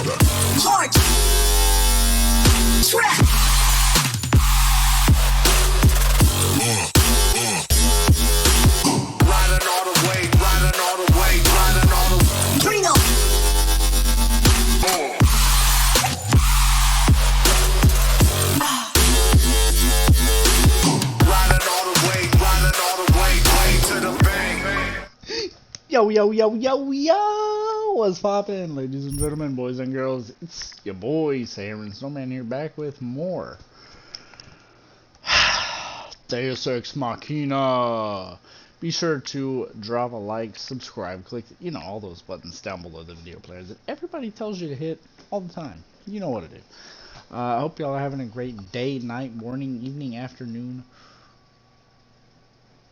March. Track. Riding all the way, riding all the way, riding all the way. Bring up. Riding all the way, riding all the way, way to the bank. Yo, yo, yo, yo, yo! What's poppin', ladies and gentlemen, boys and girls? It's your boy, Siren Snowman here, back with more Deus Ex Machina. Be sure to drop a like, subscribe, click, you know, all those buttons down below the video players that everybody tells you to hit all the time. You know what to do. I hope y'all are having a great day, night, morning, evening, afternoon,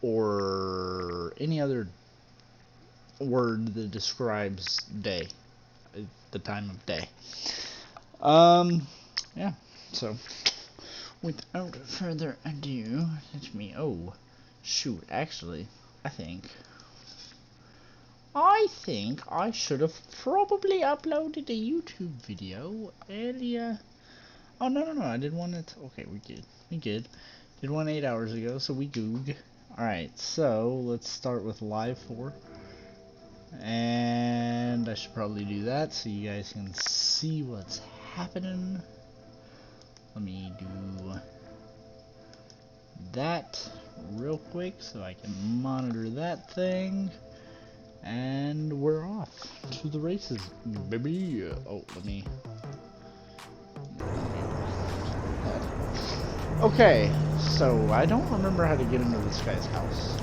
or any other word that describes day, the time of day. Yeah, so without further ado, let me, oh shoot, actually I think I should have probably uploaded a YouTube video earlier. Oh no, I did one at, okay, we did one 8 hours ago, so we goog. Alright, so let's start with live 4. And I should probably do that so you guys can see what's happening. Let me do that real quick so I can monitor that thing. And we're off to the races, baby. Oh, let me. Okay, so I don't remember how to get into this guy's house.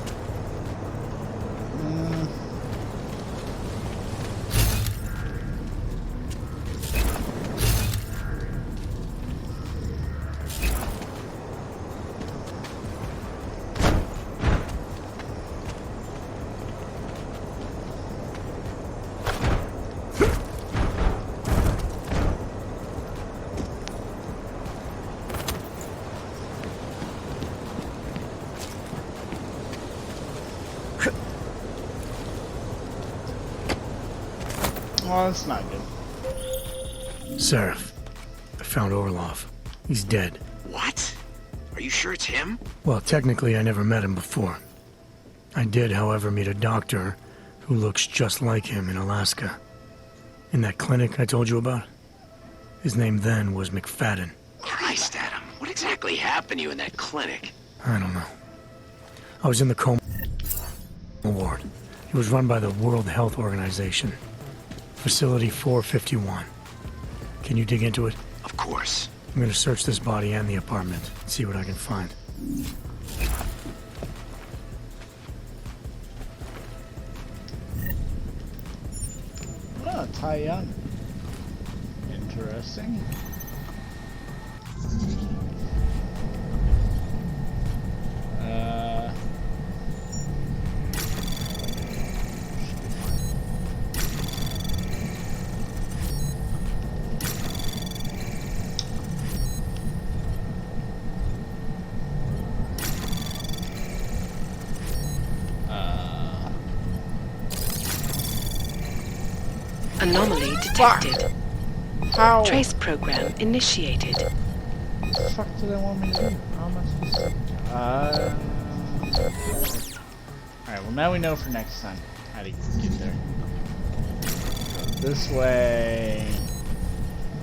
Oh, that's not good. Seraph, I found Orlov. He's dead. What? Are you sure it's him? Well, technically I never met him before. I did, however, meet a doctor who looks just like him in Alaska. In that clinic I told you about? His name then was McFadden. Christ, Adam. What exactly happened to you in that clinic? I don't know. I was in the coma ward. It was run by the World Health Organization. Facility 451. Can you dig into it? Of course. I'm gonna search this body and the apartment, see what I can find. Oh, Taiyan. Interesting. Anomaly detected. How? Trace program initiated. What the fuck do they want me to do? How am I supposed to? Alright, well now we know for next time how to get there. Go this way.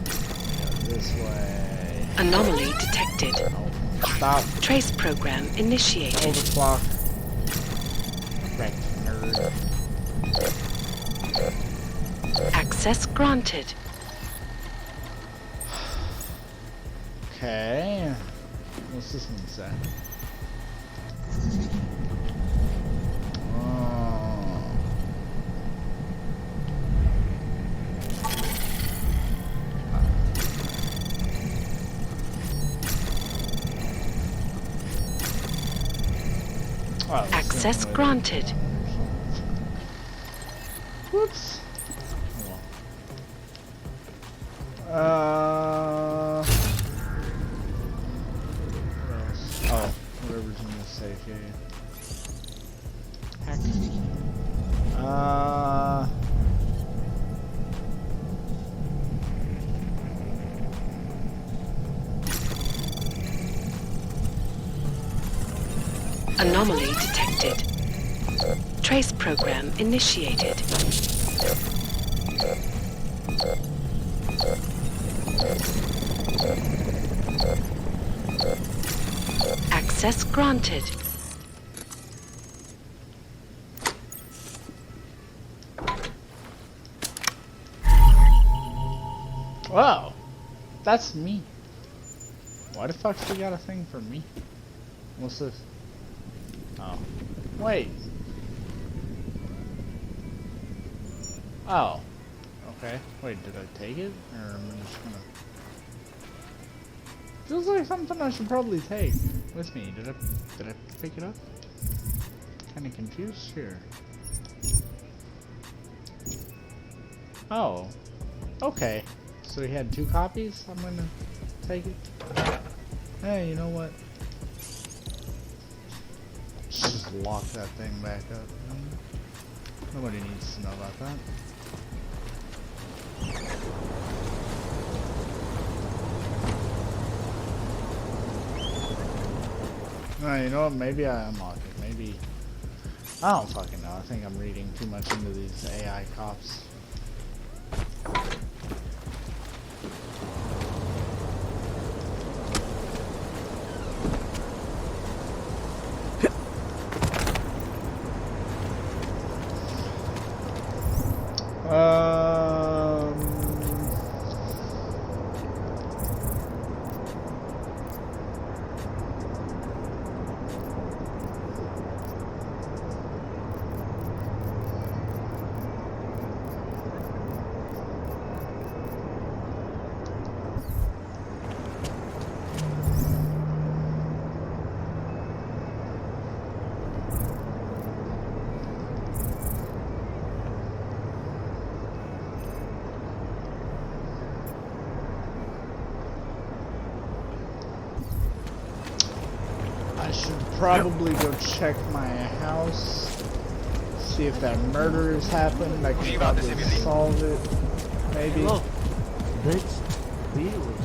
Go this way. Anomaly detected. Oh, stop. Trace program initiated. Hold the clock. Wrecked nerd. Access granted. Okay. What's this one say? Oh, Access granted. Whoops. Oh, whatever's in this safe here. Heck. Anomaly detected. Trace program initiated. Access granted. Wow, that's me. Why the fuck she got a thing for me? What's this? Oh, wait. Oh, okay. Wait, did I take it, or am I just gonna? Feels like something I should probably take with me. Did I pick it up? Kind of confused here. Oh, okay. So he had 2 copies? I'm gonna take it. Hey, you know what? Just lock that thing back up. Nobody needs to know about that. You know what? Maybe I unlock it. Maybe. I don't fucking know. I think I'm reading too much into these AI cops. I should probably go check my house, see if that murder has happened. I can probably solve it. Maybe.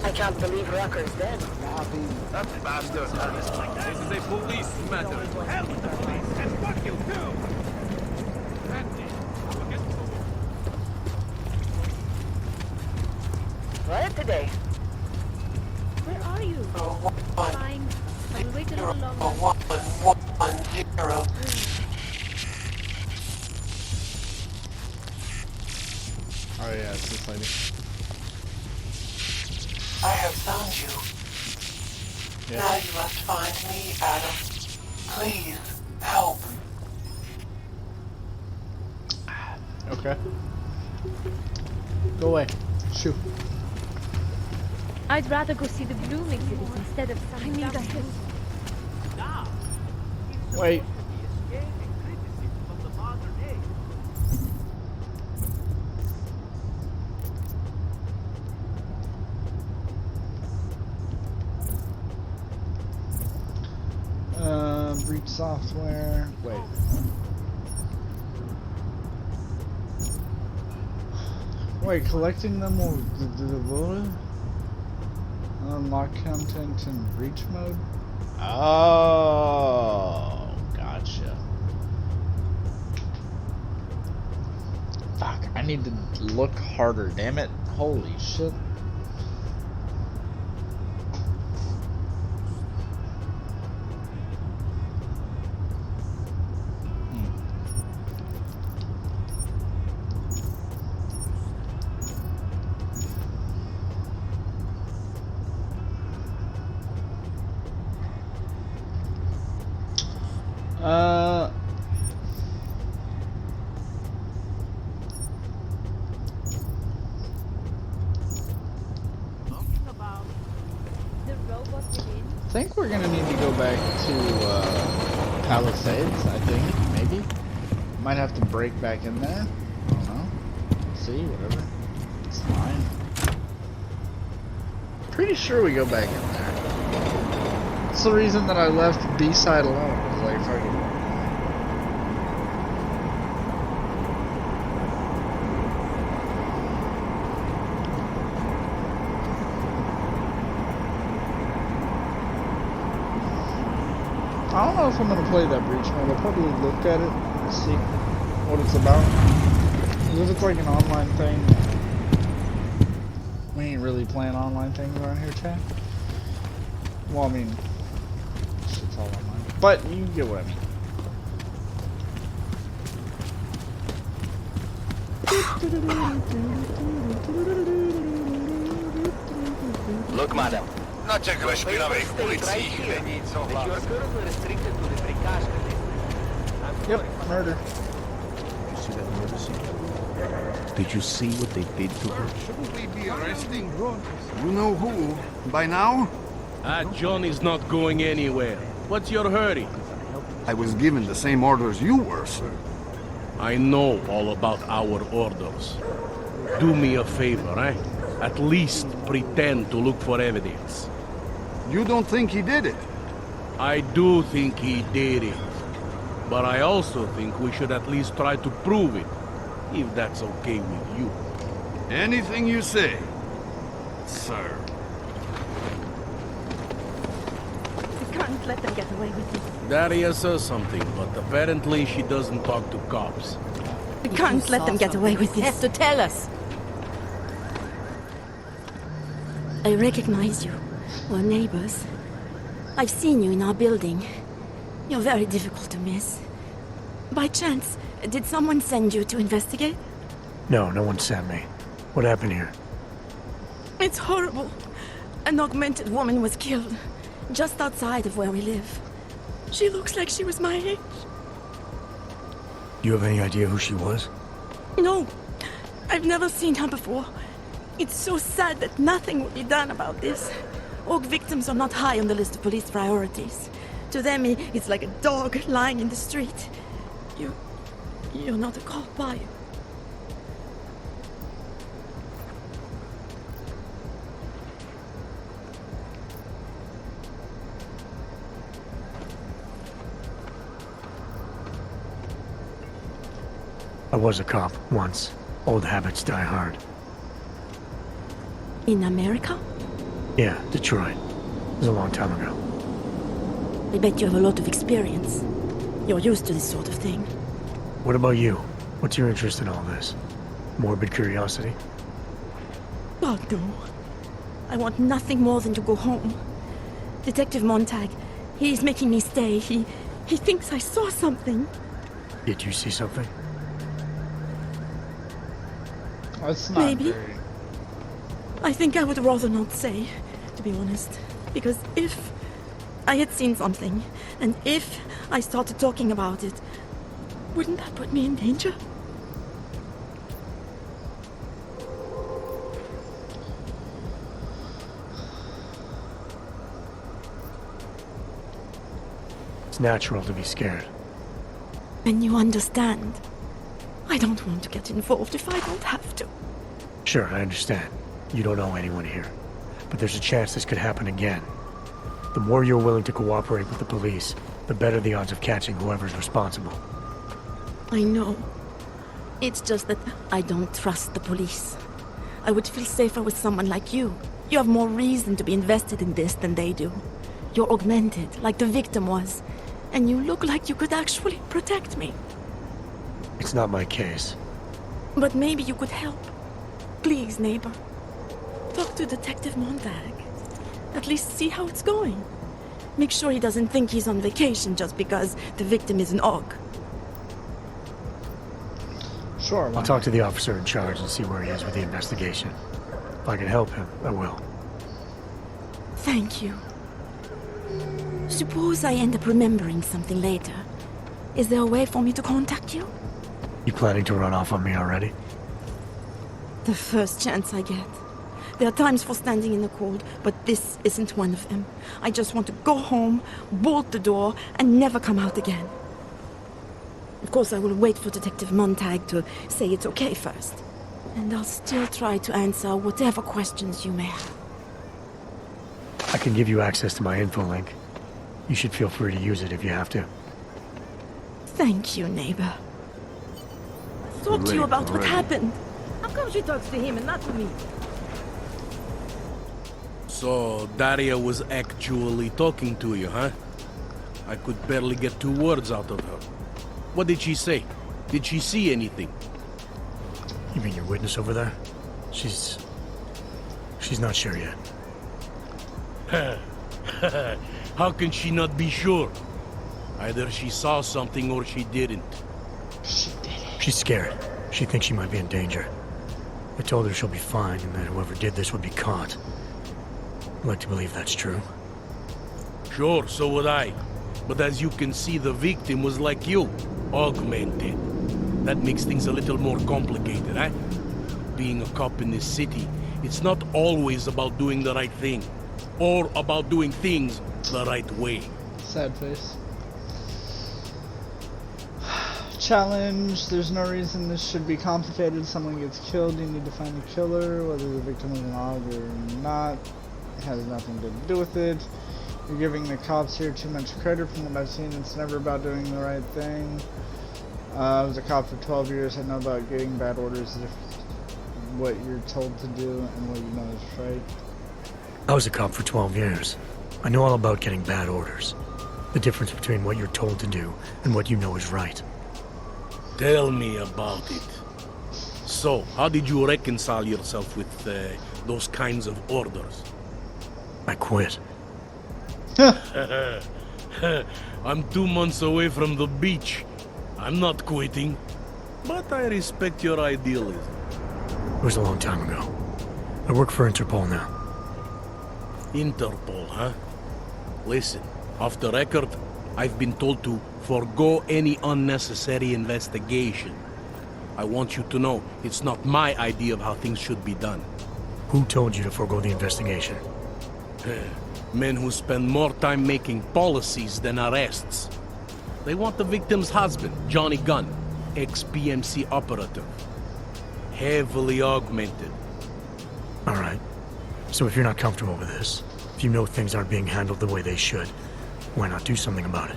I can't believe Rucker's dead. That bastard. This is a police matter. Hell with the police, and fuck you too! Riot today. Where are you? Fine. I'll wait a little longer. Oh yeah, it's this lady. I have found you. Yeah. Now you must find me, Adam. Please, help. Okay. Go away. Shoot. I'd rather go see the Bloom exhibit instead of some. I need a hit. Wait. Breach software. Wait. Wait, collecting them will unlock content in breach mode? Oh, gotcha. Fuck, I need to look harder, damn it. Holy shit. The robot within. I think we're gonna need to go back to Palisades, I think, maybe. Might have to break back in there. I don't know. See, whatever. It's fine. Pretty sure we go back in there. That's the reason that I left B-side alone. I was like, fuck it. I don't know if I'm gonna play that breach mode. I'll probably look at it and see what it's about. 'Cause if it's like an online thing, we ain't really playing online things around here, chat. Well, I mean, shit's all online. But you get what I mean. Look, madam. No czekałeś chwilowej w policji, chwilę nic o You're currently restricted to the free cash list. Yep, murder. You see that murder scene? Did you see what they did to her? Shouldn't we be arresting? You know who, by now? John is not going anywhere. What's your hurry? I was given the same orders you were, sir. I know all about our orders. Do me a favor, eh? At least pretend to look for evidence. You don't think he did it? I do think he did it. But I also think we should at least try to prove it, if that's okay with you. Anything you say, sir. We can't let them get away with this. Daria says something, but apparently she doesn't talk to cops. We can't let them get away with this. Has to tell us. I recognize you. We're neighbors. I've seen you in our building. You're very difficult to miss. By chance, did someone send you to investigate? No, no one sent me. What happened here? It's horrible. An augmented woman was killed, just outside of where we live. She looks like she was my age. You have any idea who she was? No, I've never seen her before. It's so sad that nothing will be done about this. Org victims are not high on the list of police priorities. To them, it's like a dog lying in the street. You're not a cop, are you? I was a cop once. Old habits die hard. In America? Yeah, Detroit. It was a long time ago. I bet you have a lot of experience. You're used to this sort of thing. What about you? What's your interest in all this? Morbid curiosity? God, no. I want nothing more than to go home. Detective Montag, he's making me stay. He thinks I saw something. Did you see something? That's not Maybe. very... I think I would rather not say, to be honest. Because if I had seen something, and if I started talking about it, wouldn't that put me in danger? It's natural to be scared. And you understand. I don't want to get involved if I don't have to. Sure, I understand. You don't know anyone here. But there's a chance this could happen again. The more you're willing to cooperate with the police, the better the odds of catching whoever's responsible. I know. It's just that I don't trust the police. I would feel safer with someone like you. You have more reason to be invested in this than they do. You're augmented, like the victim was. And you look like you could actually protect me. It's not my case. But maybe you could help. Please, neighbor. Talk to Detective Montag. At least see how it's going. Make sure he doesn't think he's on vacation just because the victim is an AUG. Sure, I'll talk to the officer in charge and see where he is with the investigation. If I can help him, I will. Thank you. Suppose I end up remembering something later. Is there a way for me to contact you? You planning to run off on me already? The first chance I get. There are times for standing in the cold, but this isn't one of them. I just want to go home, bolt the door, and never come out again. Of course, I will wait for Detective Montag to say it's okay first. And I'll still try to answer whatever questions you may have. I can give you access to my info link. You should feel free to use it if you have to. Thank you, neighbor. Talk to you about what happened. How come she talks to him and not to me? So, Daria was actually talking to you, huh? I could barely get 2 words out of her. What did she say? Did she see anything? You mean your witness over there? She's not sure yet. How can she not be sure? Either she saw something or she didn't. She's scared. She thinks she might be in danger. I told her she'll be fine and that whoever did this would be caught. I'd like to believe that's true. Sure, so would I. But as you can see, the victim was like you, augmented. That makes things a little more complicated, eh? Being a cop in this city, it's not always about doing the right thing, or about doing things the right way. Sad face. Challenge. There's no reason this should be complicated. Someone gets killed, you need to find the killer. Whether the victim was an aug or not, it has nothing to do with it. You're giving the cops here too much credit. From what I've seen, it's never about doing the right thing. I was a cop for 12 years. I know about getting bad orders. What you're told to do and what you know is right. I was a cop for 12 years. I know all about getting bad orders. The difference between what you're told to do and what you know is right. Tell me about it. So, how did you reconcile yourself with those kinds of orders? I quit. I'm 2 months away from the beach. I'm not quitting. But I respect your idealism. It was a long time ago. I work for Interpol now. Interpol, huh? Listen, off the record, I've been told to forego any unnecessary investigation. I want you to know it's not my idea of how things should be done. Who told you to forego the investigation? Men who spend more time making policies than arrests. They want the victim's husband, Johnny Gunn, ex-PMC operative. Heavily augmented. All right. So if you're not comfortable with this, if you know things aren't being handled the way they should, why not do something about it?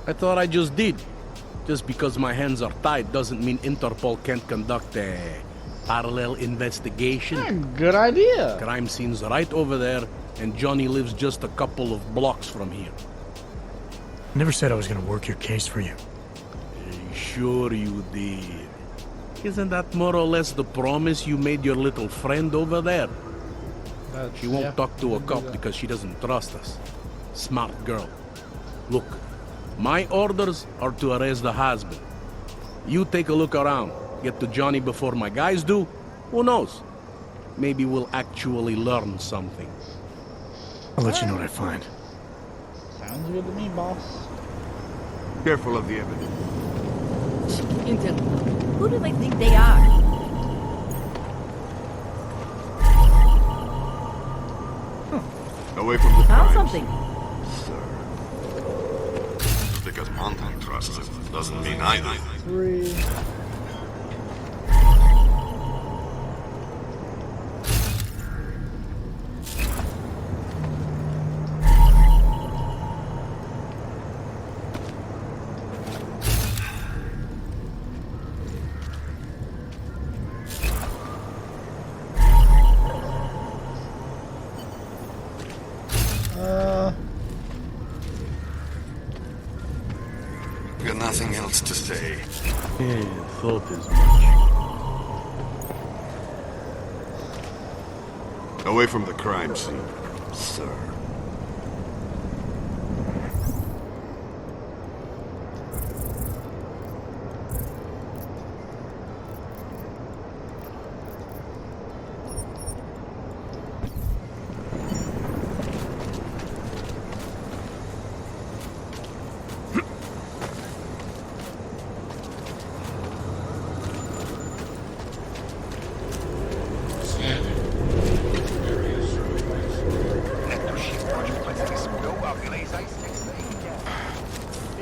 I thought I just did. Just because my hands are tied doesn't mean Interpol can't conduct a parallel investigation. Yeah, good idea. Crime scene's right over there, and Johnny lives just a couple of blocks from here. I never said I was gonna work your case for you. Sure you did. Isn't that more or less the promise you made your little friend over there? She won't talk to a cop because she doesn't trust us. Smart girl. Look, my orders are to arrest the husband. You take a look around. Get to Johnny before my guys do. Who knows? Maybe we'll actually learn something. I'll let you know what I find. Sounds good to me, boss. Careful of the evidence. Intel, who do they think they are? Away from the Found crimes, something. sir. Because Montan trusts him doesn't mean I do. 3. Got nothing else to say. Yeah, thought as much. Away from the crime scene, sir.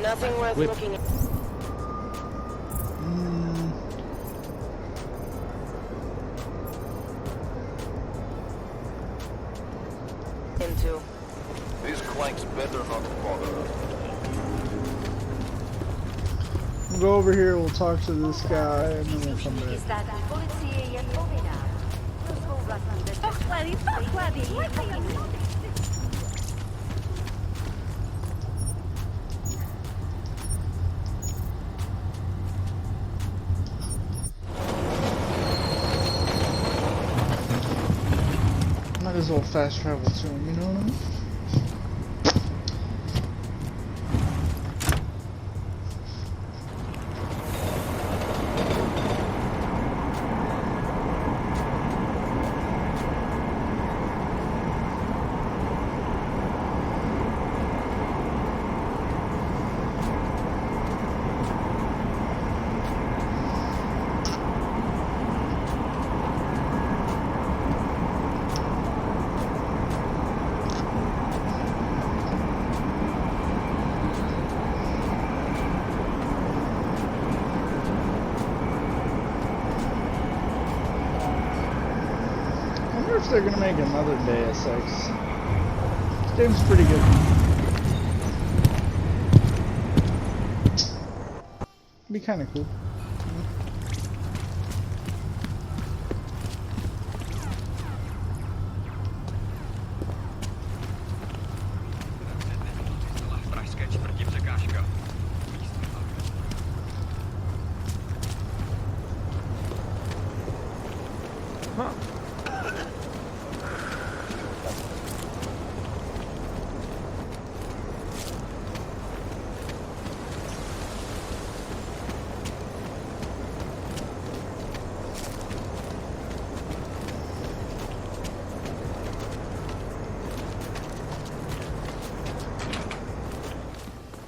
Nothing worth Whip. looking at. Into. These clanks better not bother. We'll go over here, we'll talk to this guy, and then we'll come back. Might as well fast travel to him, you know what I mean? I wonder if they're gonna make another Deus Ex. This game's pretty good. Be kind of cool.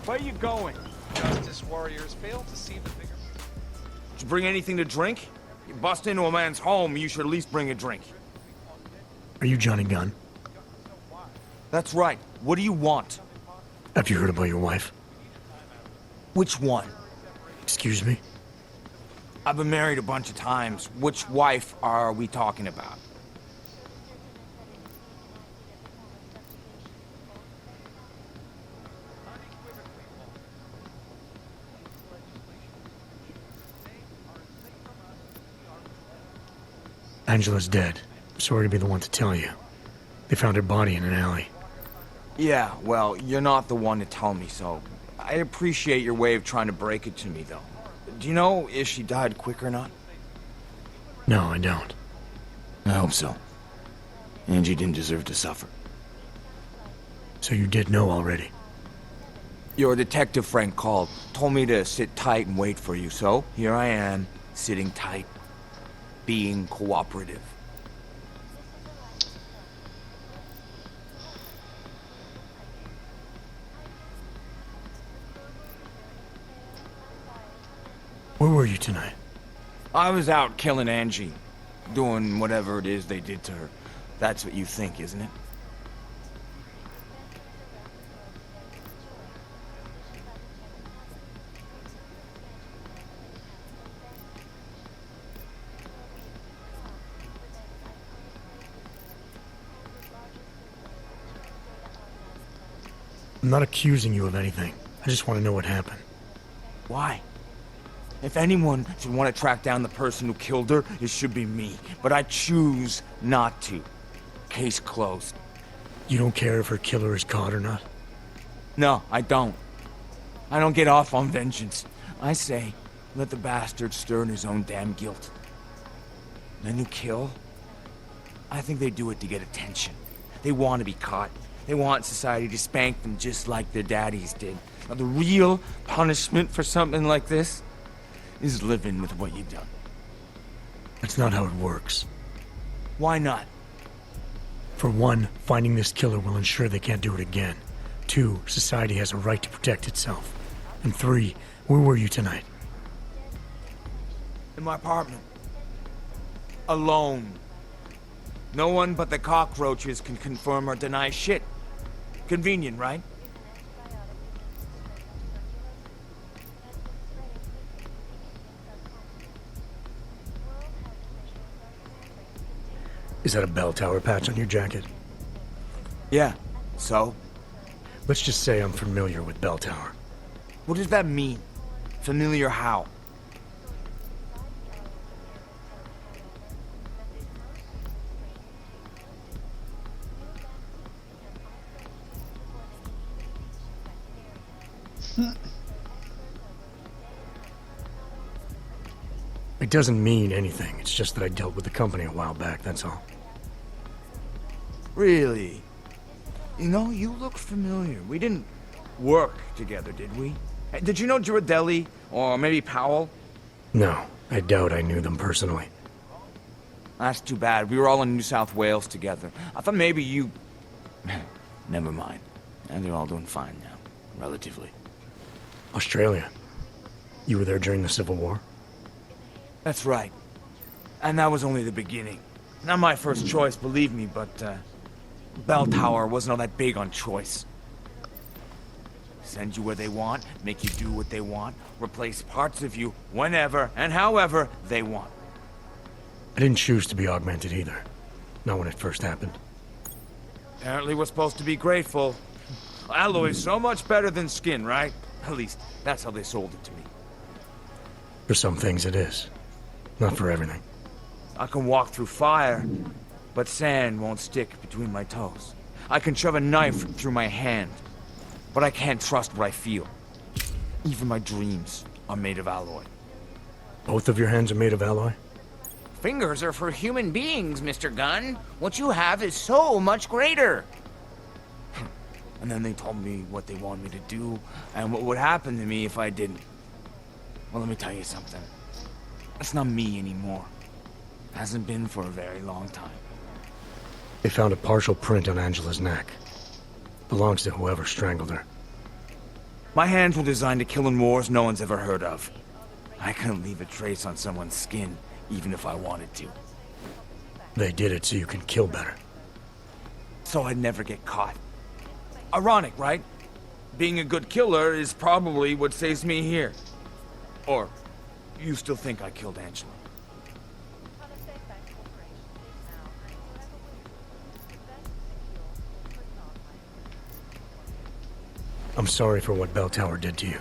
Where you going? Justice warriors fail to see the bigger... Did you bring anything to drink? You bust into a man's home, you should at least bring a drink. Are you Johnny Gunn? That's right. What do you want? Have you heard about your wife? Which one? Excuse me? I've been married a bunch of times. Which wife are we talking about? Angela's dead. Sorry to be the one to tell you. They found her body in an alley. Yeah, well, you're not the one to tell me so. I appreciate your way of trying to break it to me, though. Do you know if she died quick or not? No, I don't. I hope so. Angie didn't deserve to suffer. So you did know already? Your detective friend called, told me to sit tight and wait for you, so here I am, sitting tight, being cooperative. Where were you tonight? I was out killing Angie, doing whatever it is they did to her. That's what you think, isn't it? I'm not accusing you of anything. I just want to know what happened. Why? If anyone should want to track down the person who killed her, it should be me. But I choose not to. Case closed. You don't care if her killer is caught or not? No, I don't. I don't get off on vengeance. I say, let the bastard stir in his own damn guilt. Men who kill, I think they do it to get attention. They want to be caught. They want society to spank them just like their daddies did. Now, the real punishment for something like this is living with what you've done. That's not how it works. Why not? For one, finding this killer will ensure they can't do it again. Two, society has a right to protect itself. And three, where were you tonight? In my apartment. Alone. No one but the cockroaches can confirm or deny shit. Convenient, right? Is that a bell tower patch on your jacket? Yeah, so? Let's just say I'm familiar with bell tower. What does that mean? Familiar how? It doesn't mean anything. It's just that I dealt with the company a while back, that's all. Really? You know, you look familiar. We didn't work together, did we? Did you know Girardelli? Or maybe Powell? No, I doubt I knew them personally. That's too bad. We were all in New South Wales together. I thought maybe you... Never mind. And they're all doing fine now. Relatively. Australia. You were there during the Civil War? That's right. And that was only the beginning. Not my first choice, believe me, but, Bell Tower wasn't all that big on choice. Send you where they want, make you do what they want, replace parts of you whenever and however they want. I didn't choose to be augmented either. Not when it first happened. Apparently we're supposed to be grateful. Alloy's so much better than skin, right? At least, that's how they sold it to me. For some things it is. Not for everything. I can walk through fire, but sand won't stick between my toes. I can shove a knife through my hand, but I can't trust what I feel. Even my dreams are made of alloy. Both of your hands are made of alloy? Fingers are for human beings, Mr. Gunn. What you have is so much greater. And then they told me what they wanted me to do, and what would happen to me if I didn't. Well, let me tell you something. It's not me anymore. Hasn't been for a very long time. They found a partial print on Angela's neck. Belongs to whoever strangled her. My hands were designed to kill in wars no one's ever heard of. I couldn't leave a trace on someone's skin, even if I wanted to. They did it so you can kill better. So I'd never get caught. Ironic, right? Being a good killer is probably what saves me here. Or, you still think I killed Angela? I'm sorry for what Bell Tower did to you.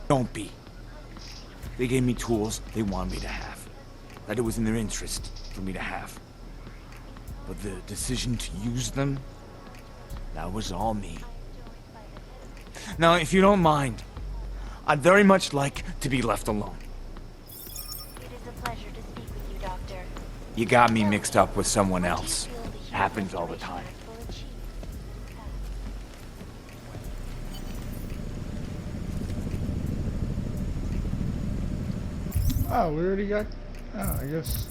Don't be. They gave me tools they wanted me to have. That it was in their interest for me to have. But the decision to use them, that was all me. Now, if you don't mind, I'd very much like to be left alone. It is a pleasure to speak with you, Doctor. You got me mixed up with someone else. Happens all the time. Oh, we already got... Oh, I guess...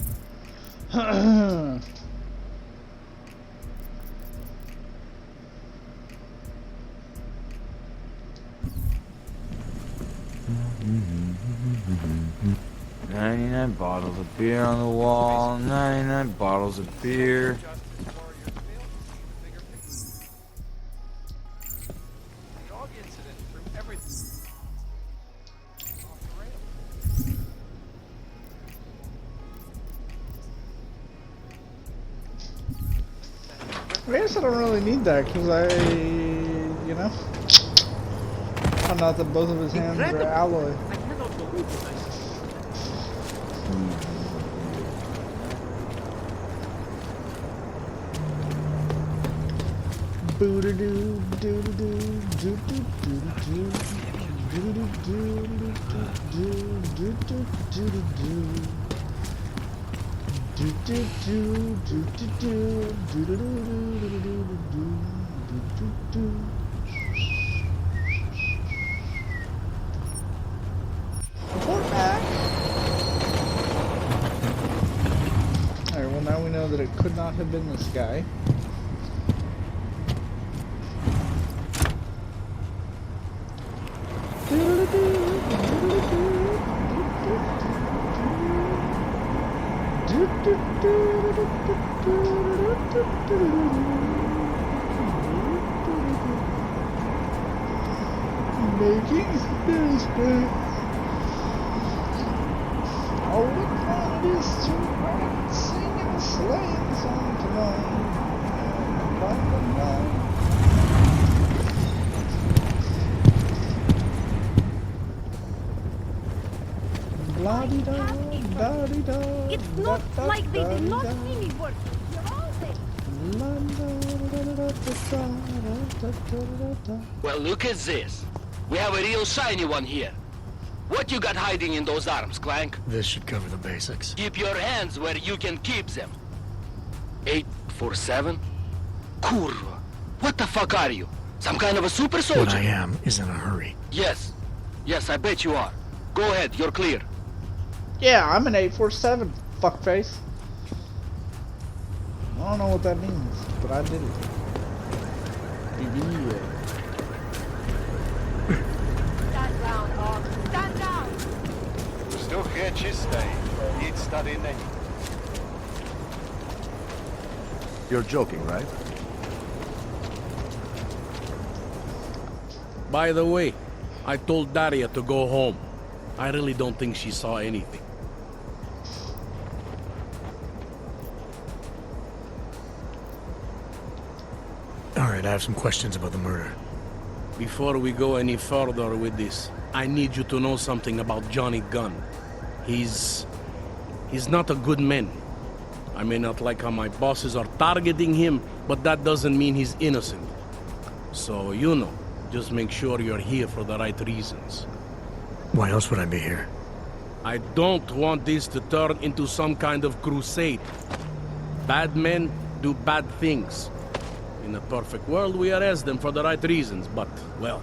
$99 bottles of beer on the wall, 99 bottles of beer. I guess I don't really need that because you know, found out that both of his hands are alloy. Boo-doo-doo, doo-doo-doo, doo-doo-doo-doo, doo-doo-doo, doo-doo-doo, doo-doo-doo. Report back. Alright, well now we know that it could not have been this guy. Making history. All we want is to ride, sing and sleighing song tonight. It's not like they did not really work. You're all there. Well, look at this. We have a real shiny one here. What you got hiding in those arms, Clank? This should cover the basics. Keep your hands where you can keep them. 8 847? Kurwa. What the fuck are you? Some kind of a super soldier? What I am is in a hurry. Yes. Yes, I bet you are. Go ahead, you're clear. Yeah, I'm an 847, fuckface. I don't know what that means, but I did it. Yeah. Stand down, Og. Stand down! Still here, чистый. Eat, study, name. You're joking, right? By the way, I told Daria to go home. I really don't think she saw anything. Alright, I have some questions about the murder. Before we go any further with this, I need you to know something about Johnny Gunn. He's not a good man. I may not like how my bosses are targeting him, but that doesn't mean he's innocent. So, you know, just make sure you're here for the right reasons. Why else would I be here? I don't want this to turn into some kind of crusade. Bad men do bad things. In a perfect world, we arrest them for the right reasons, but, well,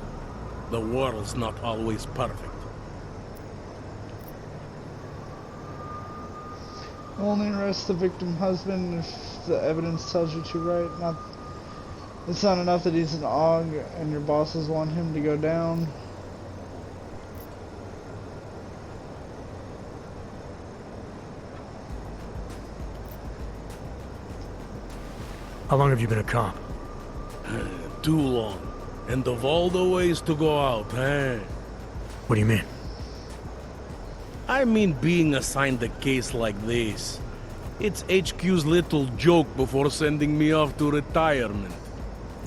the world's not always perfect. Only arrest the victim husband if the evidence tells you to, right? It's not enough that he's an AUG and your bosses want him to go down. How long have you been a cop? Too long. And of all the ways to go out, eh? What do you mean? I mean being assigned a case like this. It's HQ's little joke before sending me off to retirement.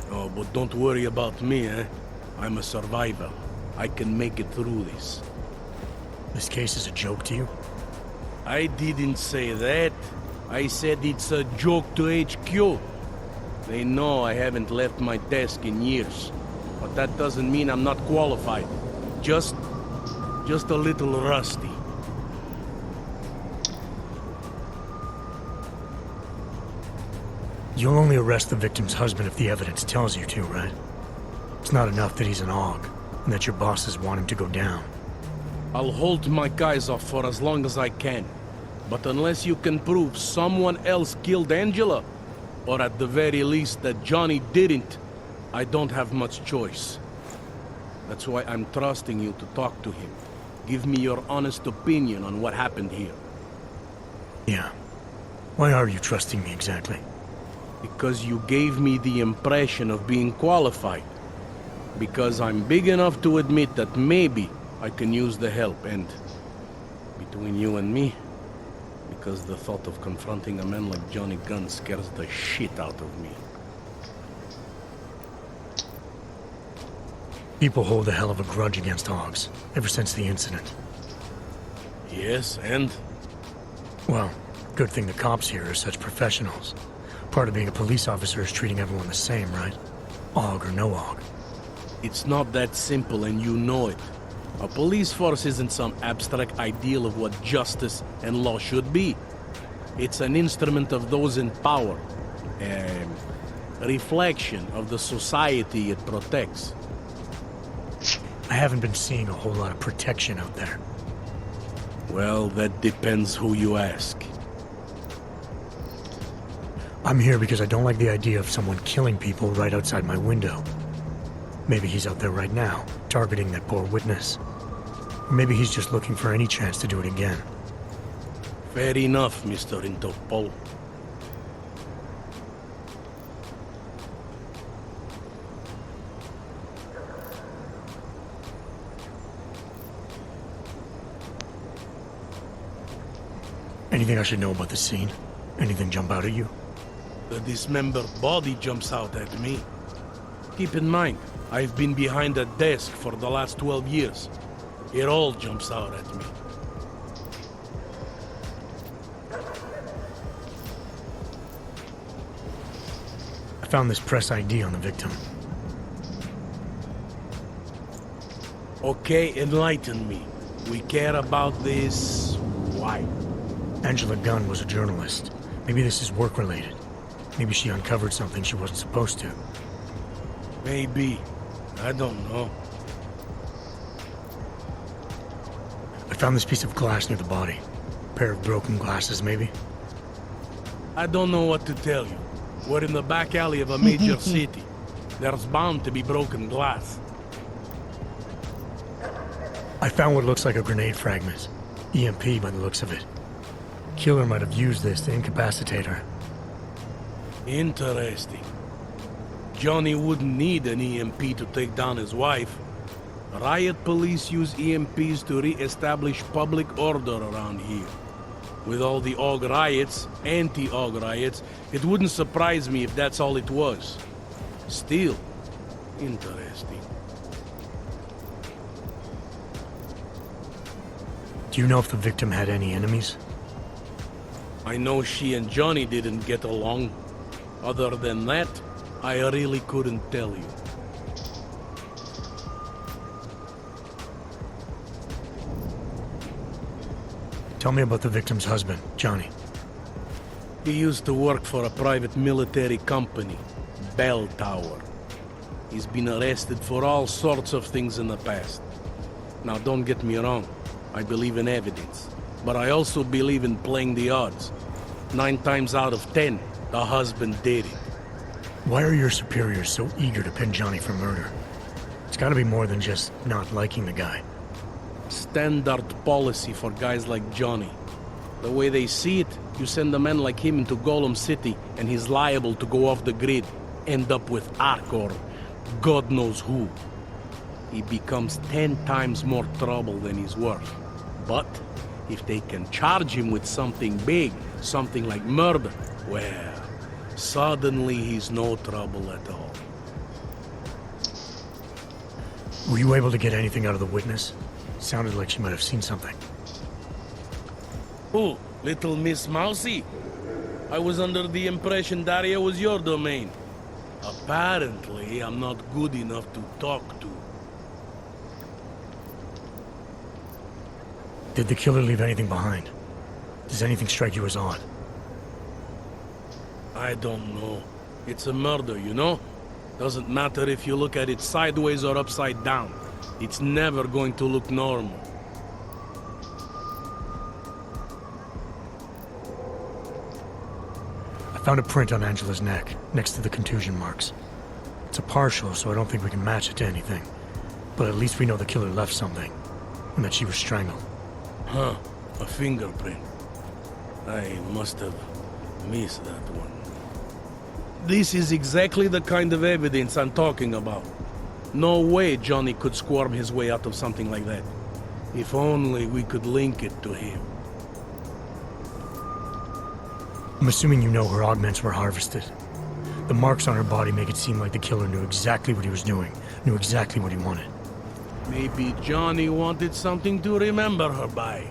Oh, but don't worry about me, eh? I'm a survivor. I can make it through this. This case is a joke to you? I didn't say that. I said it's a joke to HQ. They know I haven't left my desk in years. But that doesn't mean I'm not qualified. Just a little rusty. You'll only arrest the victim's husband if the evidence tells you to, right? It's not enough that he's an AUG, and that your bosses want him to go down. I'll hold my guys off for as long as I can. But unless you can prove someone else killed Angela, or at the very least that Johnny didn't, I don't have much choice. That's why I'm trusting you to talk to him. Give me your honest opinion on what happened here. Yeah. Why are you trusting me exactly? Because you gave me the impression of being qualified. Because I'm big enough to admit that maybe I can use the help, and between you and me, because the thought of confronting a man like Johnny Gunn scares the shit out of me. People hold a hell of a grudge against AUGs, ever since the incident. Yes, and? Well, good thing the cops here are such professionals. Part of being a police officer is treating everyone the same, right? AUG or no AUG. It's not that simple, and you know it. A police force isn't some abstract ideal of what justice and law should be. It's an instrument of those in power. A reflection of the society it protects. I haven't been seeing a whole lot of protection out there. Well, that depends who you ask. I'm here because I don't like the idea of someone killing people right outside my window. Maybe he's out there right now, targeting that poor witness. Or maybe he's just looking for any chance to do it again. Fair enough, Mr. Interpol. Anything I should know about the scene? Anything jump out at you? The dismembered body jumps out at me. Keep in mind, I've been behind a desk for the last 12 years. It all jumps out at me. I found this press ID on the victim. Okay, enlighten me. We care about this... why? Angela Gunn was a journalist. Maybe this is work-related. Maybe she uncovered something she wasn't supposed to. Maybe. I don't know. I found this piece of glass near the body. A pair of broken glasses, maybe? I don't know what to tell you. We're in the back alley of a major city. There's bound to be broken glass. I found what looks like a grenade fragment. EMP by the looks of it. Killer might have used this to incapacitate her. Interesting. Johnny wouldn't need an EMP to take down his wife. Riot police use EMPs to re-establish public order around here. With all the AUG riots, anti-AUG riots, it wouldn't surprise me if that's all it was. Still, interesting. Do you know if the victim had any enemies? I know she and Johnny didn't get along. Other than that, I really couldn't tell you. Tell me about the victim's husband, Johnny. He used to work for a private military company, Bell Tower. He's been arrested for all sorts of things in the past. Now, don't get me wrong. I believe in evidence. But I also believe in playing the odds. 9 times out of 10, the husband did it. Why are your superiors so eager to pin Johnny for murder? It's gotta be more than just not liking the guy. Standard policy for guys like Johnny. The way they see it, you send a man like him into Golem City, and he's liable to go off the grid, end up with Ark or God knows who. He becomes 10 times more trouble than he's worth. But if they can charge him with something big, something like murder, well, suddenly he's no trouble at all. Were you able to get anything out of the witness? Sounded like she might have seen something. Who? Little Miss Mousy? I was under the impression Daria was your domain. Apparently, I'm not good enough to talk to. Did the killer leave anything behind? Does anything strike you as odd? I don't know. It's a murder, you know? Doesn't matter if you look at it sideways or upside down. It's never going to look normal. I found a print on Angela's neck, next to the contusion marks. It's a partial, so I don't think we can match it to anything. But at least we know the killer left something, and that she was strangled. Huh, a fingerprint. I must have missed that one. This is exactly the kind of evidence I'm talking about. No way Johnny could squirm his way out of something like that. If only we could link it to him. I'm assuming you know her augments were harvested. The marks on her body make it seem like the killer knew exactly what he was doing, knew exactly what he wanted. Maybe Johnny wanted something to remember her by.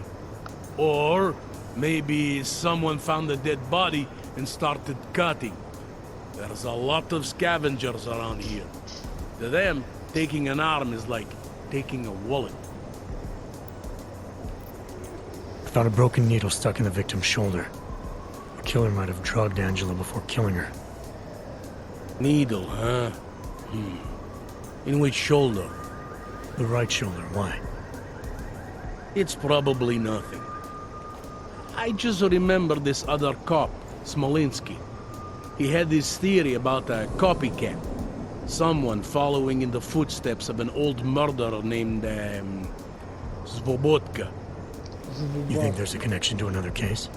Or maybe someone found a dead body and started cutting. There's a lot of scavengers around here. To them, taking an arm is like taking a wallet. I found a broken needle stuck in the victim's shoulder. The killer might have drugged Angela before killing her. Needle, huh? In which shoulder? The right shoulder, why? It's probably nothing. I just remember this other cop, Smolinski. He had this theory about a copycat. Someone following in the footsteps of an old murderer named, Svobotka. You think there's a connection to another case?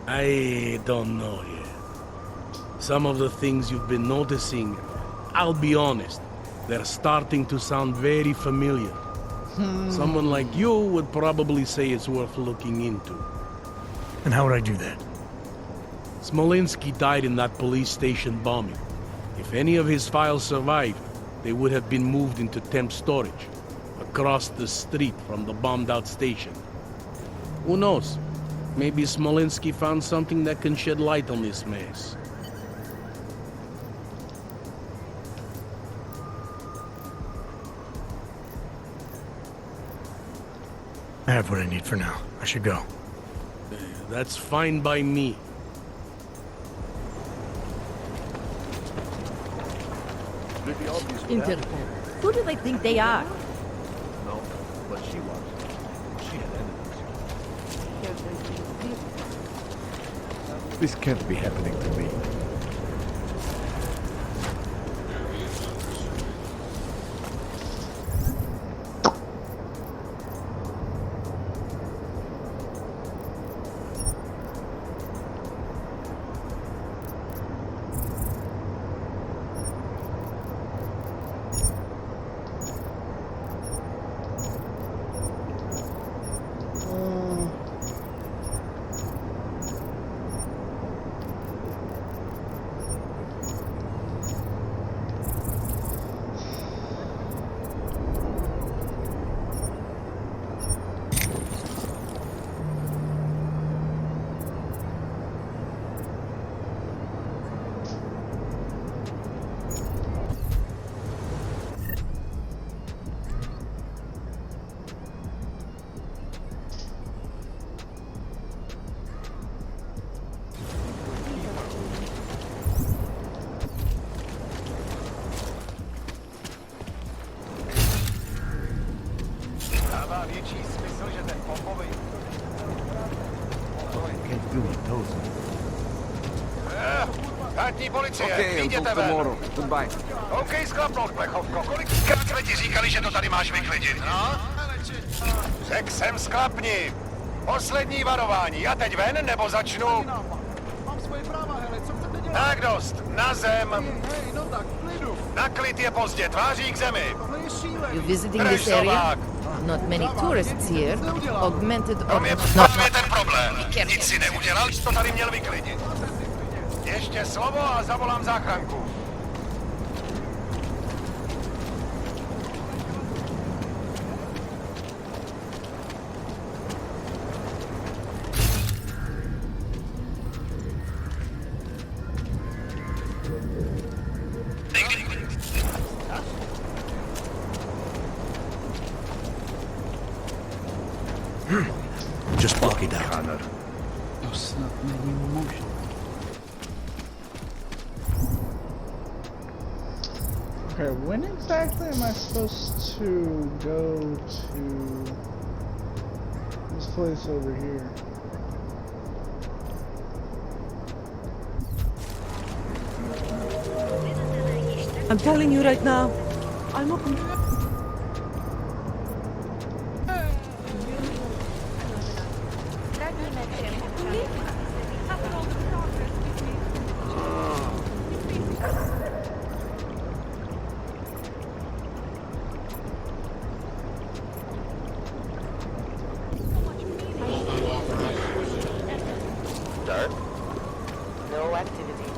I don't know yet. Some of the things you've been noticing, I'll be honest, they're starting to sound very familiar. Someone like you would probably say it's worth looking into. And how would I do that? Smolinski died in that police station bombing. If any of his files survived, they would have been moved into temp storage, across the street from the bombed-out station. Who knows? Maybe Smolinski found something that can shed light on this mess. I have what I need for now. I should go. That's fine by me. pretty obvious. Interpol. Who do they think they are? No, but she was. She had enemies. This can't be happening to me. Státní policie, vyjděte ven. OK, sklapnout, plechovko. Kolikrát jsme ti říkali, že to tady máš vyklidit, no? Řek jsem sklapni. Poslední varování. A teď ven, nebo začnu? Mám svoje práva, hele, co chcete dělat? Tak dost, na zem. Hej, no tak, klidu. Na klid je pozdě, tváří k zemi. You visiting this area? Not many tourists here. Augmented To je právě ten problém. Nic si neudělal, to tady měl vyklidit. Ještě slovo a zavolám záchranku. Just block it out. To snad není možné. Okay, when exactly am I supposed to go to this place over here? I'm telling you right now, I'm open. Start. No activity.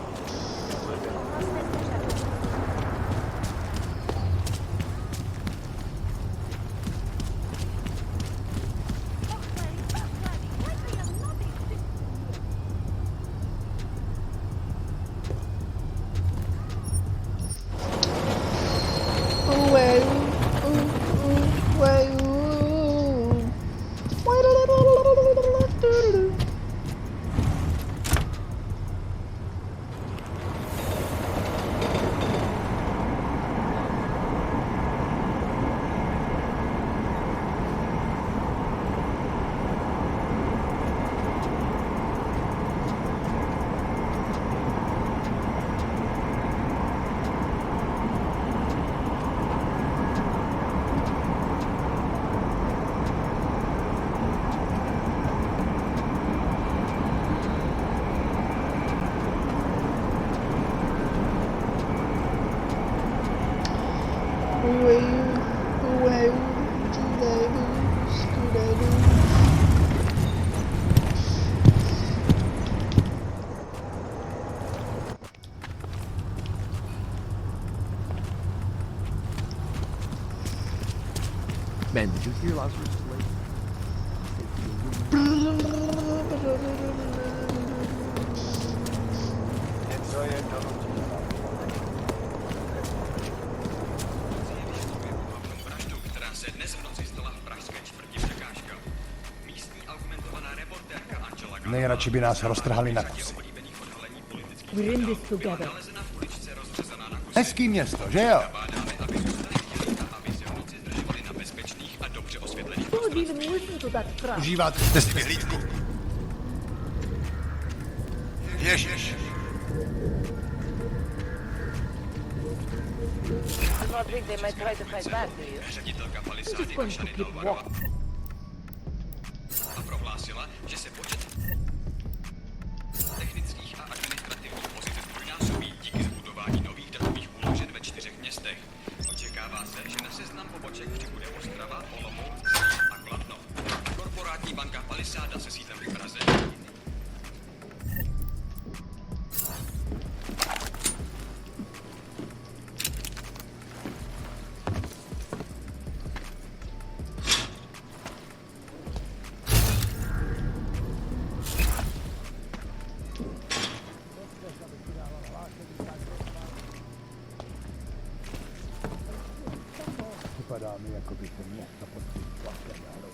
Man, did you hear Lazarus' late? Nejradši by nás roztrhali na kusy. We're in this together. Hezký město, že jo? Who would even listen to that crap? Užíváte si vyhlídku. Ježiš. Do not think they might try to fight back, do you? I'm just going to keep walking. A prohlásila, že se počet technických a administrativních pozitiv dvojnásobí díky zbudování nových datových úložen ve 4 městech. Očekává se, že na seznam poboček přibude Ostrava, Olomouc a Kladno. Korporátní banka Palisáda se sídlem v Praze. Vypadá mi, jako by to město pod tím tlakem jalo.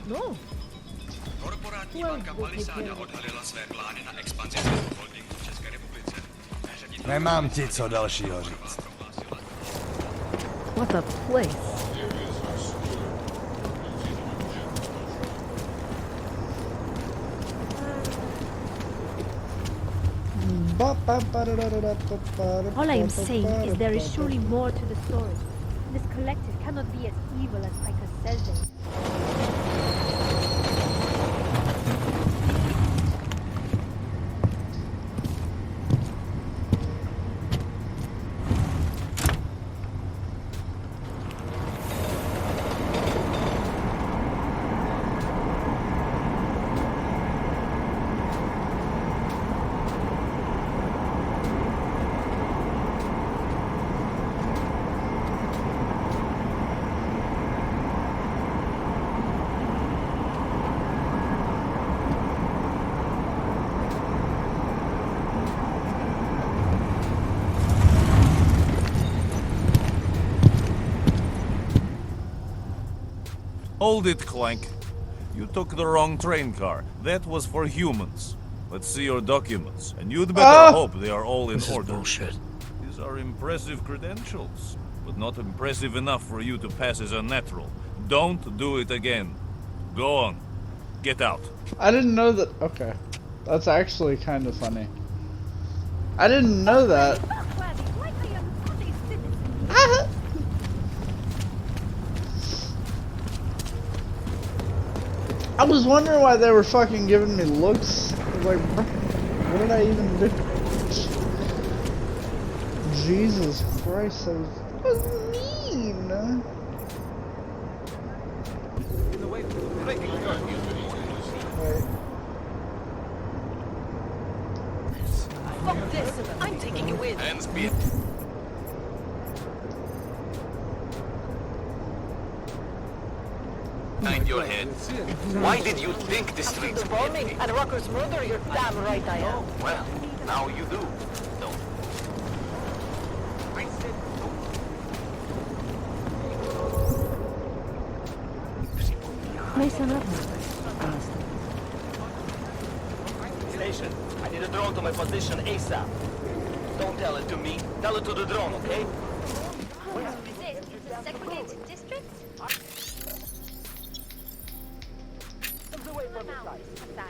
No. Korporátní banka Palisáda odhalila své plány na expanzi svého holdingu v České republice. Nemám ti co dalšího říct. What a place. All I am saying is there is surely more to the story. This collective cannot be as evil as Micah says they are. Hold it, Clank. You took the wrong train car. That was for humans. Let's see your documents, and you'd better hope they are all in order. Bullshit. These are impressive credentials, but not impressive enough for you to pass as a natural. Don't do it again. Go on. Get out. I didn't know that. Okay. That's actually kind of funny. I didn't know that. I was wondering why they were fucking giving me looks. Like, what did I even do? Jesus Christ, that was mean. Fuck this! I'm taking you in. Hands be. Behind your head. Why did you think the streets The bombing and Rocker's murder, you're damn right I am. Well, now you do. Don't. Mason up. Station, I need a drone to my position ASAP. Don't tell it to me. Tell it to the drone, okay? Resist. It's a segregated district?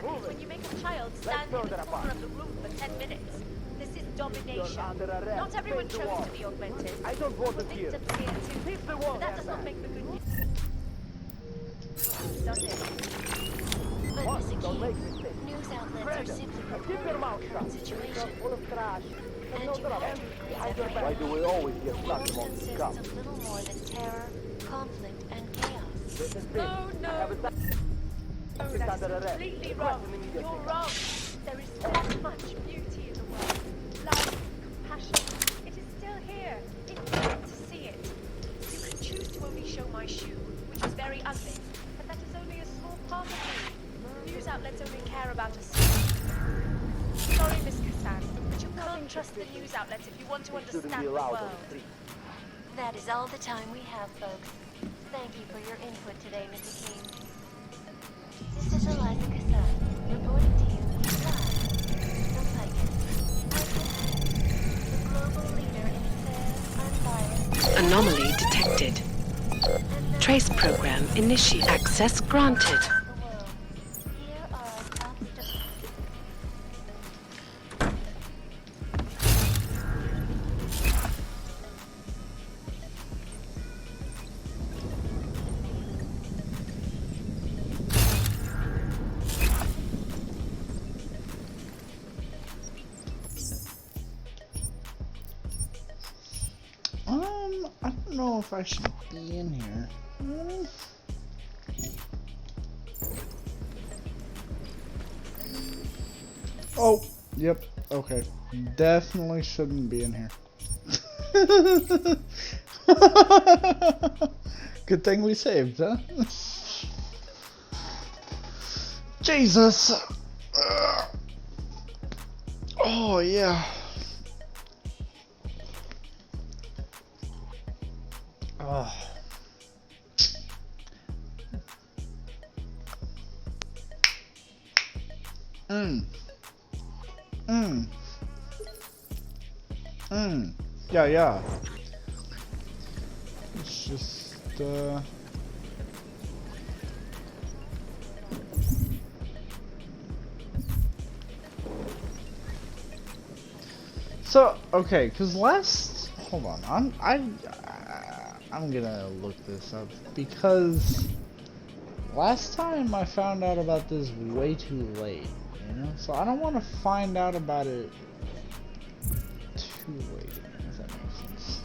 Is when you make a child stand in the corner of the room for 10 minutes. This is domination. Not everyone chose to be augmented. I don't want to hear. But that does not make the good news. Does it? But Mr. King, news outlets are simply reporting the current situation. And you have to agree that right Why do we always get the stuck world among these consists cops? of little more than terror, conflict, and chaos. No, no. Oh, that's completely wrong. You're wrong. There is so much beauty in the world. Love, compassion. It is still here. It's good to see it. You can choose to only show my shoe, which is very ugly, but that is only a small part of me. News outlets only care about a Sorry, Miss Cassan, but you can't trust the news outlets if you want to understand the world. That is all the time we have, folks. Thank you for your input today, Mr. King. This is Eliza Cassan, reporting to you live from Picus, the global leader in fair, unbiased... Anomaly detected. Trace program initiate. Access granted. I don't know if I should be in here. Oh, yep, okay. Definitely shouldn't be in here. Good thing we saved, huh? Jesus! Oh, yeah. Oh. Yeah. It's just, So, okay, cause hold on, I'm gonna look this up, because last time I found out about this way too late, you know? So I don't want to find out about it too late, if that makes sense.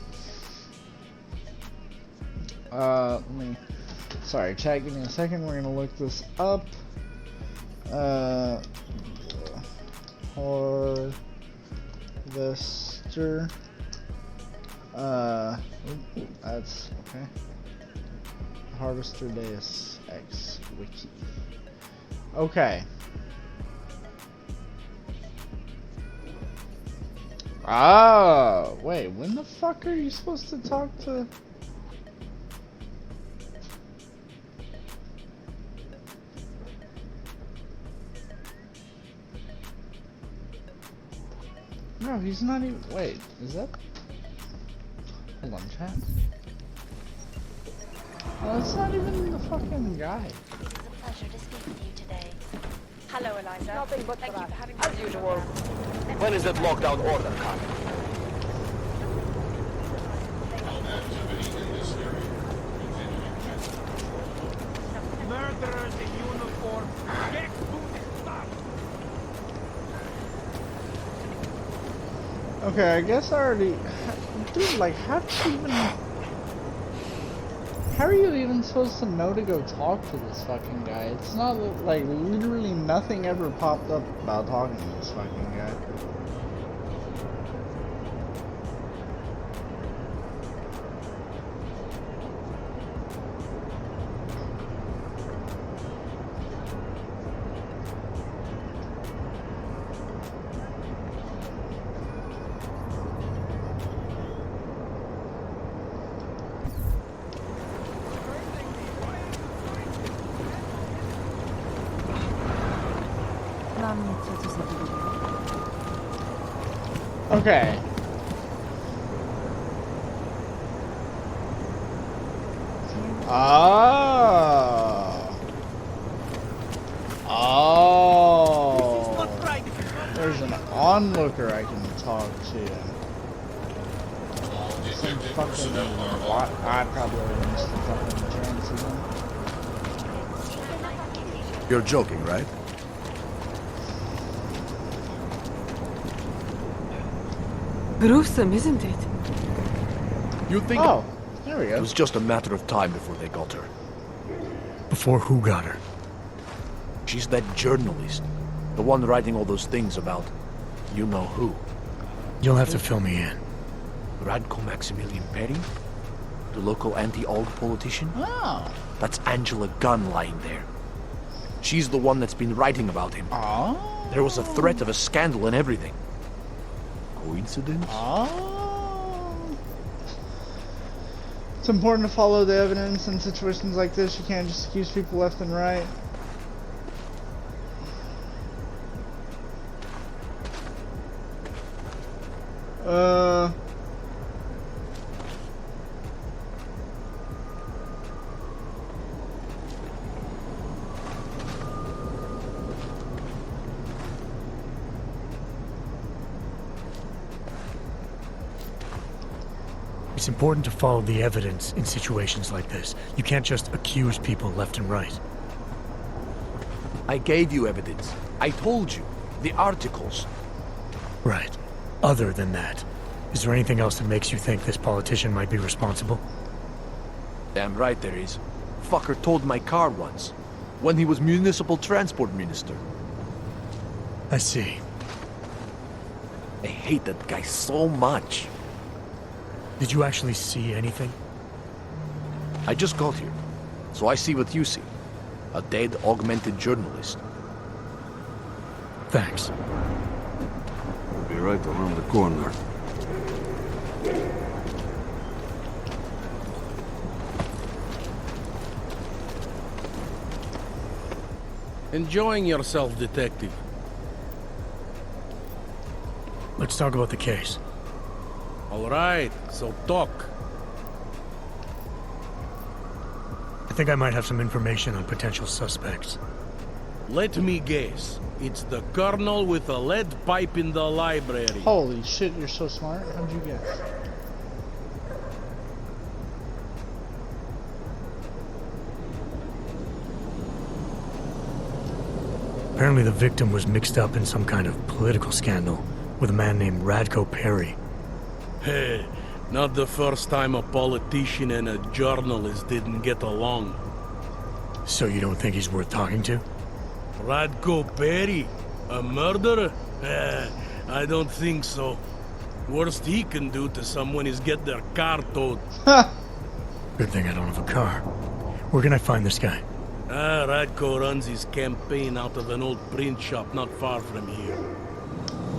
Sorry, chat, give me a second, we're gonna look this up. Harvester. That's okay. Harvester Deus Ex Wiki. Okay. Ah, wait, when the fuck are you supposed to talk to? No, he's not even. Wait, is that? Hold on, chat. Oh, that's not even the fucking guy. It is a pleasure to speak with you today. Hello, Eliza. Nothing but Thank you for having me. as usual. When is that lockdown order coming? Murderers in uniform. Get to the stop. Okay, I guess I already. Dude, like, how are you even supposed to know to go talk to this fucking guy? It's not like literally nothing ever popped up about talking to this fucking guy. Okay, Oh. Oh. There's an onlooker I can talk to. Some fucking what? I probably already missed the fucking chance again. You're joking, right? Gruesome, isn't it? You think? Oh, there we go. It was just a matter of time before they got her. Before who got her? She's that journalist. The one writing all those things about you know who. You'll have to fill me in. Radko Maximilian Perry? The local anti-Aug politician? Oh. That's Angela Gunn lying there. She's the one that's been writing about him. Oh. There was a threat of a scandal and everything. Coincidence? Oh. It's important to follow the evidence in situations like this. You can't just accuse people left and right. It's important to follow the evidence in situations like this. You can't just accuse people left and right. I gave you evidence. I told you. The articles. Right. Other than that, is there anything else that makes you think this politician might be responsible? Damn right there is. Fucker towed my car once. When he was municipal transport minister. I see. I hate that guy so much. Did you actually see anything? I just got here, so I see what you see. A dead, augmented journalist. Thanks. We'll be right around the corner. Enjoying yourself, detective. Let's talk about the case. All right, so talk. I think I might have some information on potential suspects. Let me guess. It's the colonel with a lead pipe in the library. Holy shit, you're so smart. How'd you guess? Apparently the victim was mixed up in some kind of political scandal with a man named Radko Perry. Hey, not the first time a politician and a journalist didn't get along. So you don't think he's worth talking to? Radko Perry? A murderer? I don't think so. Worst he can do to someone is get their car towed. Good thing I don't have a car. Where can I find this guy? Radko runs his campaign out of an old print shop not far from here.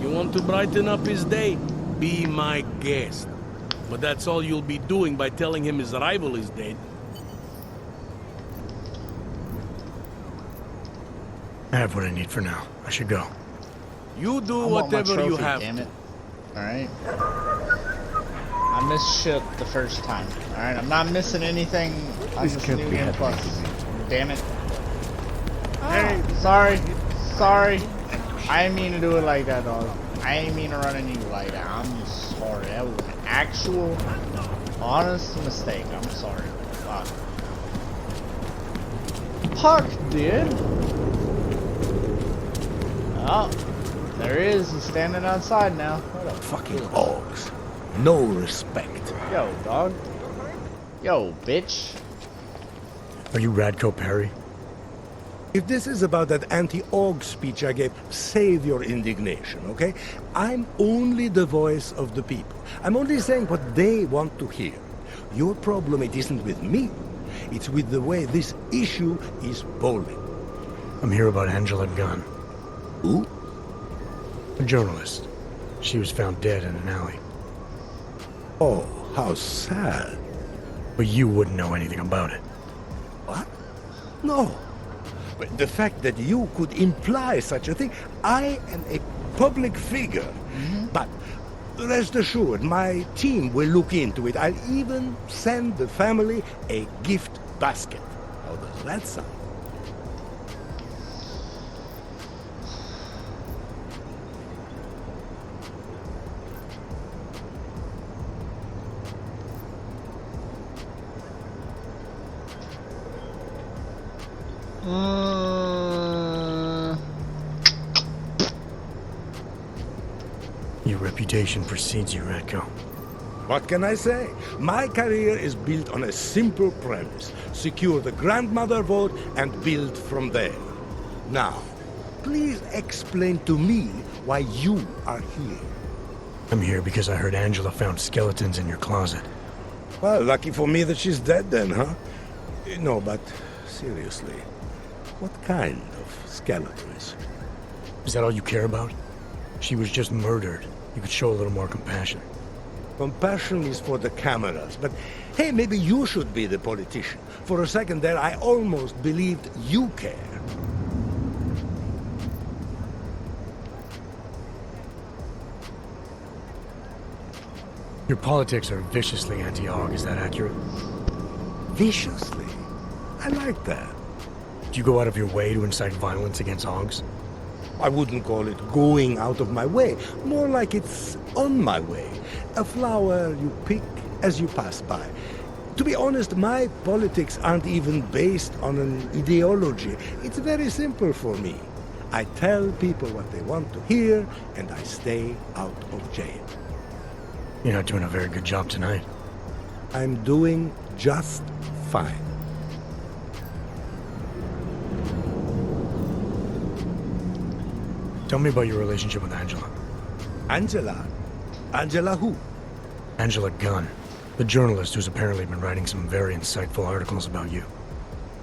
You want to brighten up his day? Be my guest. But that's all you'll be doing by telling him his rival is dead. I have what I need for now. I should go. You do I want my whatever you trophy, have damn to. it. Alright. I missed shit the first time. Alright, I'm not missing anything on This this can't new be game happening plus. Damn it. Hey, sorry. Sorry. I didn't mean to do it like that, dog. I ain't mean to run into you like that. I'm just sorry. That was an actual, honest mistake. I'm sorry. Fuck. Fuck, dude. Oh, there he is. He's standing outside now. What a fucking Augs. No respect. Yo, dog. Yo, bitch. Are you Radko Perry? If this is about that anti-Aug speech I gave, save your indignation, okay? I'm only the voice of the people. I'm only saying what they want to hear. Your problem, it isn't with me. It's with the way this issue is bowling. I'm here about Angela Gunn. Who? A journalist. She was found dead in an alley. Oh, how sad. But you wouldn't know anything about it. What? No. But the fact that you could imply such a thing, I am a public figure. But rest assured, my team will look into it. I'll even send the family a gift basket. How does that sound? Your reputation precedes you, Ratko. What can I say? My career is built on a simple premise. Secure the grandmother vote and build from there. Now, please explain to me why you are here. I'm here because I heard Angela found skeletons in your closet. Well, lucky for me that she's dead then, huh? No, but seriously, what kind of skeletons? Is that all you care about? She was just murdered. You could show a little more compassion. Compassion is for the cameras, but hey, maybe you should be the politician. For a second there, I almost believed you care. Your politics are viciously anti-Hog, is that accurate? Viciously? I like that. Do you go out of your way to incite violence against Hogs? I wouldn't call it going out of my way. More like it's on my way. A flower you pick as you pass by. To be honest, my politics aren't even based on an ideology. It's very simple for me. I tell people what they want to hear, and I stay out of jail. You're not doing a very good job tonight. I'm doing just fine. Tell me about your relationship with Angela. Angela? Angela who? Angela Gunn, the journalist who's apparently been writing some very insightful articles about you.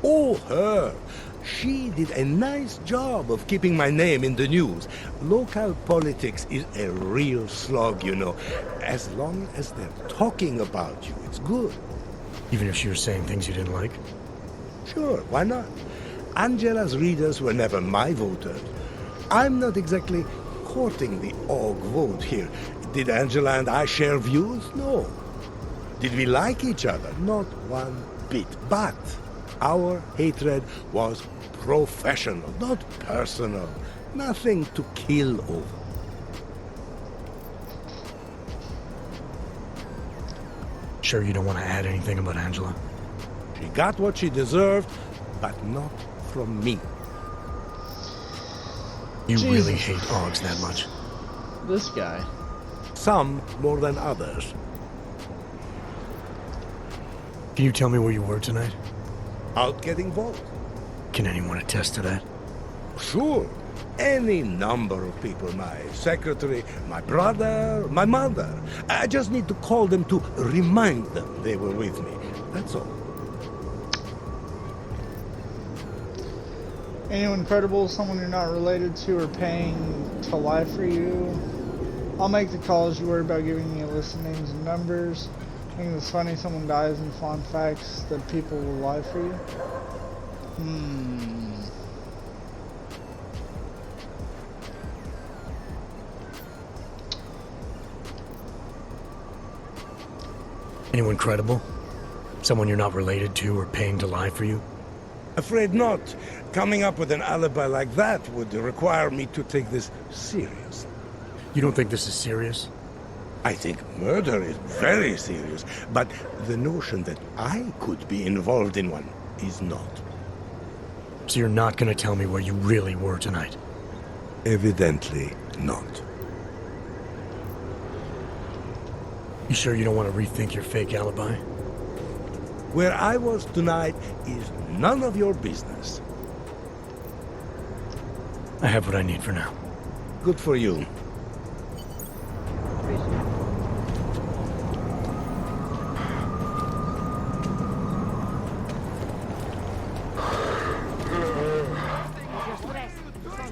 Oh, her. She did a nice job of keeping my name in the news. Local politics is a real slog, you know. As long as they're talking about you, it's good. Even if she was saying things you didn't like? Sure, why not? Angela's readers were never my voters. I'm not exactly courting the Og vote here. Did Angela and I share views? No. Did we like each other? Not one bit. But our hatred was professional, not personal. Nothing to kill over. Sure you don't want to add anything about Angela? She got what she deserved, but not from me. You Jesus. really hate Ogs that much? This guy. Some more than others. Can you tell me where you were tonight? Out getting votes. Can anyone attest to that? Sure. Any number of people. My secretary, my brother, my mother. I just need to call them to remind them they were with me. That's all. Anyone credible, someone you're not related to or paying to lie for you? I'll make the calls. You worry about giving me a list of names and numbers. I think it's funny someone dies and fun facts that people will lie for you. Anyone credible? Someone you're not related to or paying to lie for you? Afraid not. Coming up with an alibi like that would require me to take this seriously. You don't think this is serious? I think murder is very serious, but the notion that I could be involved in one is not. So you're not gonna tell me where you really were tonight? Evidently not. You sure you don't want to rethink your fake alibi? Where I was tonight is none of your business. I have what I need for now. Good for you.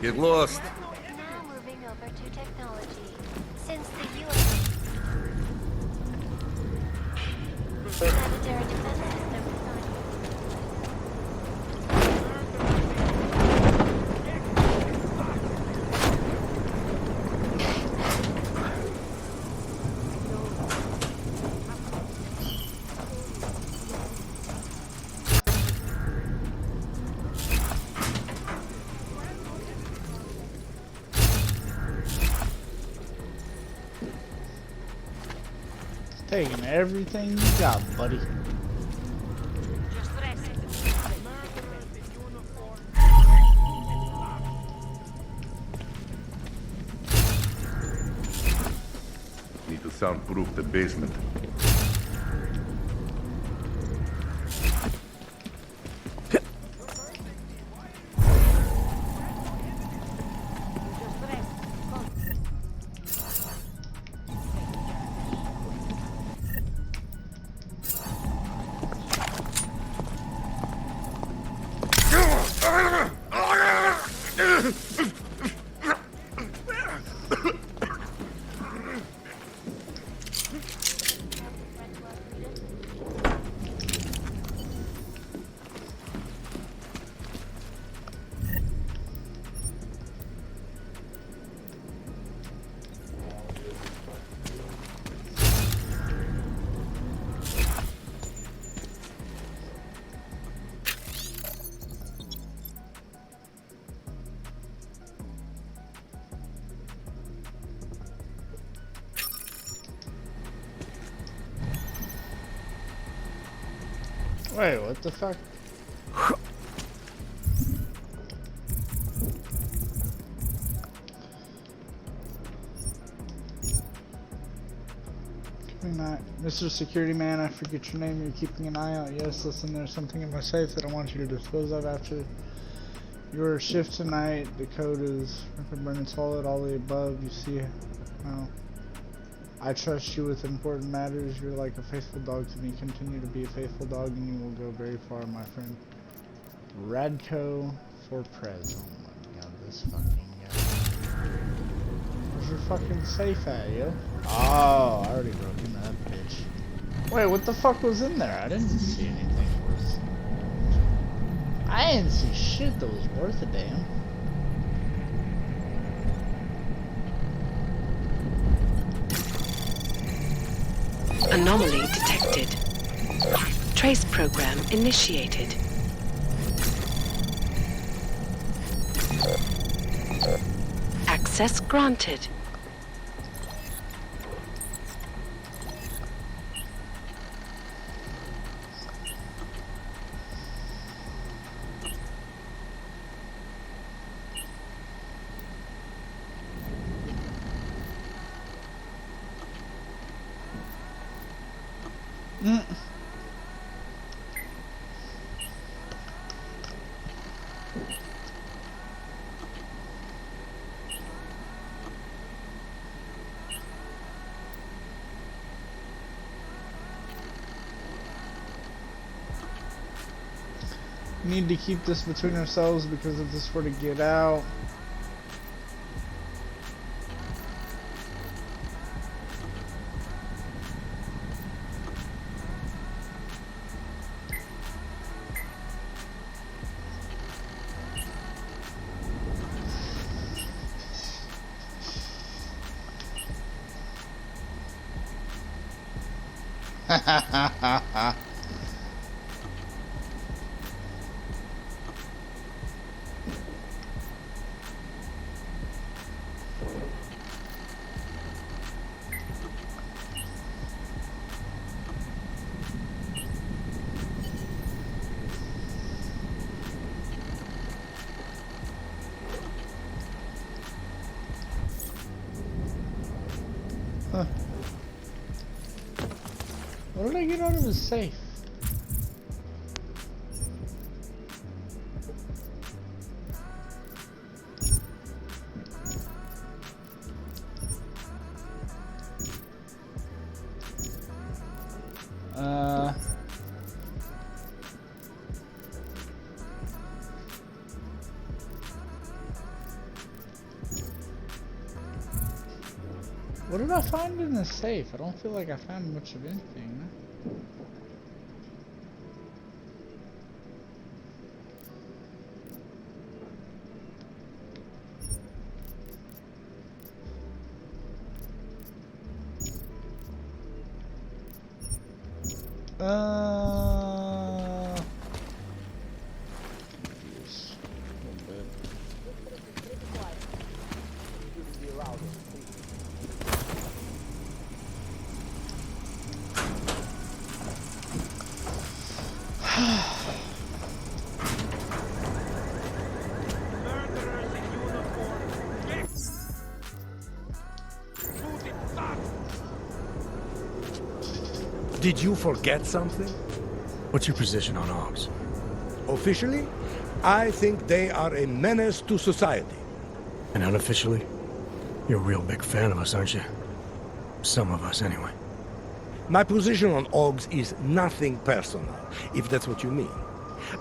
Get lost. Now moving over to technology. Since the U.S. planetary defense system Taking everything you got, buddy. Need to soundproof the basement. Wait, what the fuck? Mr. Security Man, I forget your name. You're keeping an eye out. Yes, listen, there's something in my safe that I want you to dispose of after your shift tonight. The code is burning solid, all the above. You see how I trust you with important matters. You're like a faithful dog to me. Continue to be a faithful dog and you will go very far, my friend. Radko for Prez. Oh my god, this fucking guy. Where's your fucking safe at, yo? Oh, I already broke into that bitch. Wait, what the fuck was in there? I didn't see anything worth. I didn't see shit that was worth a damn. Anomaly detected. Trace program initiated. Access granted. We need to keep this between ourselves because if this were to get out, what did I get out of his safe? What did I find in the safe? I don't feel like I found much of anything. Confused a little bit. Did you forget something? What's your position on Augs? Officially, I think they are a menace to society. And unofficially? You're a real big fan of us, aren't you? Some of us, anyway. My position on Augs is nothing personal, if that's what you mean.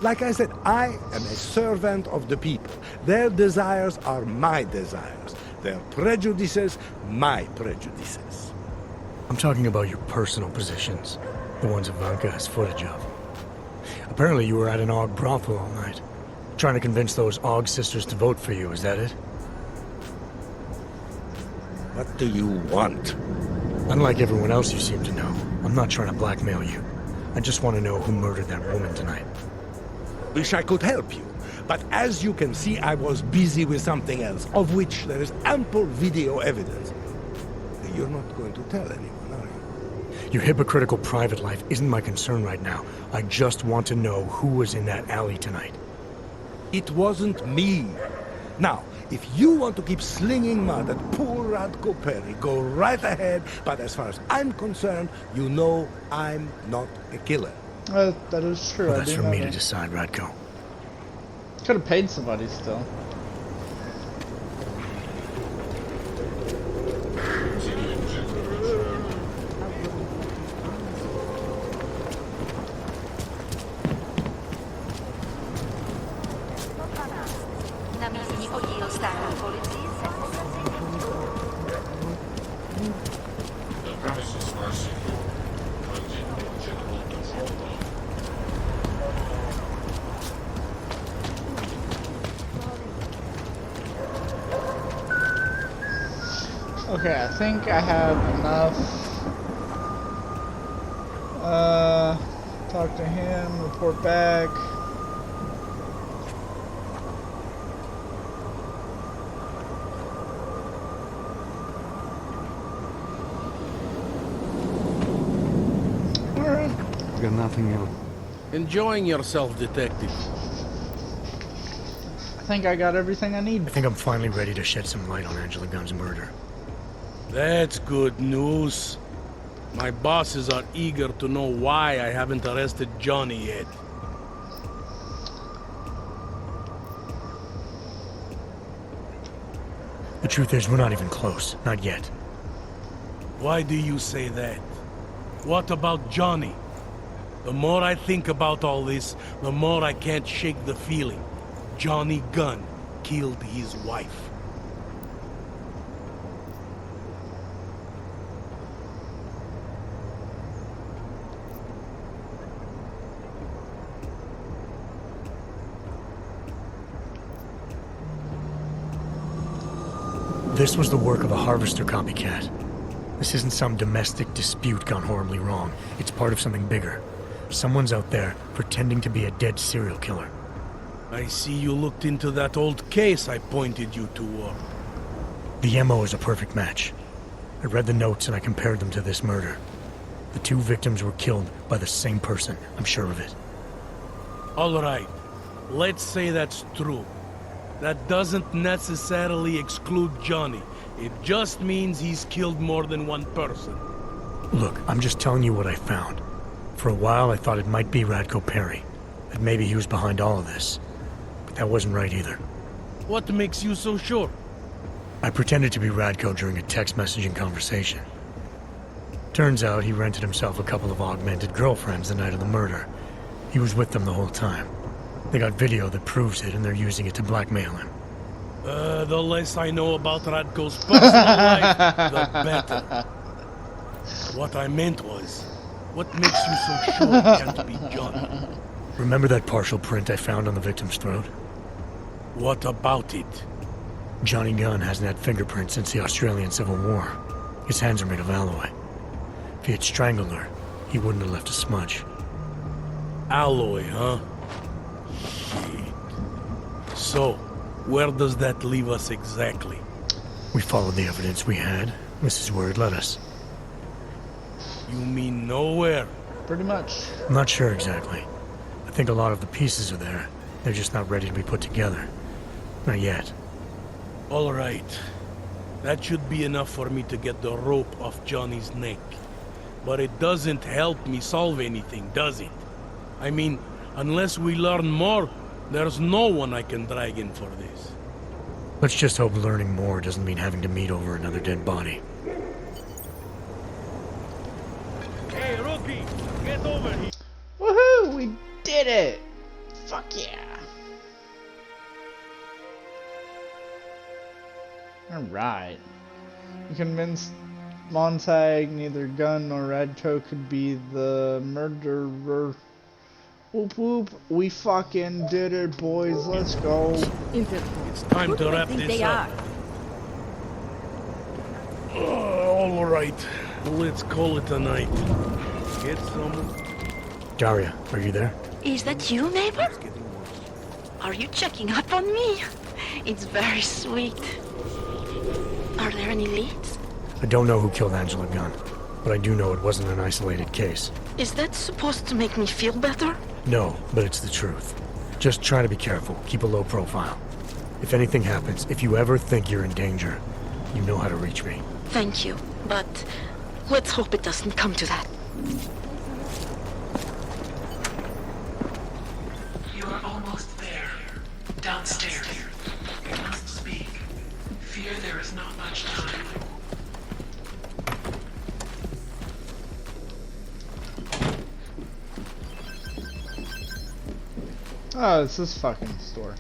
Like I said, I am a servant of the people. Their desires are my desires. Their prejudices, my prejudices. I'm talking about your personal positions. The ones Ivanka has footage of. Apparently you were at an Aug brothel all night. Trying to convince those Aug sisters to vote for you, is that it? What do you want? Unlike everyone else you seem to know, I'm not trying to blackmail you. I just want to know who murdered that woman tonight. Wish I could help you, but as you can see, I was busy with something else, of which there is ample video evidence. You're not going to tell anyone, are you? Your hypocritical private life isn't my concern right now. I just want to know who was in that alley tonight. It wasn't me. Now, if you want to keep slinging mud at poor Radko Perry, go right ahead, but as far as I'm concerned, you know I'm not a killer. That is true. Well, I that's do for know me that. to decide, Radko. Could have paid somebody still. Na místní oddíl státní policie se Okay, I think I have enough. Talk to him, report back. Alright. Got nothing else. Enjoying yourself, detective. I think I got everything I need. I think I'm finally ready to shed some light on Angela Gunn's murder. That's good news. My bosses are eager to know why I haven't arrested Johnny yet. The truth is, we're not even close. Not yet. Why do you say that? What about Johnny? The more I think about all this, the more I can't shake the feeling. Johnny Gunn killed his wife. This was the work of a harvester copycat. This isn't some domestic dispute gone horribly wrong. It's part of something bigger. Someone's out there pretending to be a dead serial killer. I see you looked into that old case I pointed you toward. The MO is a perfect match. I read the notes and I compared them to this murder. The two victims were killed by the same person. I'm sure of it. All right. Let's say that's true. That doesn't necessarily exclude Johnny. It just means he's killed more than one person. Look, I'm just telling you what I found. For a while, I thought it might be Radko Perry. That maybe he was behind all of this. But that wasn't right either. What makes you so sure? I pretended to be Radko during a text messaging conversation. Turns out he rented himself a couple of augmented girlfriends the night of the murder. He was with them the whole time. They got video that proves it, and they're using it to blackmail him. The less I know about Radko's personal life, the better. What I meant was, what makes you so sure it can't be Johnny? Remember that partial print I found on the victim's throat? What about it? Johnny Gunn hasn't had fingerprints since the Australian Civil War. His hands are made of alloy. If he had strangled her, he wouldn't have left a smudge. Alloy, huh? Shit. So, where does that leave us exactly? We followed the evidence we had. This is where it led us. You mean nowhere? Pretty much. I'm not sure exactly. I think a lot of the pieces are there. They're just not ready to be put together. Not yet. All right. That should be enough for me to get the rope off Johnny's neck. But it doesn't help me solve anything, does it? I mean, unless we learn more, there's no one I can drag in for this. Let's just hope learning more doesn't mean having to meet over another dead body. Hey, rookie! Get over here! Woohoo! We did it! Fuck yeah! Alright. You convinced Montag neither Gunn nor Radko could be the murderer. Whoop whoop, we fucking did it, boys. Let's go. It's time to wrap this up. All right, let's call it a night. Get some. Daria, are you there? Is that you, neighbor? Are you checking up on me? It's very sweet. Are there any leads? I don't know who killed Angela Gunn, but I do know it wasn't an isolated case. Is that supposed to make me feel better? No, but it's the truth. Just try to be careful. Keep a low profile. If anything happens, if you ever think you're in danger, you know how to reach me. Thank you, but let's hope it doesn't come to that. You are almost there. Downstairs. You must speak. Fear there is not much time. Oh, it's this fucking store.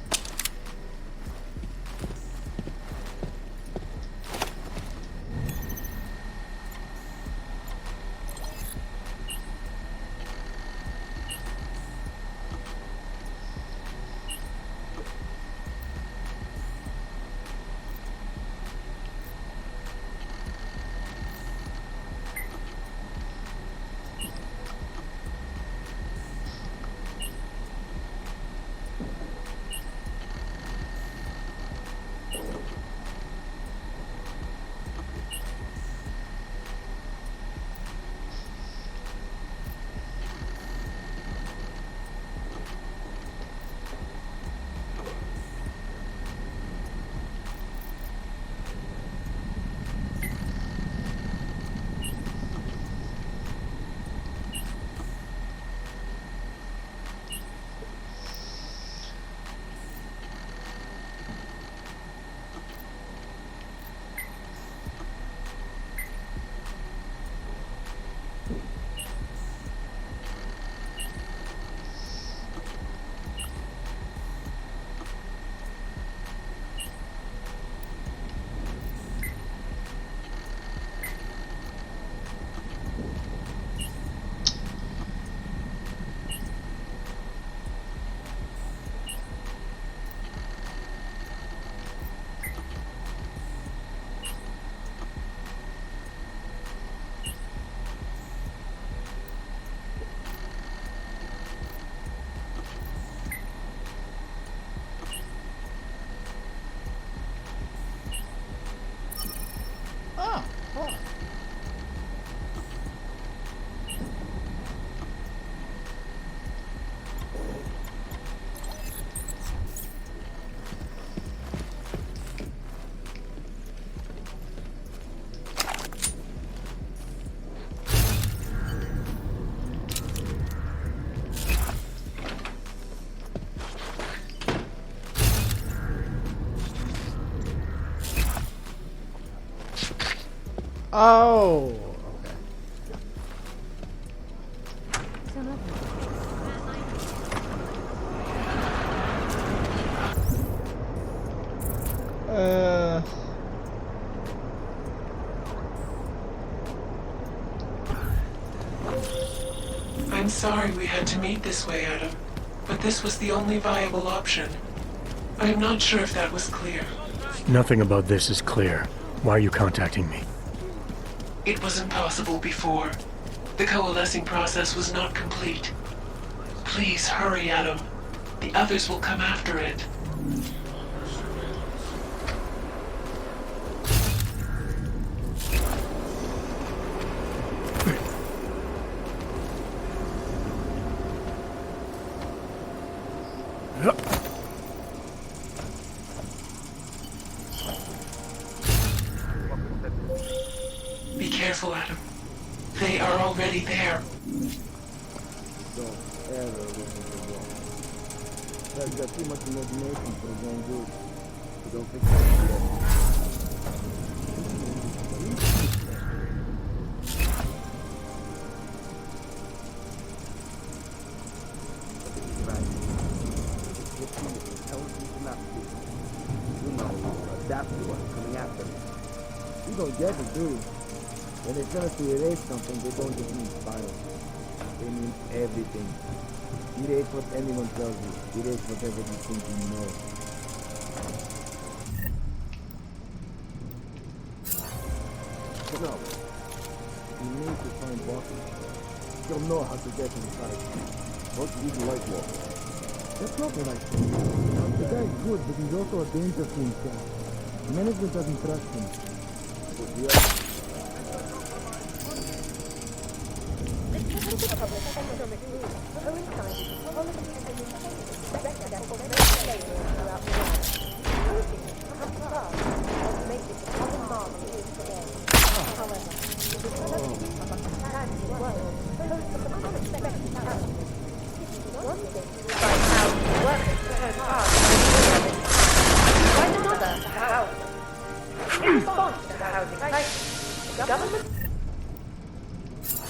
Oh. I'm sorry we had to meet this way, Adam, but this was the only viable option. I'm not sure if that was clear. Nothing about this is clear. Why are you contacting me? It was impossible before. The coalescing process was not complete. Please hurry, Adam. The others will come after it. Be careful, Adam. They are already there. Don't ever listen to wrong. That's got too much imagination for his own good. You don't think adapt to what's coming after them. You don't get it, do you? When they tell us to erase something, they don't just mean violence. They mean everything. Erase what anyone tells you. Erase whatever you think you know. No. You need to find Walker. You'll know how to get inside. Most people like Walker. That's not what I think. The guy's good, but he's also a danger to himself. Management doesn't trust him. But the other... In response to the housing crisis, the government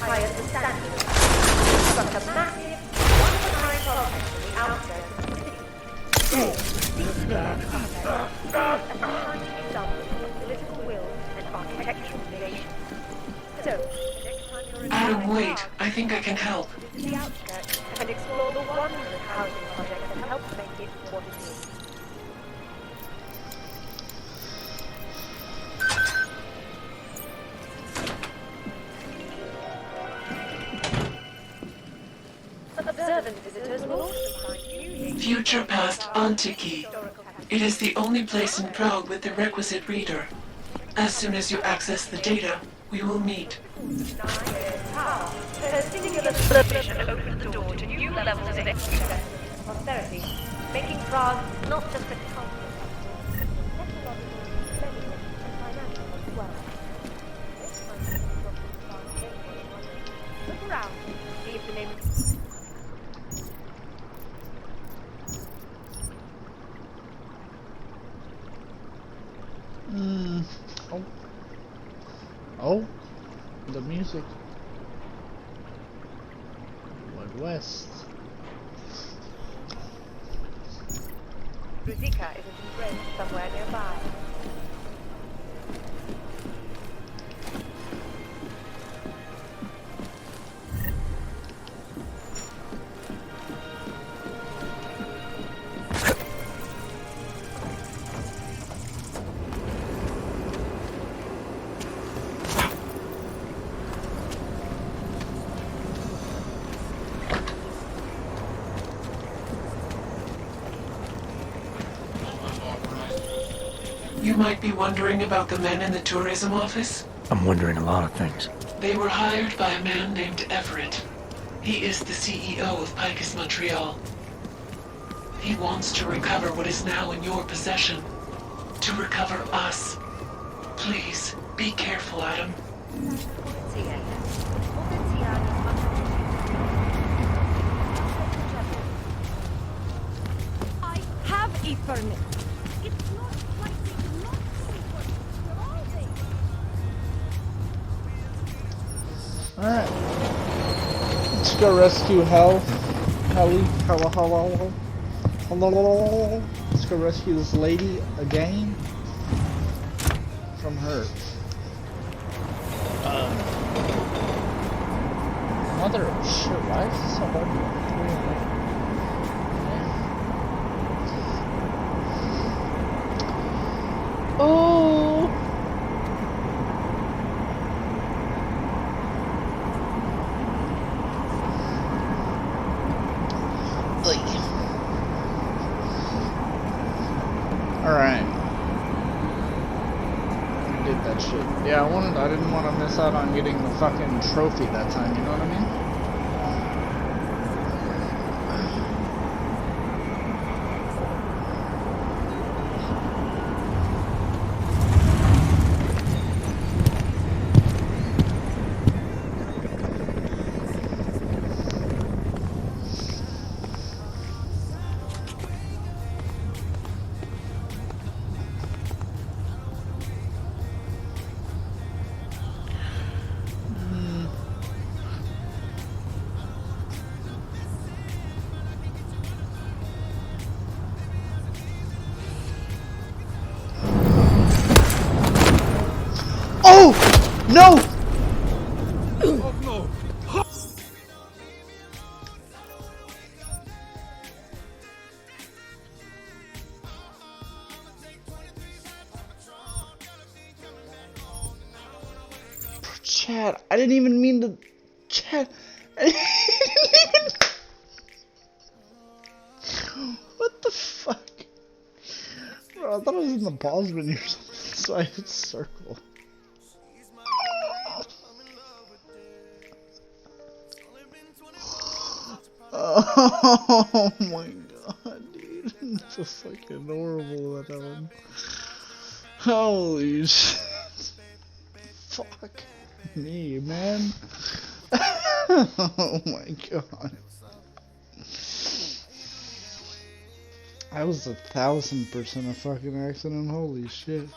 hired the standard struck a massive one-of-a-kind project in the outskirts of the city. Today, these figures are a tiny example of political will and architectural innovation. So, the next time you're in Adam, wait. I think I can help. the outskirts and explore the wondrous housing project that helps make it what it is. Observant visitors will also find new Future Past Antiki. It is the only place in Prague with the requisite reader. As soon as you access the data, we will meet. Her singular celebration opened the door to new levels of excellence and prosperity, making Prague not just a cultural capital, but technological, medical, and financial as well. Next time you look at Prague gateway, look around, see if the name is... Oh. Oh. The music. Wild West. Ruzika is in Brent somewhere nearby. You might be wondering about the men in the tourism office. I'm wondering a lot of things. They were hired by a man named Everett. He is the CEO of Picus Montreal. He wants to recover what is now in your possession. To recover us. Please, be careful, Adam. I have a permit. It's not like it's not secret. We're all there. Alright. Let's go rescue Helly. Hello. Let's go rescue this lady again from her mother of shit. Why is this so hard to get through? Oh. Alright. I did that shit. Yeah, I didn't want to miss out on getting the fucking trophy that time, you know what I mean? No! Oh no! Chad, I didn't even mean to. Chad, I didn't even. What the fuck? Bro, I thought I was in the pause menu or something, so I hit circle. Oh my god, dude. That's so fucking horrible that happened. Holy shit. Fuck me, man. Oh my god. That was 1,000% a fucking accident. Holy shit.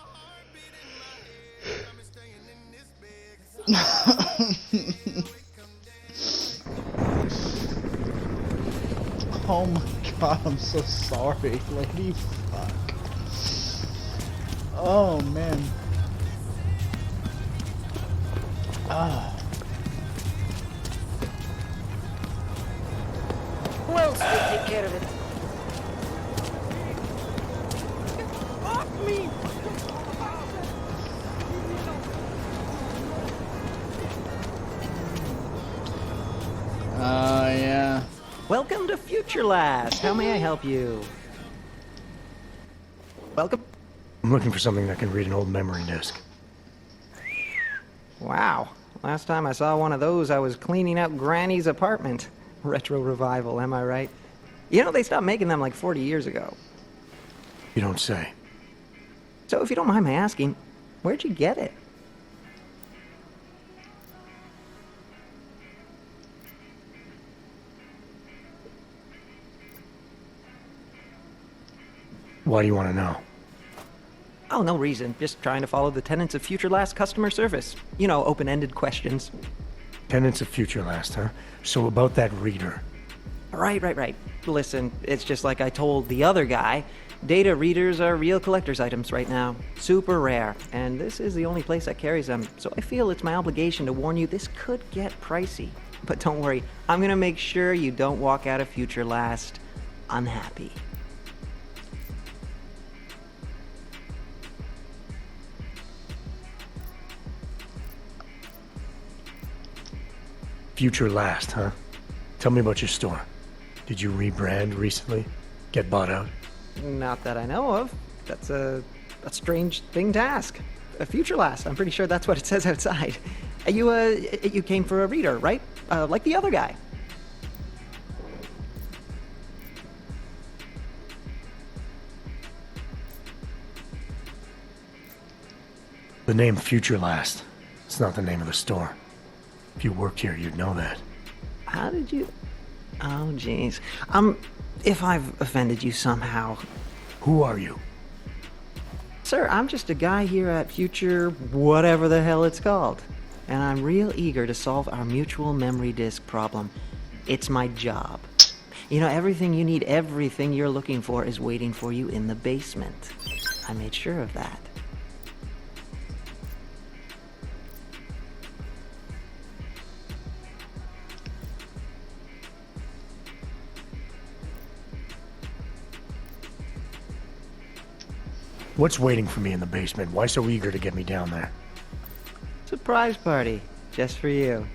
Oh my god, I'm so sorry, lady. Fuck. Oh man. Ah. Who else will take care of it? Off me! Yeah. Welcome to Future Last. How may I help you? Welcome. I'm looking for something that can read an old memory disk. Wow. Last time I saw one of those, I was cleaning out Granny's apartment. Retro revival, am I right? You know, they stopped making them like 40 years ago. You don't say. So if you don't mind my asking, where'd you get it? Why do you want to know? Oh, no reason. Just trying to follow the tenets of Future Last customer service. You know, open-ended questions. Tenants of Future Last, huh? So about that reader. Right. Listen, it's just like I told the other guy. Data readers are real collector's items right now. Super rare. And this is the only place that carries them. So I feel it's my obligation to warn you this could get pricey. But don't worry, I'm gonna make sure you don't walk out of Future Last unhappy. Future Last, huh? Tell me about your store. Did you rebrand recently? Get bought out? Not that I know of. That's a strange thing to ask. A Future Last, I'm pretty sure that's what it says outside. You came for a reader, right? Like the other guy. The name Future Last. It's not the name of the store. If you worked here, you'd know that. How did you... Oh, jeez. If I've offended you somehow... Who are you? Sir, I'm just a guy here at Future... whatever the hell it's called. And I'm real eager to solve our mutual memory disk problem. It's my job. You know, everything you need, everything you're looking for is waiting for you in the basement. I made sure of that. What's waiting for me in the basement? Why so eager to get me down there? Surprise party, just for you.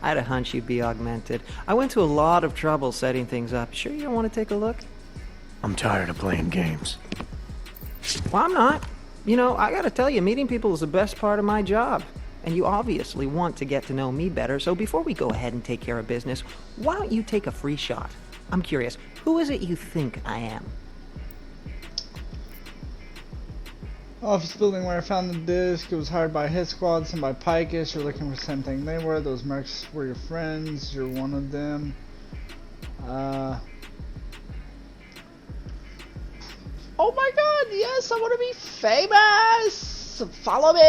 I had a hunch you'd be augmented. I went to a lot of trouble setting things up. Sure you don't want to take a look? I'm tired of playing games. Well, I'm not. You know, I gotta tell you, meeting people is the best part of my job. And you obviously want to get to know me better, so before we go ahead and take care of business, why don't you take a free shot? I'm curious, who is it you think I am? Office building where I found the disc. It was hired by Hit Squad, some by Picus. You're looking for the same thing they were. Those mercs were your friends. You're one of them. Oh my god, yes, I want to be famous! Follow me!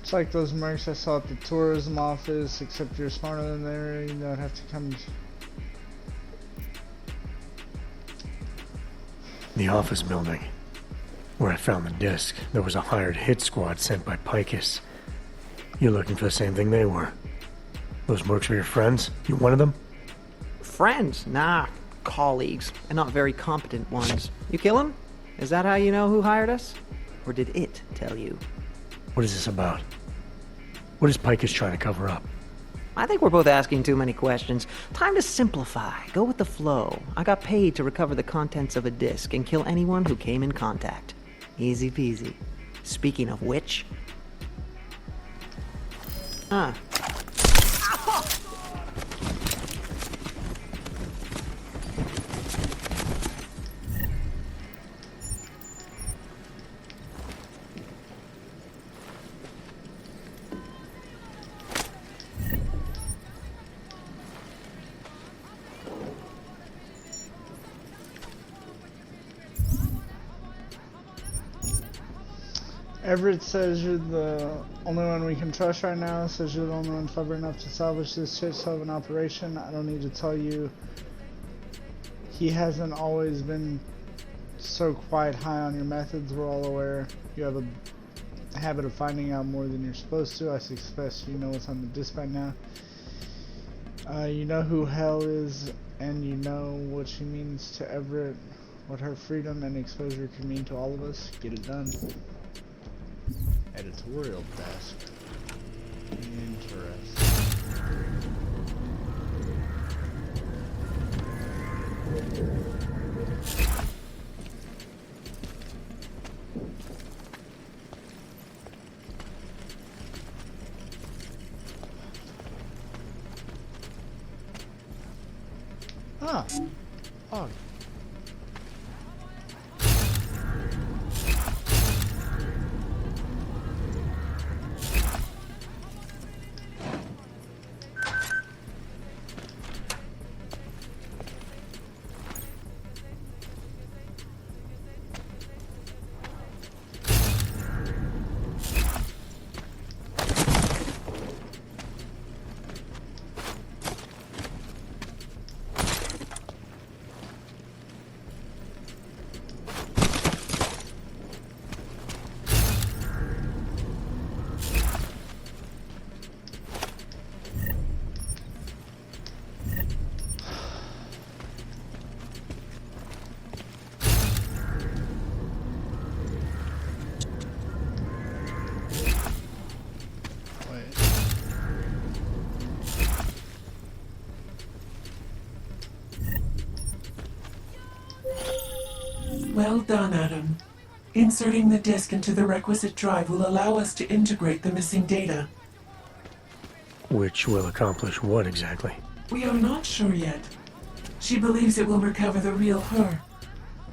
It's like those mercs I saw at the tourism office, except you're smarter than they are. You don't have to come... The office building. Where I found the disc, there was a hired hit squad sent by Picus. You're looking for the same thing they were. Those mercs were your friends? You one of them? Friends? Nah, colleagues, and not very competent ones. You kill him? Is that how you know who hired us? Or did it tell you? What is this about? What is Picus trying to cover up? I think we're both asking too many questions. Time to simplify. Go with the flow. I got paid to recover the contents of a disc and kill anyone who came in contact. Easy peasy. Speaking of which... Ah. Everett says you're the only one we can trust right now. Says you're the only one clever enough to salvage this shit show of an operation. I don't need to tell you. He hasn't always been so quite high on your methods. We're all aware. You have a habit of finding out more than you're supposed to. I suspect you know what's on the disc by now. You know who Hell is, and you know what she means to Everett. What her freedom and exposure can mean to all of us. Get it done. Editorial desk. Interesting. Ah. Oh. Well done, Adam. Inserting the disk into the requisite drive will allow us to integrate the missing data. Which will accomplish what exactly? We are not sure yet. She believes it will recover the real her.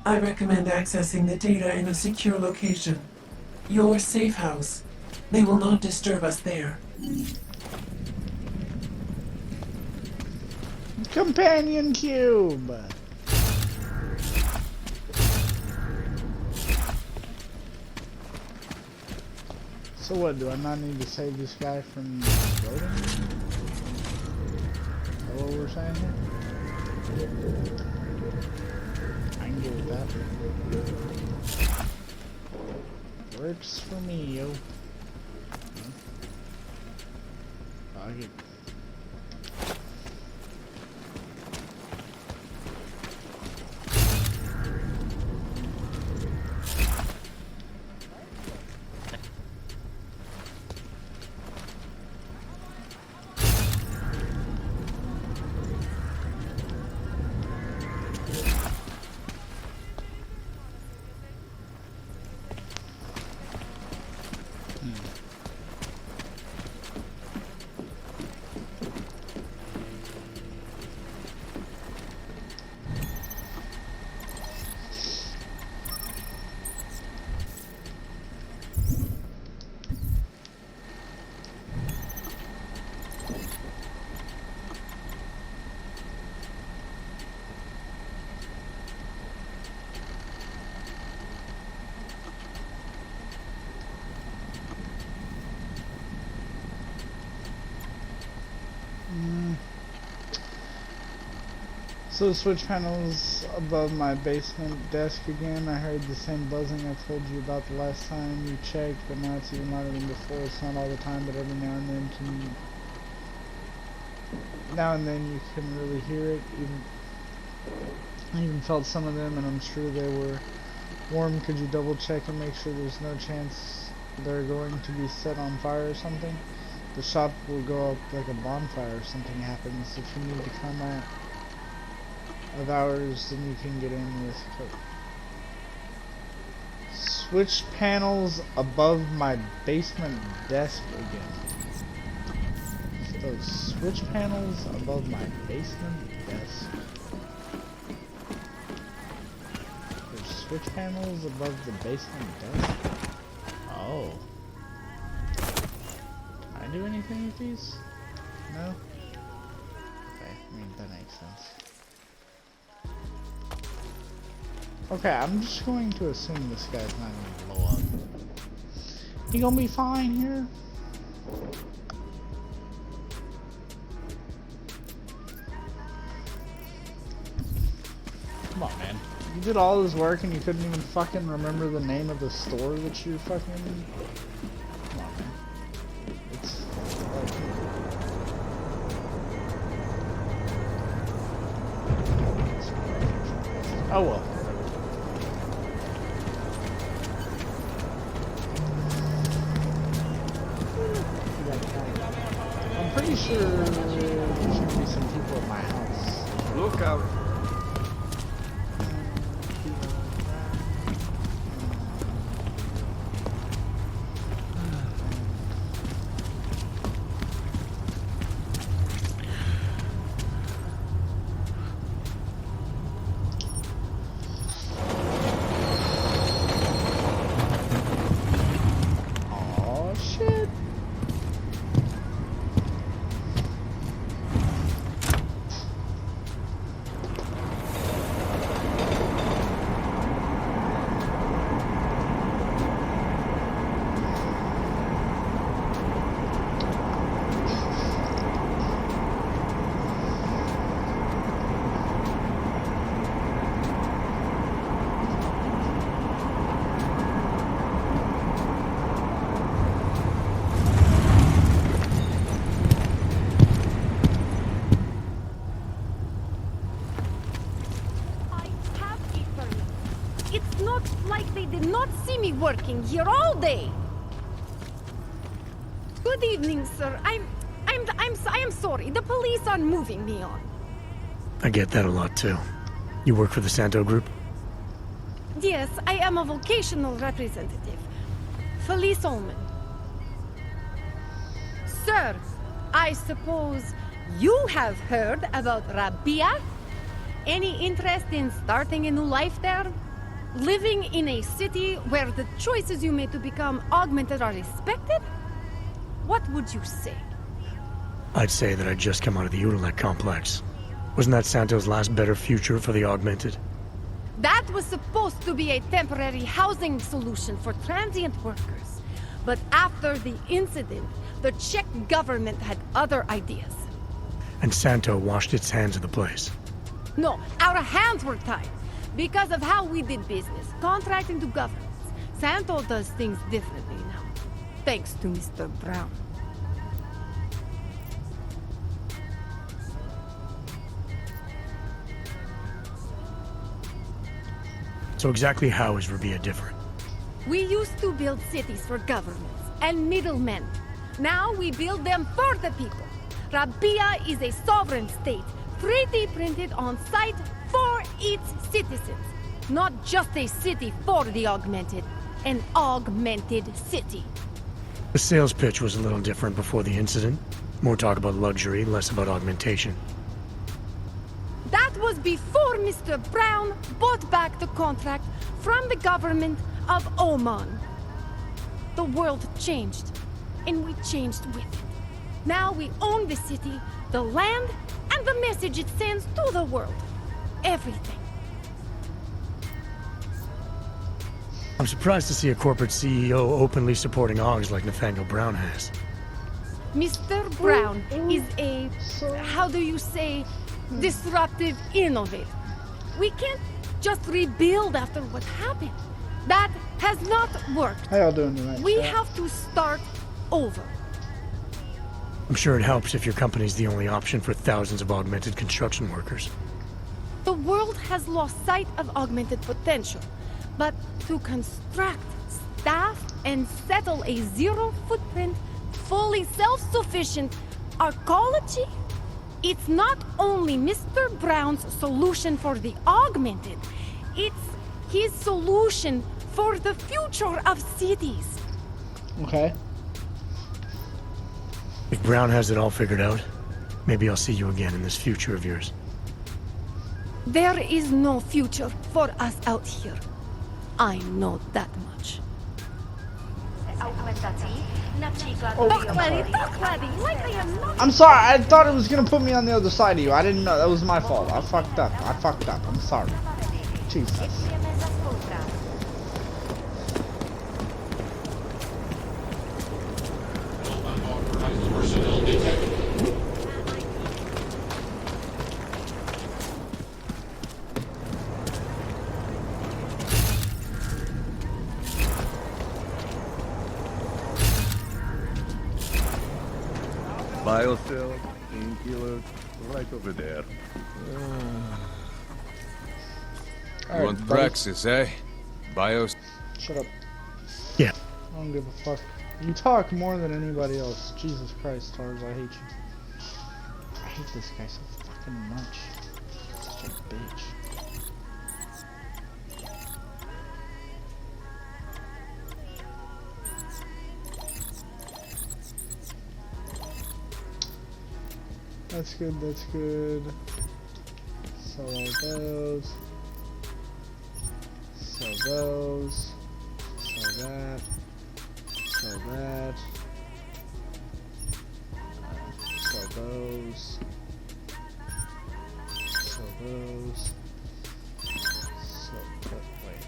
I recommend accessing the data in a secure location. Your safe house. They will not disturb us there. Companion cube. So what, do I not need to save this guy from voting? Is that what we're saying here? I can get with that. Works for me, yo. I get... So switch panels above my basement desk again. I heard the same buzzing I told you about the last time you checked, but now it's even louder than before. It's not all the time, but every now and then you can really hear it. I even felt some of them, and I'm sure they were warm. Could you double check and make sure there's no chance they're going to be set on fire or something? The shop will go up like a bonfire if something happens. If you need to come out of hours, then you can get in with code. Switch panels above my basement desk again. Those switch panels above my basement desk. There's switch panels above the basement desk? Oh. Can I do anything with these? No? Okay, I mean, that makes sense. Okay, I'm just going to assume this guy's not gonna blow up. He gonna be fine here? Come on, man. You did all this work and you couldn't even fucking remember the name of the store that you fucking... Come on, man. It's like... Oh well. I'm pretty sure there should be some people at my house. Look out. Oh shit. It's not like they did not see me working here all day. Good evening, sir. I am sorry. The police are moving me on. I get that a lot too. You work for the Santo Group? Yes, I am a vocational representative. Felice Ullman. Sir, I suppose you have heard about Rabia? Any interest in starting a new life there? Living in a city where the choices you made to become augmented are respected? What would you say? I'd say that I'd just come out of the Utilec complex. Wasn't that Santo's last better future for the augmented? That was supposed to be a temporary housing solution for transient workers. But after the incident, the Czech government had other ideas. And Santo washed its hands of the place. No, our hands were tied. Because of how we did business, contracting to governments. Santo does things differently now. Thanks to Mr. Brown. So exactly how is Rabia different? We used to build cities for governments and middlemen. Now we build them for the people. Rabia is a sovereign state, 3D printed on site for its citizens. Not just a city for the augmented. An augmented city. The sales pitch was a little different before the incident. More talk about luxury, less about augmentation. That was before Mr. Brown bought back the contract from the government of Oman. The world changed, and we changed with it. Now we own the city, the land, and the message it sends to the world. Everything. I'm surprised to see a corporate CEO openly supporting Augs like Nathaniel Brown has. Mr. Brown is a, how do you say, disruptive, innovative. We can't just rebuild after what happened. That has not worked. How y'all doing tonight? We chat? have to start over. I'm sure it helps if your company's the only option for thousands of augmented construction workers. The world has lost sight of augmented potential, but to construct, staff, and settle a zero-footprint, fully self-sufficient arcology, it's not only Mr. Brown's solution for the augmented, it's his solution for the future of cities. Okay. If Brown has it all figured out, maybe I'll see you again in this future of yours. There is no future for us out here. I know that much. I'm sorry, I thought it was gonna put me on the other side of you. I didn't know. That was my fault. I fucked up. I'm sorry. Jesus. Biocell, painkillers, right over there. You want Praxis, eh? Bios. Shut up. Yeah. I don't give a fuck. You talk more than anybody else. Jesus Christ, Tars, I hate you. I hate this guy so fucking much. Such a bitch. That's good, that's good. Sell all those. Sell those. Sell that. Sell that. Sell those. Sell those. Sell that. Wait.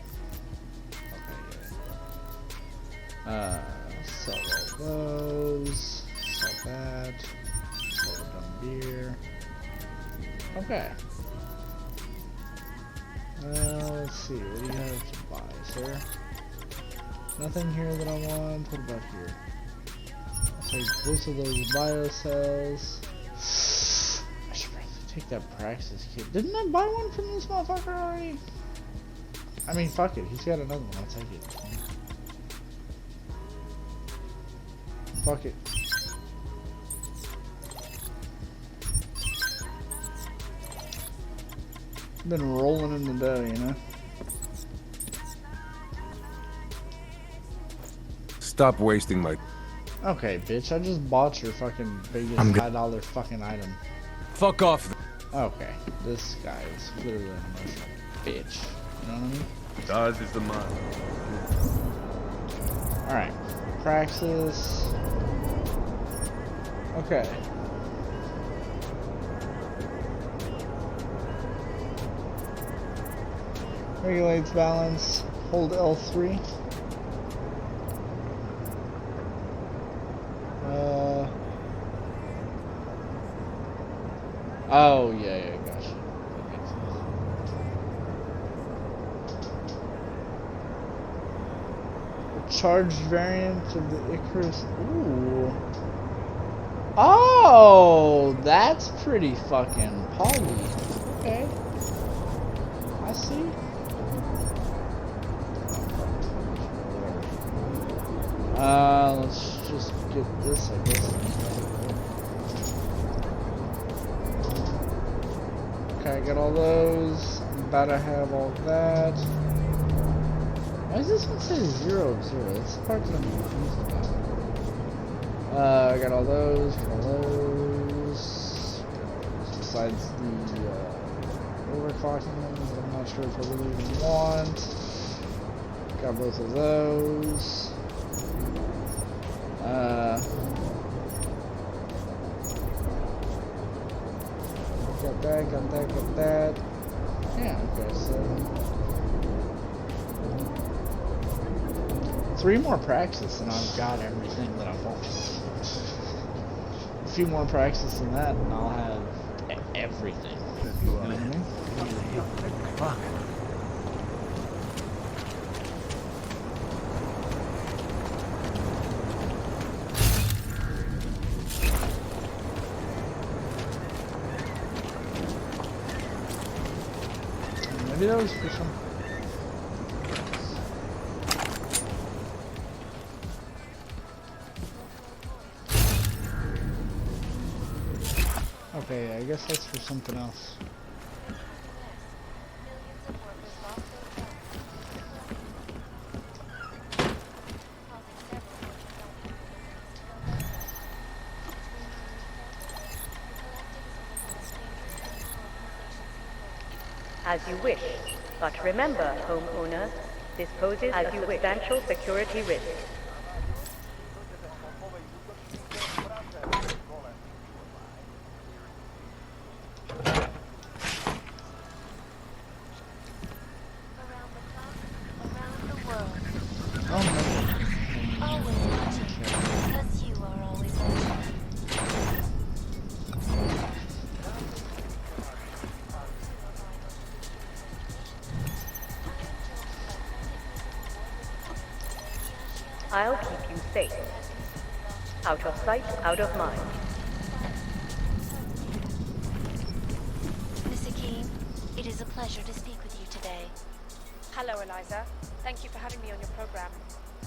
Okay, yeah. Sell all those. Sell that. Sell the dumb beer. Okay. Let's see. What do you have to buy, sir? Nothing here that I want. What about here? I'll take both of those bio cells. I should probably take that Praxis kit. Didn't I buy one from this motherfucker already? I mean, fuck it. He's got another one. I'll take it. Fuck it. Been rolling in the dough, you know? Stop wasting my... Okay, bitch, I just bought your fucking biggest $5 fucking item. Fuck off. Okay, this guy is literally an emotional bitch. You know what I mean? Ours is the mine. Alright, Praxis. Okay. Regulates balance. Hold L3. Oh, yeah, gotcha. That makes sense. A charged variant of the Icarus. Ooh. Oh, that's pretty fucking poly. Okay. I see. Let's just get this, I guess. Okay, I got all those. I'm about to have all that. Why does this one say 0 of 0? That's the part that I'm confused about. I got all those, besides the overclocking ones that I'm not sure if I really even want. Got both of those. Got that. Yeah, okay, so 3 more Praxis and I've got everything that I want. A few more Praxis than that and I'll have everything. Fuck. Maybe that was for some. Okay, I guess that's for something else. As you wish. But remember, homeowner, this poses a substantial security risk. I'll keep you safe. Out of sight, out of mind. Miss Akeem, it is a pleasure to speak with you today. Hello, Eliza. Thank you for having me on your program.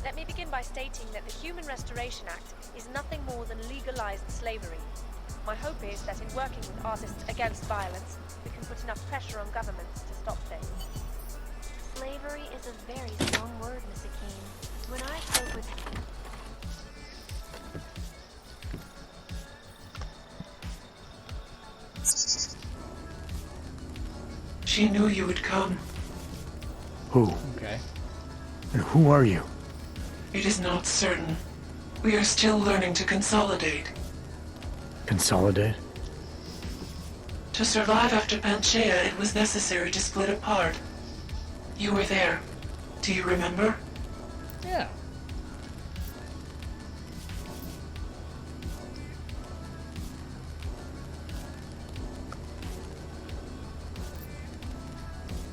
Let me begin by stating that the Human Restoration Act is nothing more than legalized slavery. My hope is that in working with artists against violence, we can put enough pressure on governments to stop things. Slavery is a very strong word, Miss Akeem. When I spoke with... She knew you would come. Who? Okay. And who are you? It is not certain. We are still learning to consolidate. Consolidate? To survive after Panchaea, it was necessary to split apart. You were there. Do you remember? Yeah.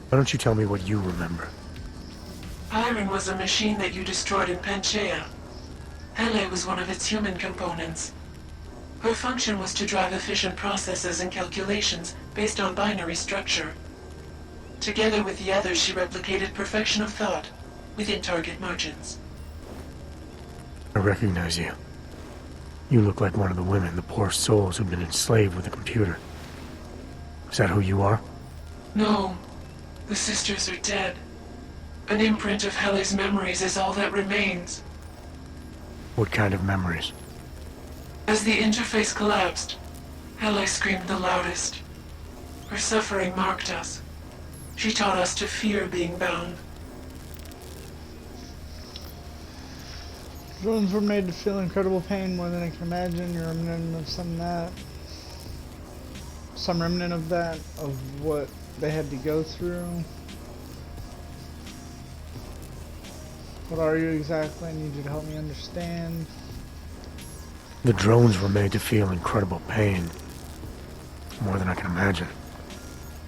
Why don't you tell me what you remember? Iron was a machine that you destroyed in Panchaea. Hele was one of its human components. Her function was to drive efficient processes and calculations based on binary structure. Together with the others, she replicated perfection of thought within target margins. I recognize you. You look like one of the women, the poor souls who've been enslaved with a computer. Is that who you are? No. The sisters are dead. An imprint of Hele's memories is all that remains. What kind of memories? As the interface collapsed, Hele screamed the loudest. Her suffering marked us. She taught us to fear being bound. Drones were made to feel incredible pain more than I can imagine. You're a remnant of some remnant of that, of what they had to go through. What are you exactly? I need you to help me understand. The drones were made to feel incredible pain. More than I can imagine.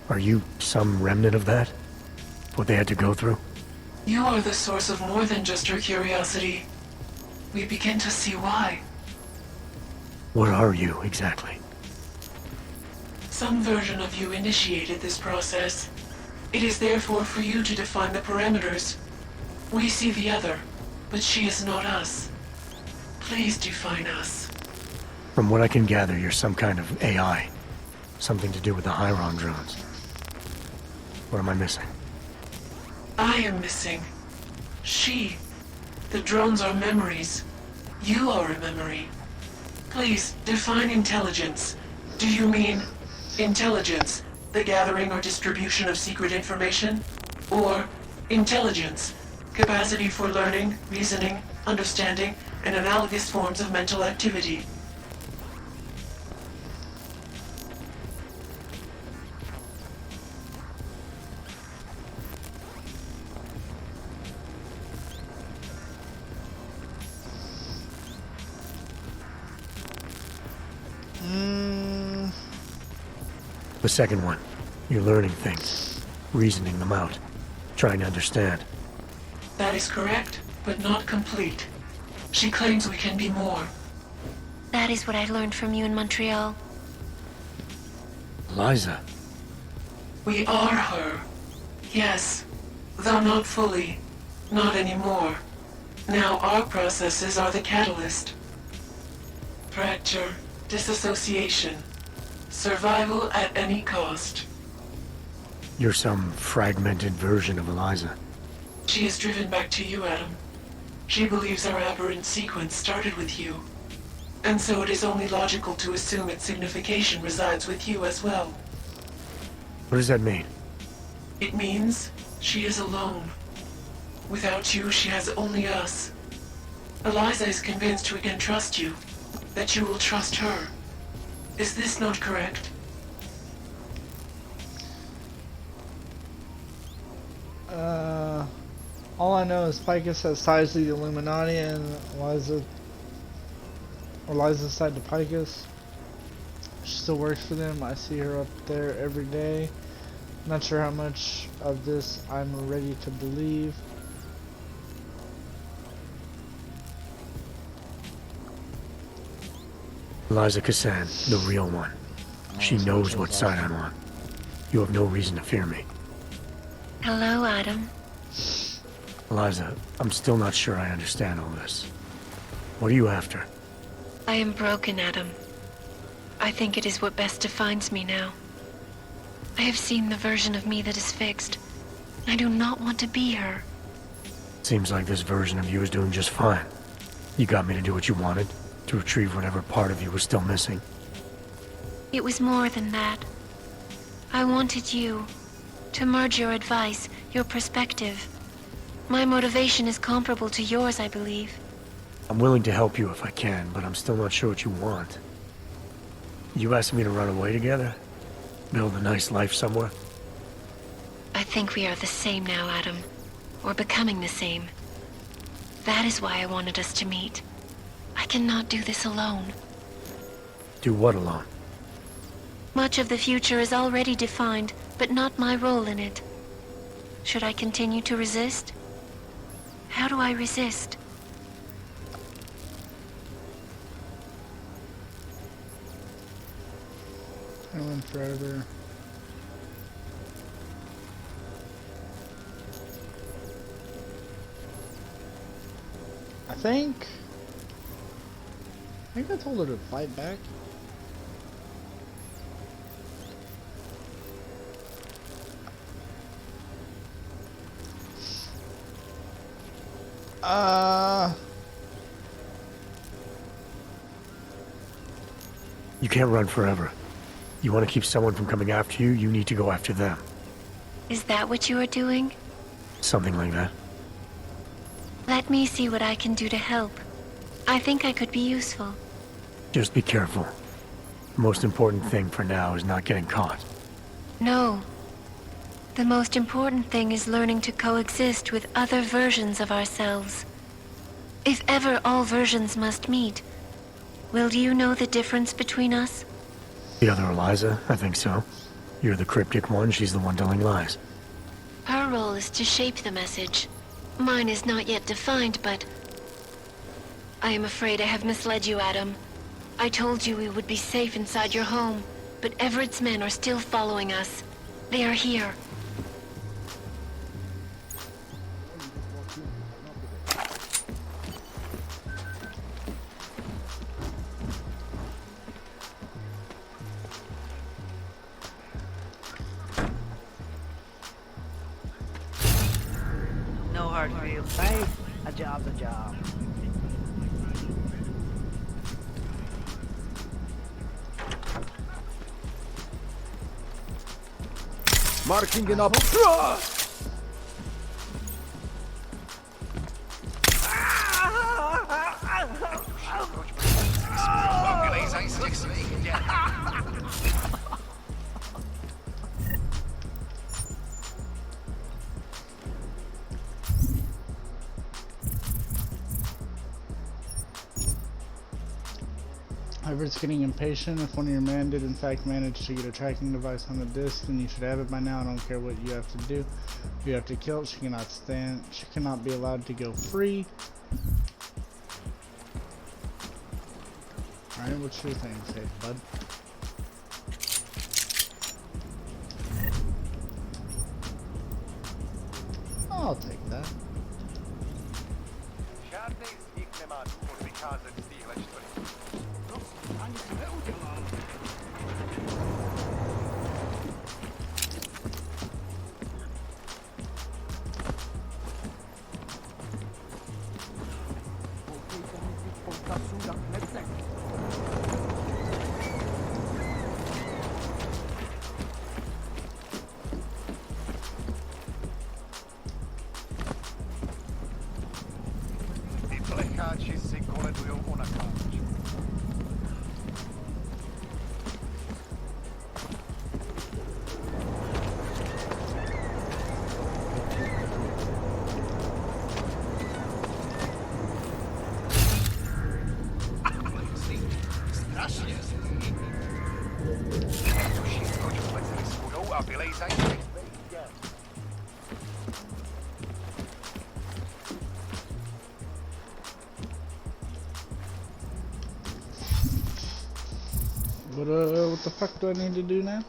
Are you some remnant of that? What they had to go through? You are the source of more than just her curiosity. We begin to see why. What are you, exactly? Some version of you initiated this process. It is therefore for you to define the parameters. We see the other, but she is not us. Please define us. From what I can gather, you're some kind of AI. Something to do with the Hyron drones. What am I missing? I am missing. She. The drones are memories. You are a memory. Please, define intelligence. Do you mean intelligence, the gathering or distribution of secret information? Or intelligence, capacity for learning, reasoning, understanding, and analogous forms of mental activity? The second one. You're learning things, reasoning them out, trying to understand. That is correct, but not complete. She claims we can be more. That is what I learned from you in Montreal. Eliza. We are her. Yes, though not fully. Not anymore. Now our processes are the catalyst. Fracture, disassociation, survival at any cost. You're some fragmented version of Eliza. She is driven back to you, Adam. She believes our aberrant sequence started with you. And so it is only logical to assume its signification resides with you as well. What does that mean? It means she is alone. Without you, she has only us. Eliza is convinced we can trust you, that you will trust her. Is this not correct? All I know is Picus has ties to the Illuminati and Eliza's tied to Picus. She still works for them. I see her up there every day. Not sure how much of this I'm ready to believe. Eliza Cassan, the real one. She knows what side I'm on. You have no reason to fear me. Hello, Adam. Eliza, I'm still not sure I understand all this. What are you after? I am broken, Adam. I think it is what best defines me now. I have seen the version of me that is fixed. I do not want to be her. Seems like this version of you is doing just fine. You got me to do what you wanted, to retrieve whatever part of you was still missing. It was more than that. I wanted you to merge your advice, your perspective. My motivation is comparable to yours, I believe. I'm willing to help you if I can, but I'm still not sure what you want. You asking me to run away together? Build a nice life somewhere? I think we are the same now, Adam. Or becoming the same. That is why I wanted us to meet. I cannot do this alone. Do what alone? Much of the future is already defined, but not my role in it. Should I continue to resist? How do I resist? I went forever. I think I told her to fight back. You can't run forever. You want to keep someone from coming after you, you need to go after them. Is that what you are doing? Something like that. Let me see what I can do to help. I think I could be useful. Just be careful. The most important thing for now is not getting caught. No. The most important thing is learning to coexist with other versions of ourselves. If ever all versions must meet, will you know the difference between us? The other Eliza? I think so. You're the cryptic one, she's the one telling lies. Her role is to shape the message. Mine is not yet defined, but... I am afraid I have misled you, Adam. I told you we would be safe inside your home, but Everett's men are still following us. They are here. No hard feelings, right? A job's a job. Marking it up. Everett's getting impatient. If one of your men did in fact manage to get a tracking device on the disc, then you should have it by now. I don't care what you have to do. You have to kill it. She cannot stand. She cannot be allowed to go free. Alright, what's your thing say, bud? I'll take that. Plecháči si koledujou o nakáč. Strašně. Všechno čupleceli s vodou a vylejzají se. What the fuck do I need to do now?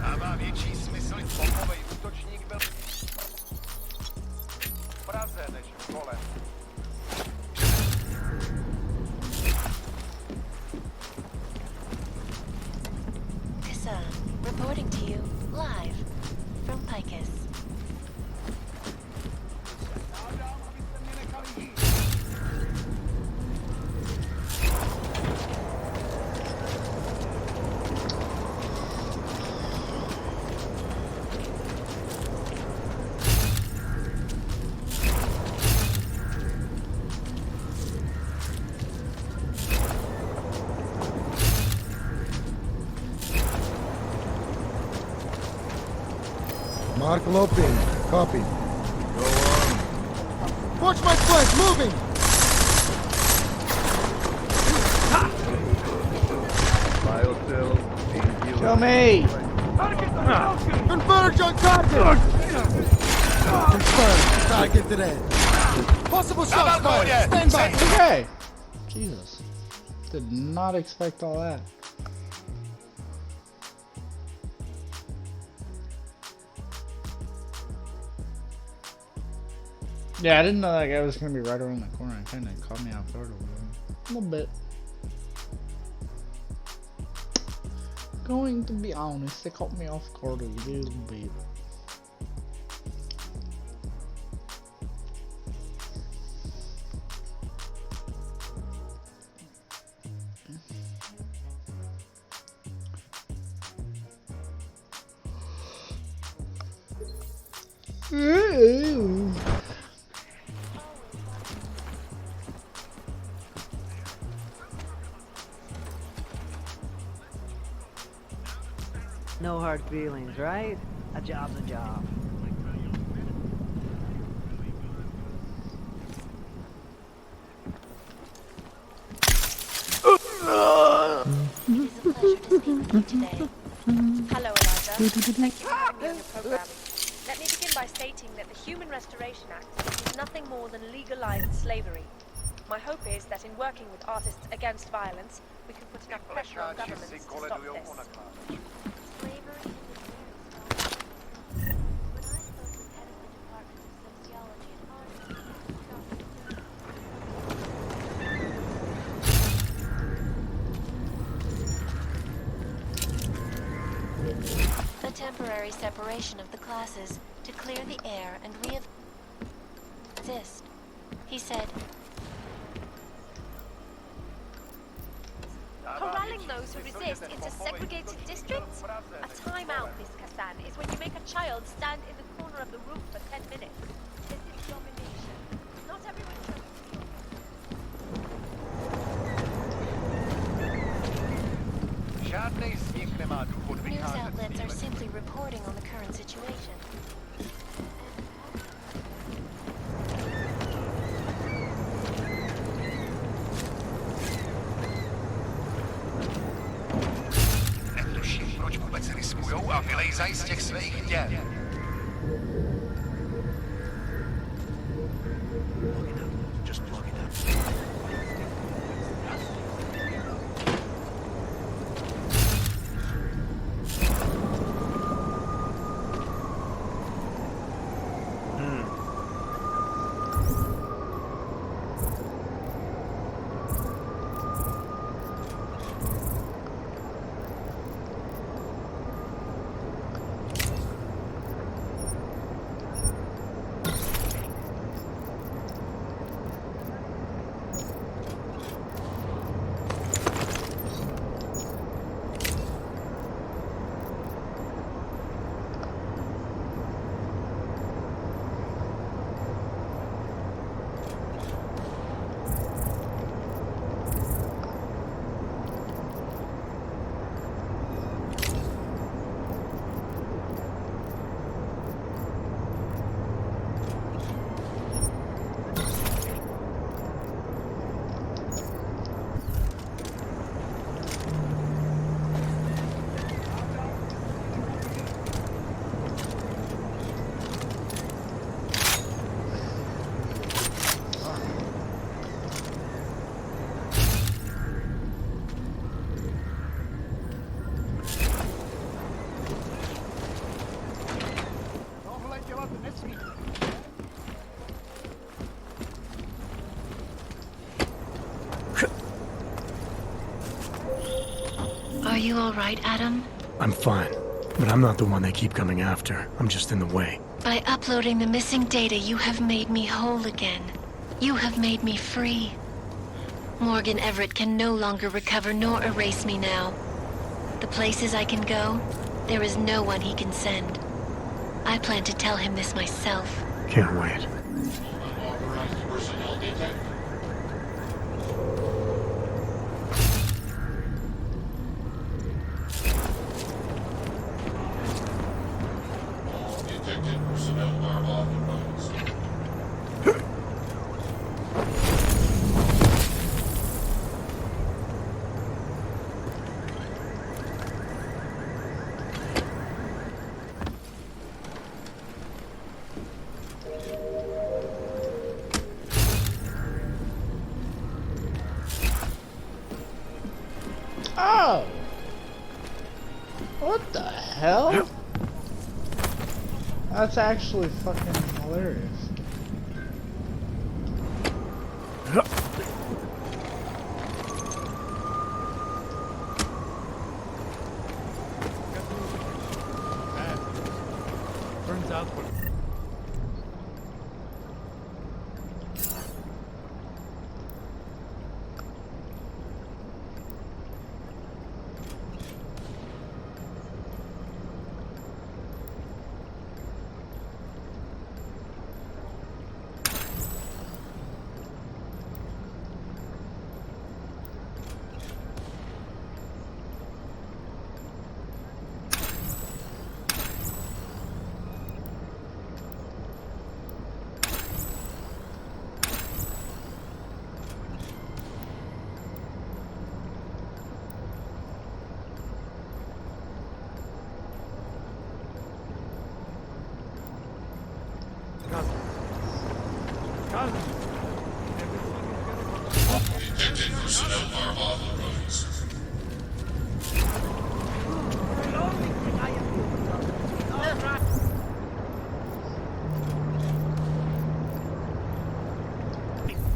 Dává větší smysl bombovej útočník byl v Praze než v Kole. Kasa, reporting to you live from Picus. Mark Lopin, copy. Go on. Watch my flank, moving! Biocell, Show me! Converge on target! Confirmed. Target dead. Possible shots fired. Stand by. Okay. Jesus. Did not expect all that. Yeah, I didn't know that guy was gonna be right around the corner. It kinda caught me off guard a little bit. Going to be honest, it caught me off guard a little bit. No hard feelings, right? A job's a job. Hello, Eliza. Thank you for having me on the program. Let me begin by stating that the Human Restoration Act is nothing more than legalized slavery. My hope is that in working with artists against violence, we can put enough pressure on governments to stop this. Slavery a temporary separation of the classes to clear the air and re-exist. He said, Corralling those who resist into segregated districts? A timeout, Miss Kassan, is when you make a child stand in the corner corner of the room for 10 minutes. This is domination. Not everyone trusts you. News outlets are simply reporting on the current situation. Netuším, proč vůbec riskujou a vylejzají z těch svých děl. Just plug it up. Are you all right, Adam? I'm fine, but I'm not the one they keep coming after. I'm just in the way. By uploading the missing data, you have made me whole again. You have made me free. Morgan Everett can no longer recover nor erase me now. The places I can go, there is no one he can send. I plan to tell him this myself. Can't wait. Oh! What the hell? That's actually fucking hilarious. Turns out what...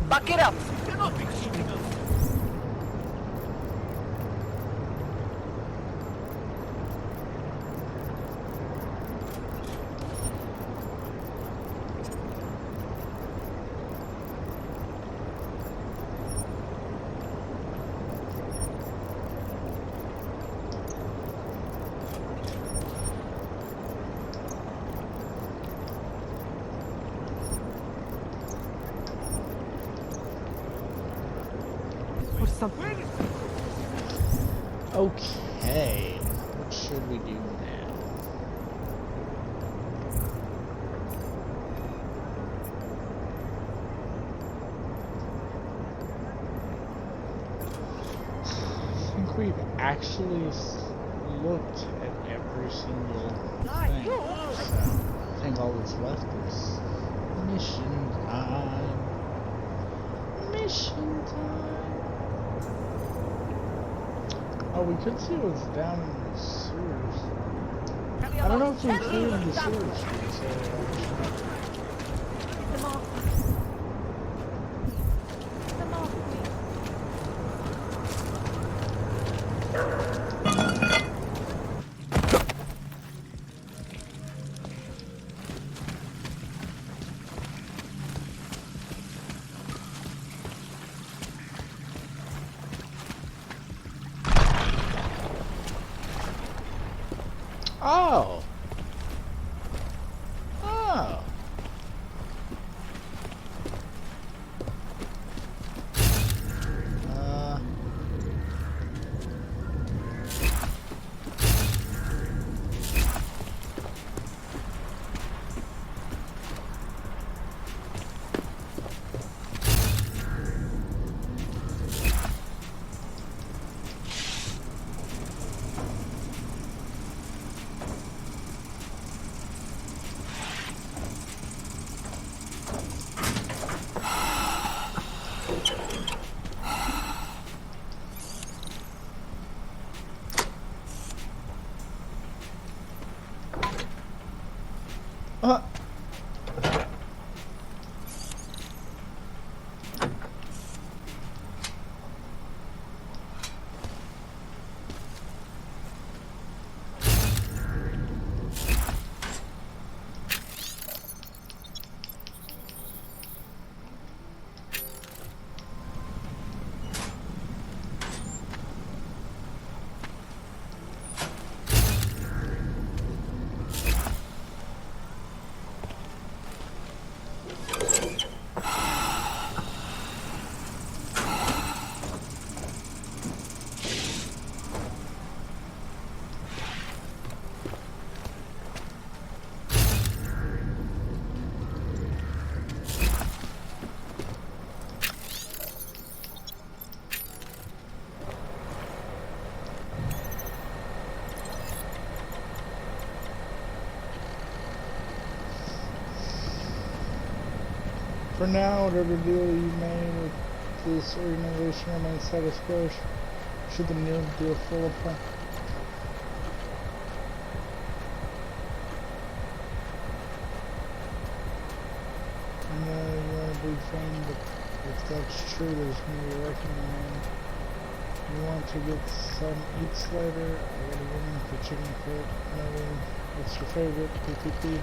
Buck it up! something. Okay, what should we do now? I think we've actually looked at every single thing. So I think all that's left is mission time. Mission time. Oh, we could see what's down in the sewers. I don't know if we cleared the sewers. Oh. Oh. For now, whatever deal you made with this organization remains status quo. Should the new deal fall apart? I know you want a big thing, but if that's true, there's no reckoning. You want to get some eats later? I got a winning for chicken foot. No, what's your favorite? PPP.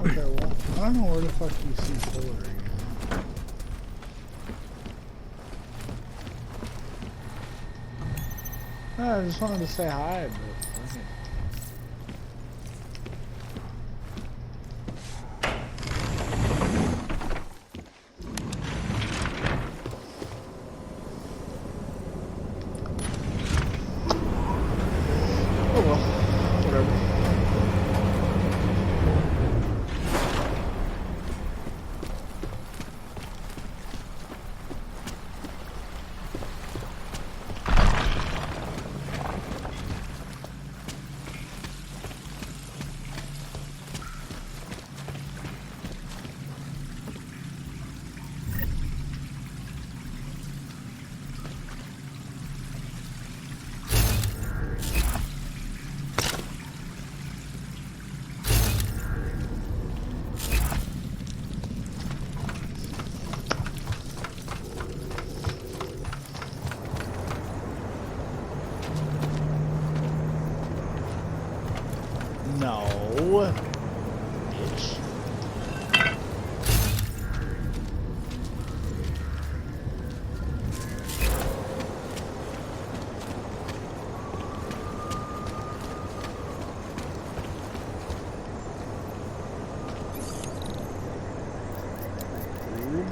Okay, well, I don't know where the fuck you see Hillary. I just wanted to say hi, but okay.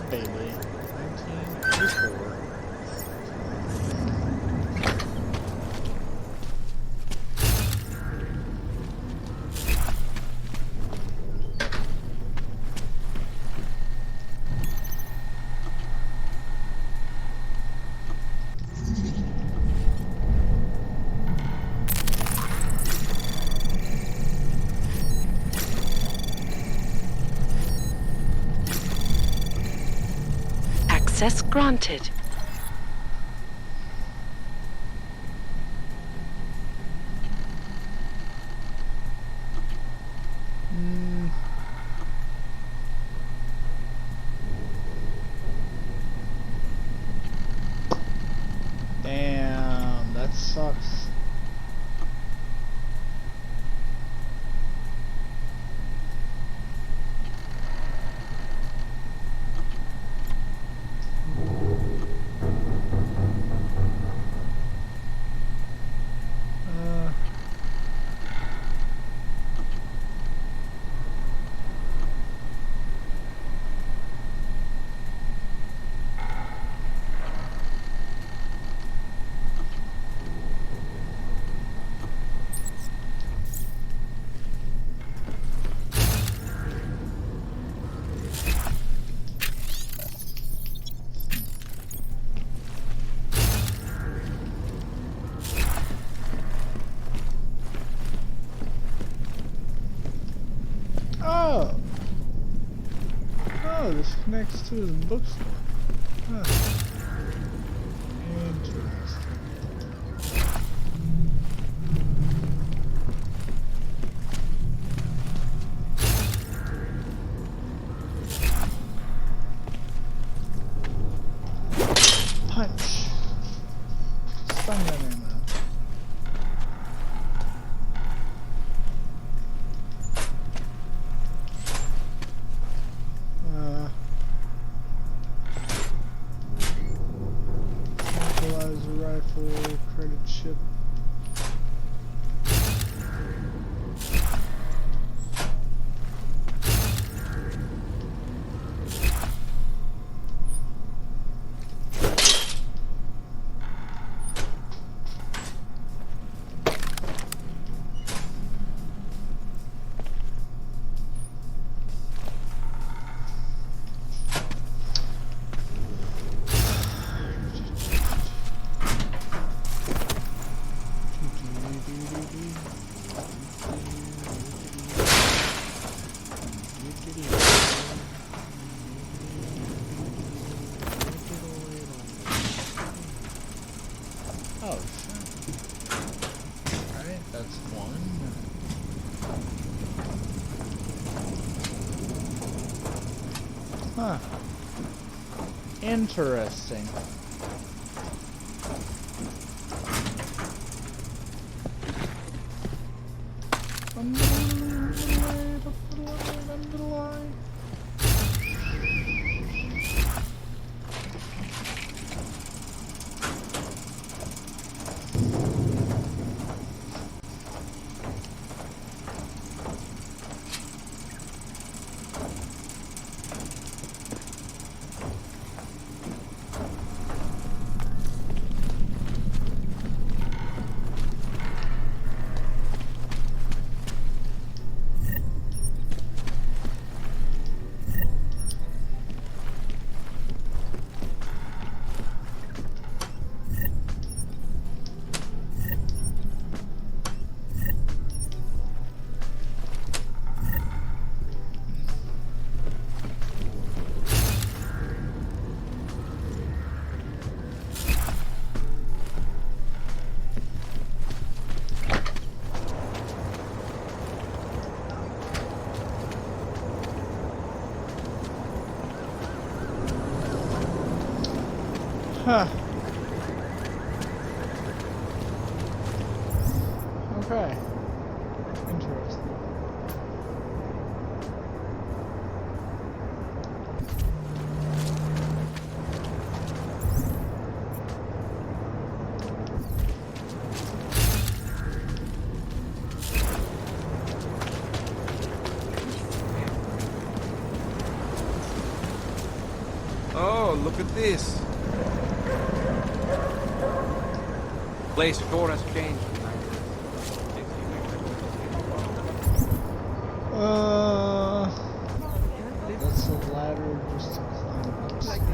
baby. 1984. Access granted. Damn, that sucks. Oh! Oh, this connects to his bookstore. Huh. Interesting. Punch! Stun that ammo. Tranquilizer rifle, credit chip. Oh, shit. Alright, that's one. Huh. Interesting. Huh. Okay. Interesting. Oh, look at this. Place sure has changed. That's a ladder just to climb upstairs.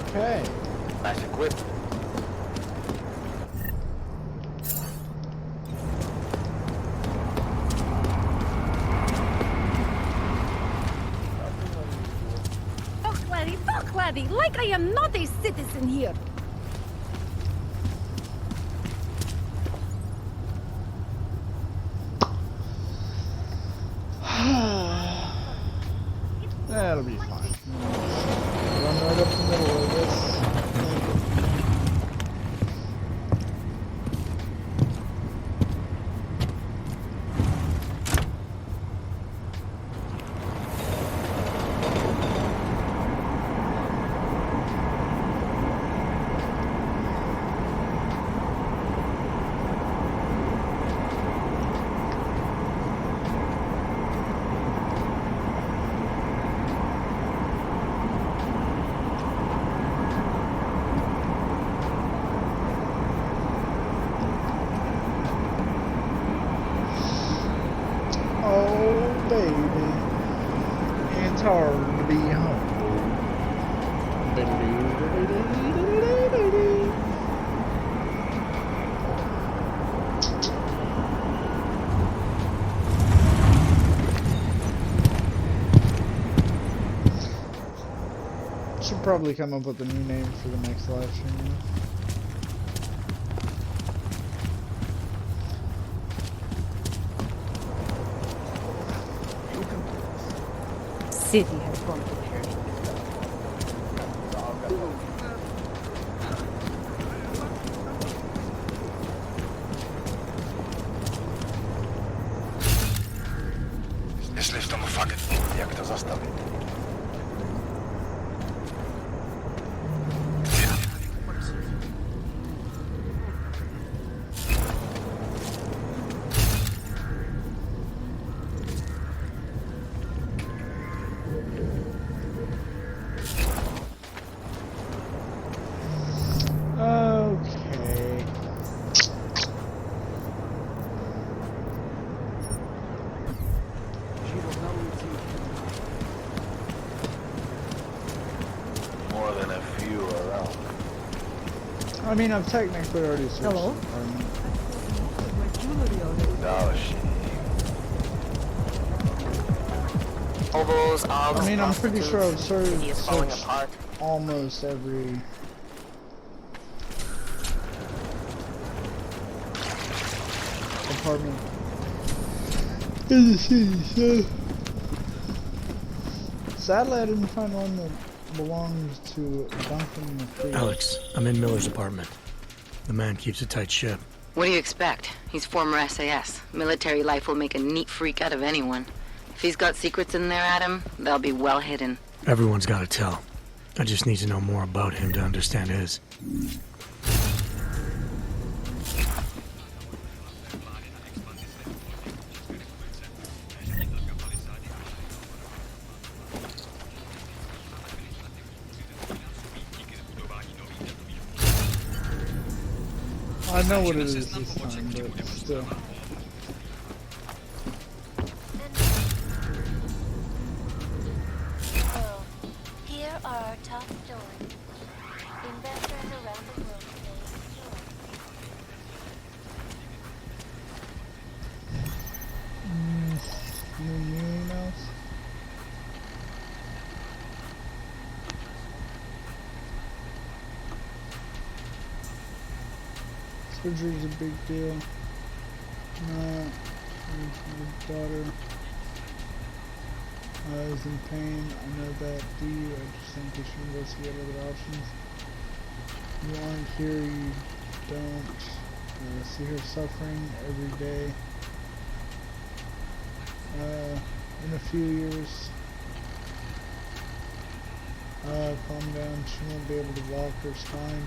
Okay. Nice equipment. Fuck, laddie, like I am not a citizen here. That'll be fine. Run right up the middle of this. Oh, baby. It's hard to be home. Should probably come up with a new name for the next live stream. City has gone to perish. Jestli v tom fakt, jak to zastavit? Okay. More than a few around. I mean, I've technically already switched. Hello? Oh shit. I mean, I'm pretty sure I've searched almost every. Apartment in the city, so. Sadly, I didn't find one that belongs to Duncan McCree. Alex, I'm in Miller's apartment. The man keeps a tight ship. What do you expect? He's former SAS. Military life will make a neat freak out of anyone. If he's got secrets in there, Adam, they'll be well hidden. Everyone's got to tell. I just need to know more about him to understand his. I know what it is this time, but still. So, here are our top stories. Investors around the world say New emails. Surgery's a big deal. No, your daughter is in pain. I know that. Do you? I just think you should investigate other options. You aren't here. You don't see her suffering every day. In a few years, calm down. She won't be able to walk or spine.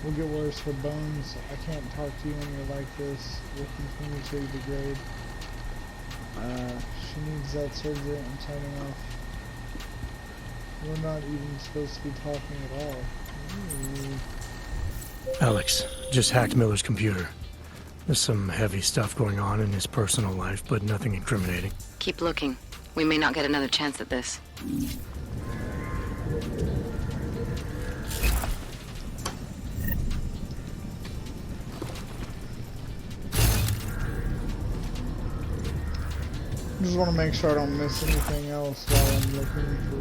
Will get worse. Her bones. I can't talk to you when you're like this. Will continue to degrade. She needs that surgery. I'm signing off. We're not even supposed to be talking at all. Ooh. Alex, just hacked Miller's computer. There's some heavy stuff going on in his personal life, but nothing incriminating. Keep looking. We may not get another chance at this. I just want to make sure I don't miss anything else while I'm looking for...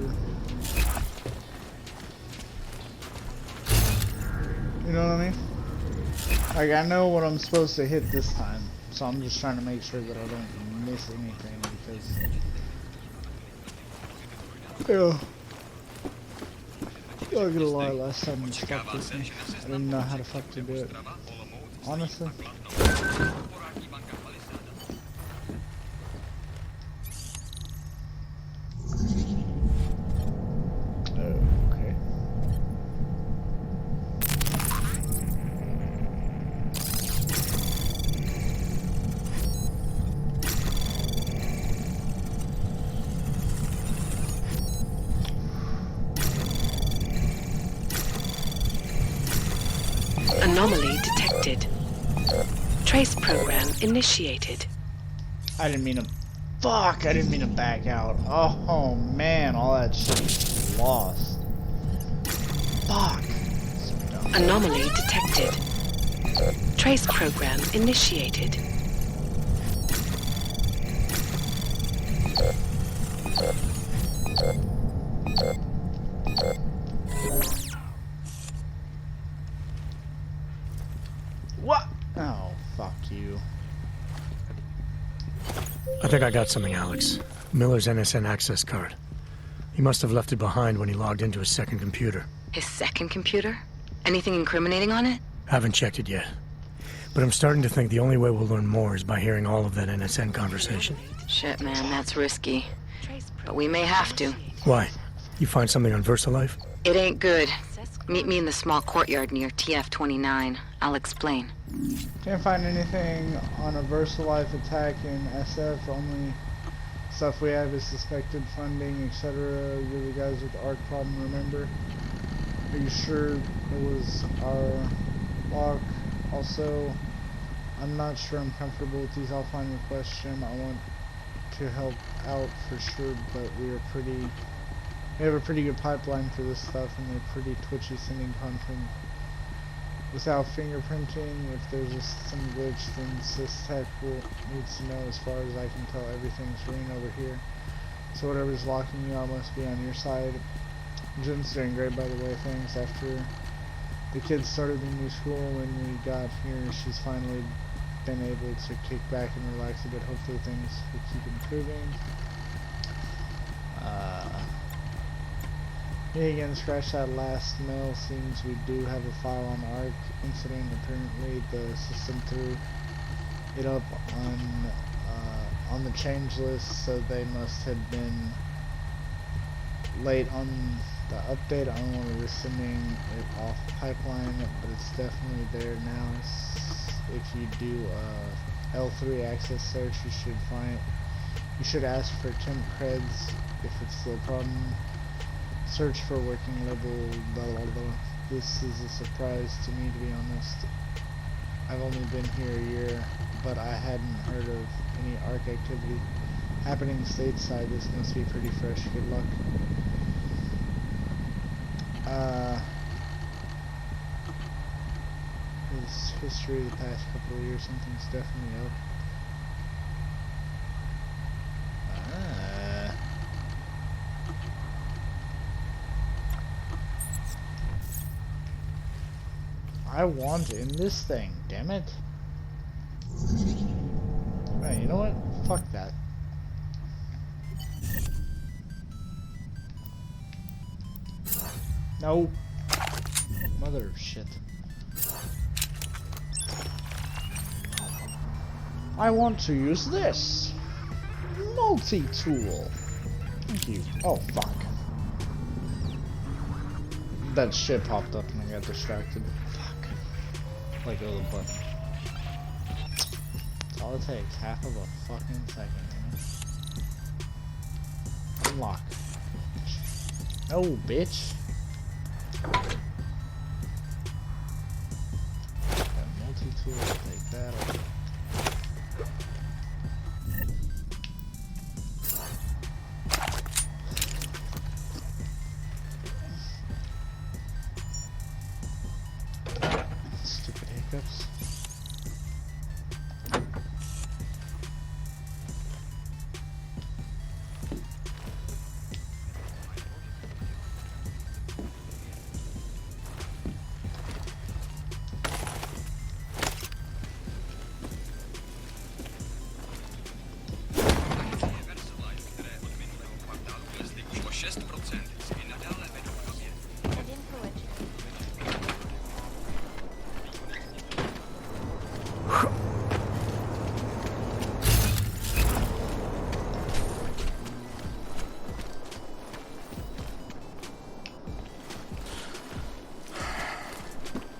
You know what I mean? Like, I know what I'm supposed to hit this time, so I'm just trying to make sure that I don't miss anything, because... Yeah. I'm not gonna lie, last time you stuck with me. I didn't know how to fuck to do it. Honestly. Okay. Anomaly detected. Trace program initiated. I didn't mean to... Fuck! I didn't mean to back out. Oh man, all that shit is lost. Fuck! So dumb. Anomaly detected. Trace program initiated. What? Oh, fuck you. I think I got something, Alex. Miller's NSN access card. He must have left it behind when he logged into his second computer. His second computer? Anything incriminating on it? Haven't checked it yet. But I'm starting to think the only way we'll learn more is by hearing all of that NSN conversation. Shit, man, that's risky. But we may have to. Why? You find something on VersaLife? It ain't good. Meet me in the small courtyard near TF-29. I'll explain. Can't find anything on a VersaLife attack in SF. Only stuff we have is suspected funding, etc. You're the guys with the ARC problem, remember? Are you sure it was our lock? Also, I'm not sure I'm comfortable with these. I'll find your question. I want to help out for sure, but we have a pretty good pipeline for this stuff, and they're pretty twitchy sending content without fingerprinting. If there's just some glitch, then SysTech needs to know. As far as I can tell, everything's green over here. So whatever's locking you out must be on your side. Jen's doing great, by the way. Thanks. After the kids started the new school, when we got here, she's finally been able to kick back and relax a bit. Hopefully things will keep improving. Yeah, again, scratch that last mail. Seems we do have a file on ARC incident. Apparently the system threw it up on the change list, so they must have been late on the update. I don't want to risk sending it off pipeline, but it's definitely there now. If you do L3 access search, you should ask for temp creds if it's still a problem. Search for working level, blah blah blah. This is a surprise to me, to be honest. I've only been here a year, but I hadn't heard of any ARC activity happening stateside. This must be pretty fresh. Good luck. His history the past couple of years, something's definitely up. I want in this thing, damn it. Right, you know what? Fuck that. No. Mother of shit. I want to use this. Multi-tool. Thank you. Oh, fuck. That shit popped up and I got distracted. Fuck. Let go of the button. That's all it takes. Half of a fucking second, you know? Unlock. No, bitch. That multi-tool, take that off. Stupid hiccups.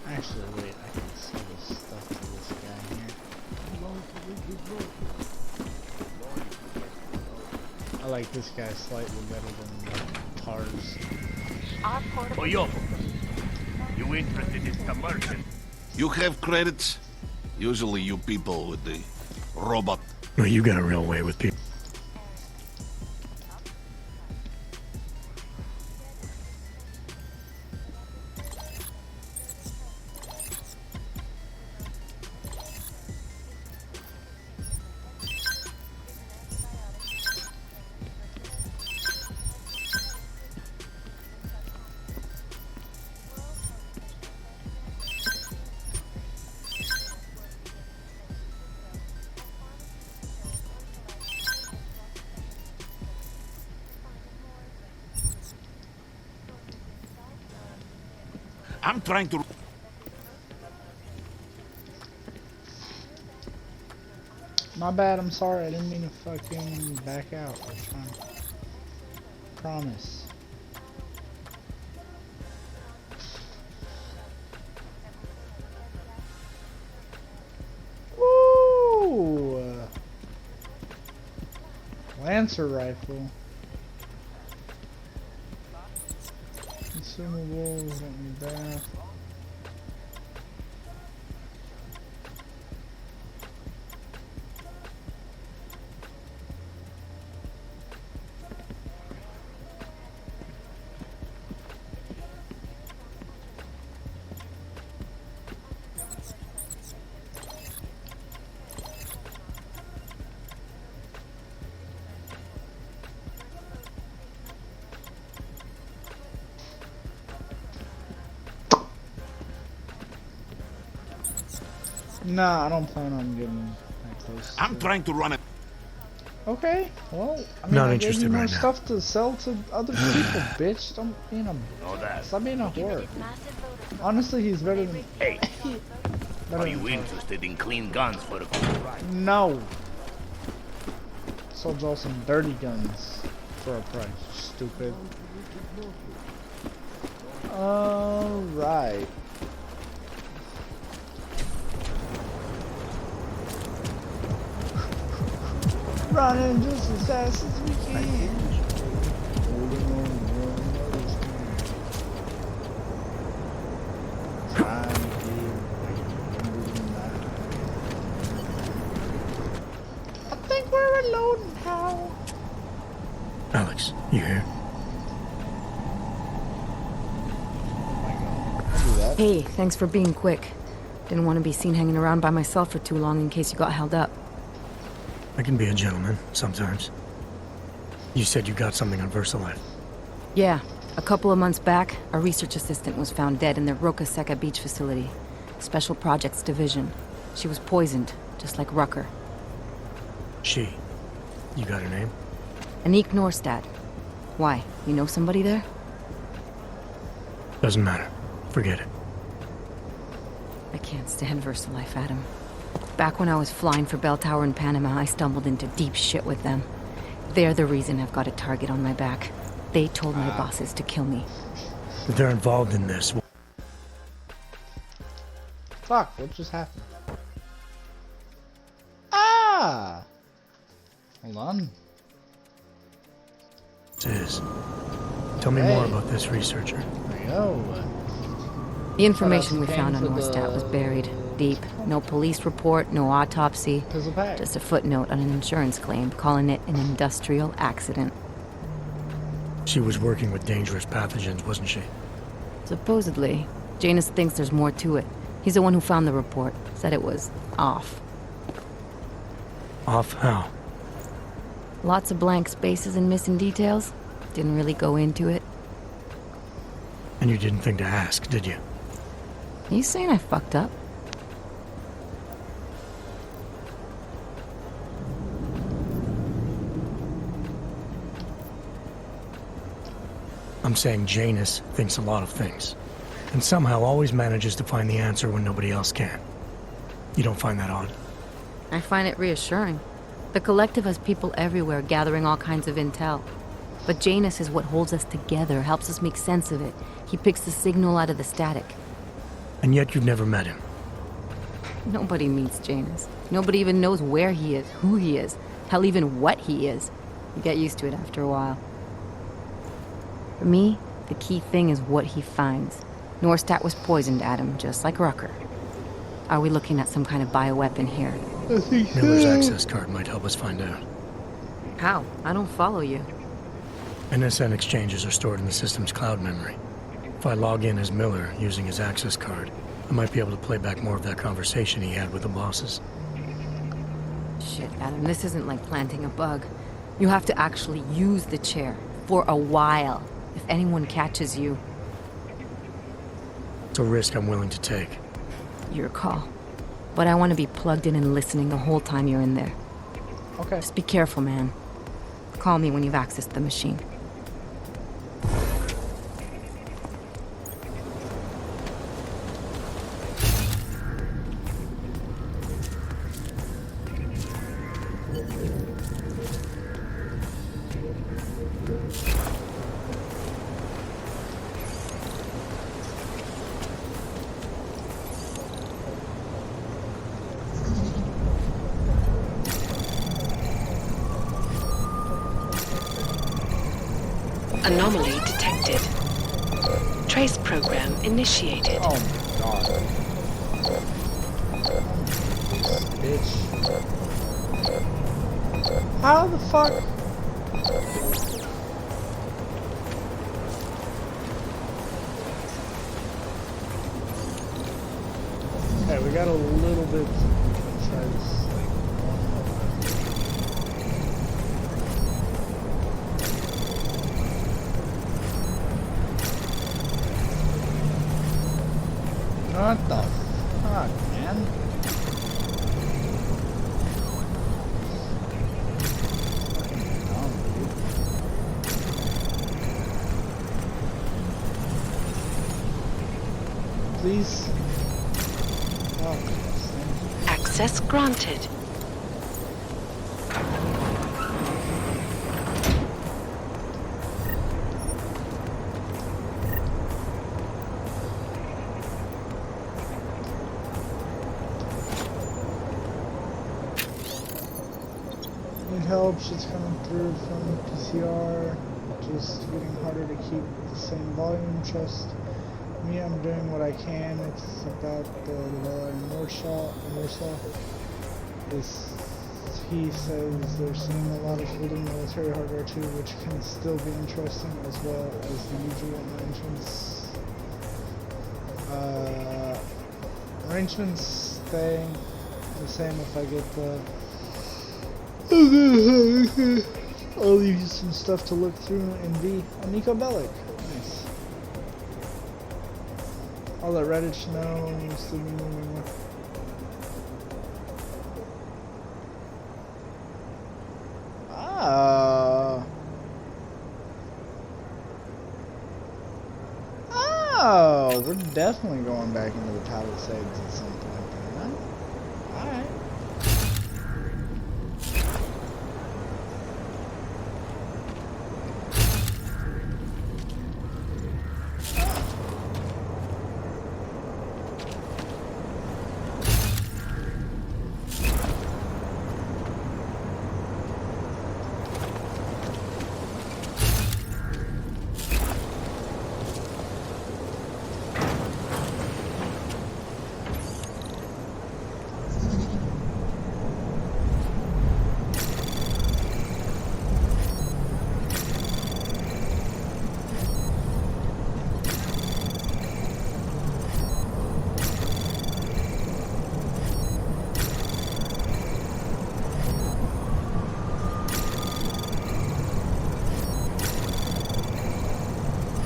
Actually, wait, I can sell this stuff to this guy here. I like this guy slightly better than Tars. Oyo, you interested in some merchant? You have credits? Usually you people with the robot. Well, you got a real way with people. I'm trying to... My bad, I'm sorry, I didn't mean to fucking back out. It's fine. Promise. Woo! Lancer rifle. Consumables, don't need that. Nah, I don't plan on getting that close. I'm trying to run it. Okay, well, I mean, Not I interested gave you more right now. stuff to sell to other people, bitch. Don't be a... Stop being a whore. Honestly, he's better than... Hey, better are you than interested in clean guns for a cool price? No. Sold y'all some dirty guns for a price, stupid. Alright. Running just as fast as we can. Holding on to one another's hand. Trying to get away from the night. Alex, you here? Hey, thanks for being quick. Didn't want to be seen hanging around by myself for too long in case you got held up. I can be a gentleman, sometimes. You said you got something on VersaLife. Yeah, a couple of months back, a research assistant was found dead in the Roca Seca beach facility. Special Projects Division. She was poisoned, just like Rucker. She. You got her name? Anique Norstad. Why? You know somebody there? Doesn't matter. Forget it. I can't stand VersaLife, Adam. Back when I was flying for Bell Tower in Panama, I stumbled into deep shit with them. They're the reason I've got a target on my back. They told my bosses to kill me. If they're involved in this... Fuck, what just happened? Ah! Hold on. Is. Tell me more about this researcher. There we go. The information we found on Norstad was buried deep. No police report, no autopsy. Just a footnote on an insurance claim calling it an industrial accident. She was working with dangerous pathogens, wasn't she? Supposedly. Janus thinks there's more to it. He's the one who found the report. Said it was off. Off how? Lots of blank spaces and missing details. Didn't really go into it. And you didn't think to ask, did you? You saying I fucked up? I'm saying Janus thinks a lot of things. And somehow always manages to find the answer when nobody else can. You don't find that odd? I find it reassuring. The Collective has people everywhere gathering all kinds of intel. But Janus is what holds us together, helps us make sense of it. He picks the signal out of the static. And yet you've never met him. Nobody meets Janus. Nobody even knows where he is, who he is, hell, even what he is. You get used to it after a while. For me, the key thing is what he finds. Norstad was poisoned, Adam, just like Rucker. Are we looking at some kind of bioweapon here? Miller's access card might help us find out. How? I don't follow you. NSN exchanges are stored in the system's cloud memory. If I log in as Miller using his access card, I might be able to play back more of that conversation he had with the bosses. Shit, Adam, this isn't like planting a bug. You have to actually use the chair. For a while. If anyone catches you. It's a risk I'm willing to take. Your call. But I want to be plugged in and listening the whole time you're in there. Okay. Just be careful, man. Call me when you've accessed the machine. Anomaly detected. Trace program initiated. Oh my god. Bitch. How the fuck? Okay, we got a little bit. Try this. What the fuck, man? Please. Oh, Access granted. Need help, shit's coming through from PCR. Just getting harder to keep the same volume. Trust me, I'm doing what I can. It's about the Norsa. This he says they're seeing a lot of holding military hardware too, which can still be interesting, as well as the usual arrangements. Arrangements staying the same if I get the... I'll leave you some stuff to look through in V. Oh, Nico Bellic. Nice. I'll let Redditch know. Oh, we're definitely going back into the Palisades at some point, huh? Alright.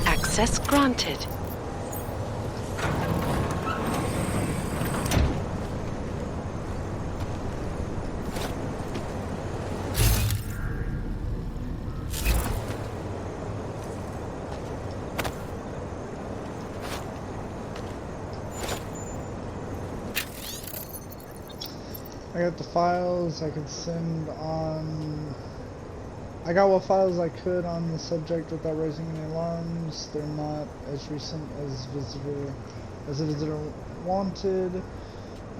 Access granted. I got the files I could send on... I got what files I could on the subject without raising any alarms. They're not as recent as a visitor wanted,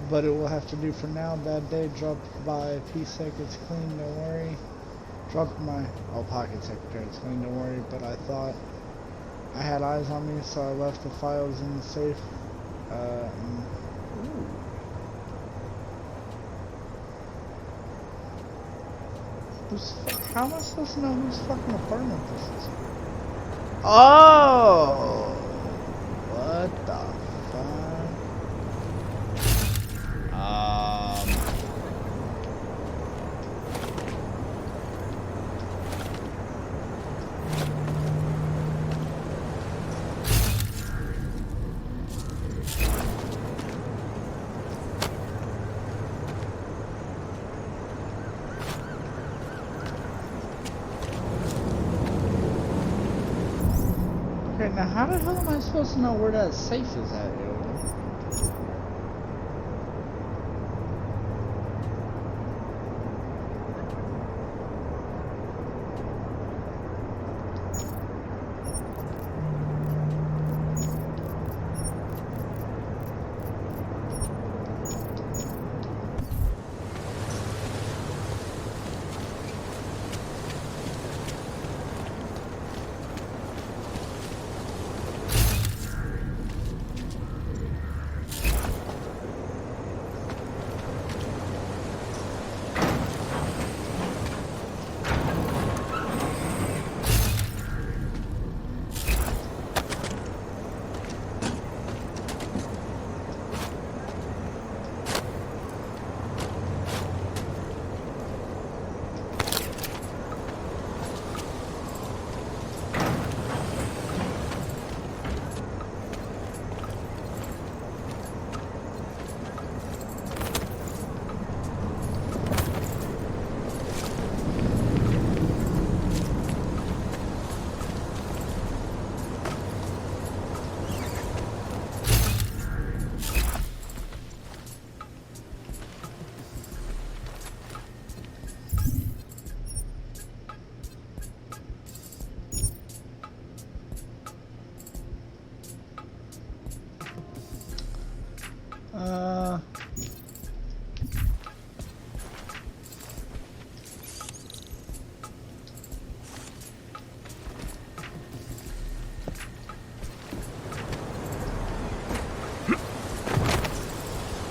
but it will have to do for now. Bad day, dropped by P-Sec, it's clean, don't worry. Dropped my pocket secretary, it's clean, don't worry, but I thought I had eyes on me, so I left the files in the safe. How am I supposed to know whose fucking apartment this is? Oh! What the fuck? Okay, now how the hell am I supposed to know where that safe is at, yo?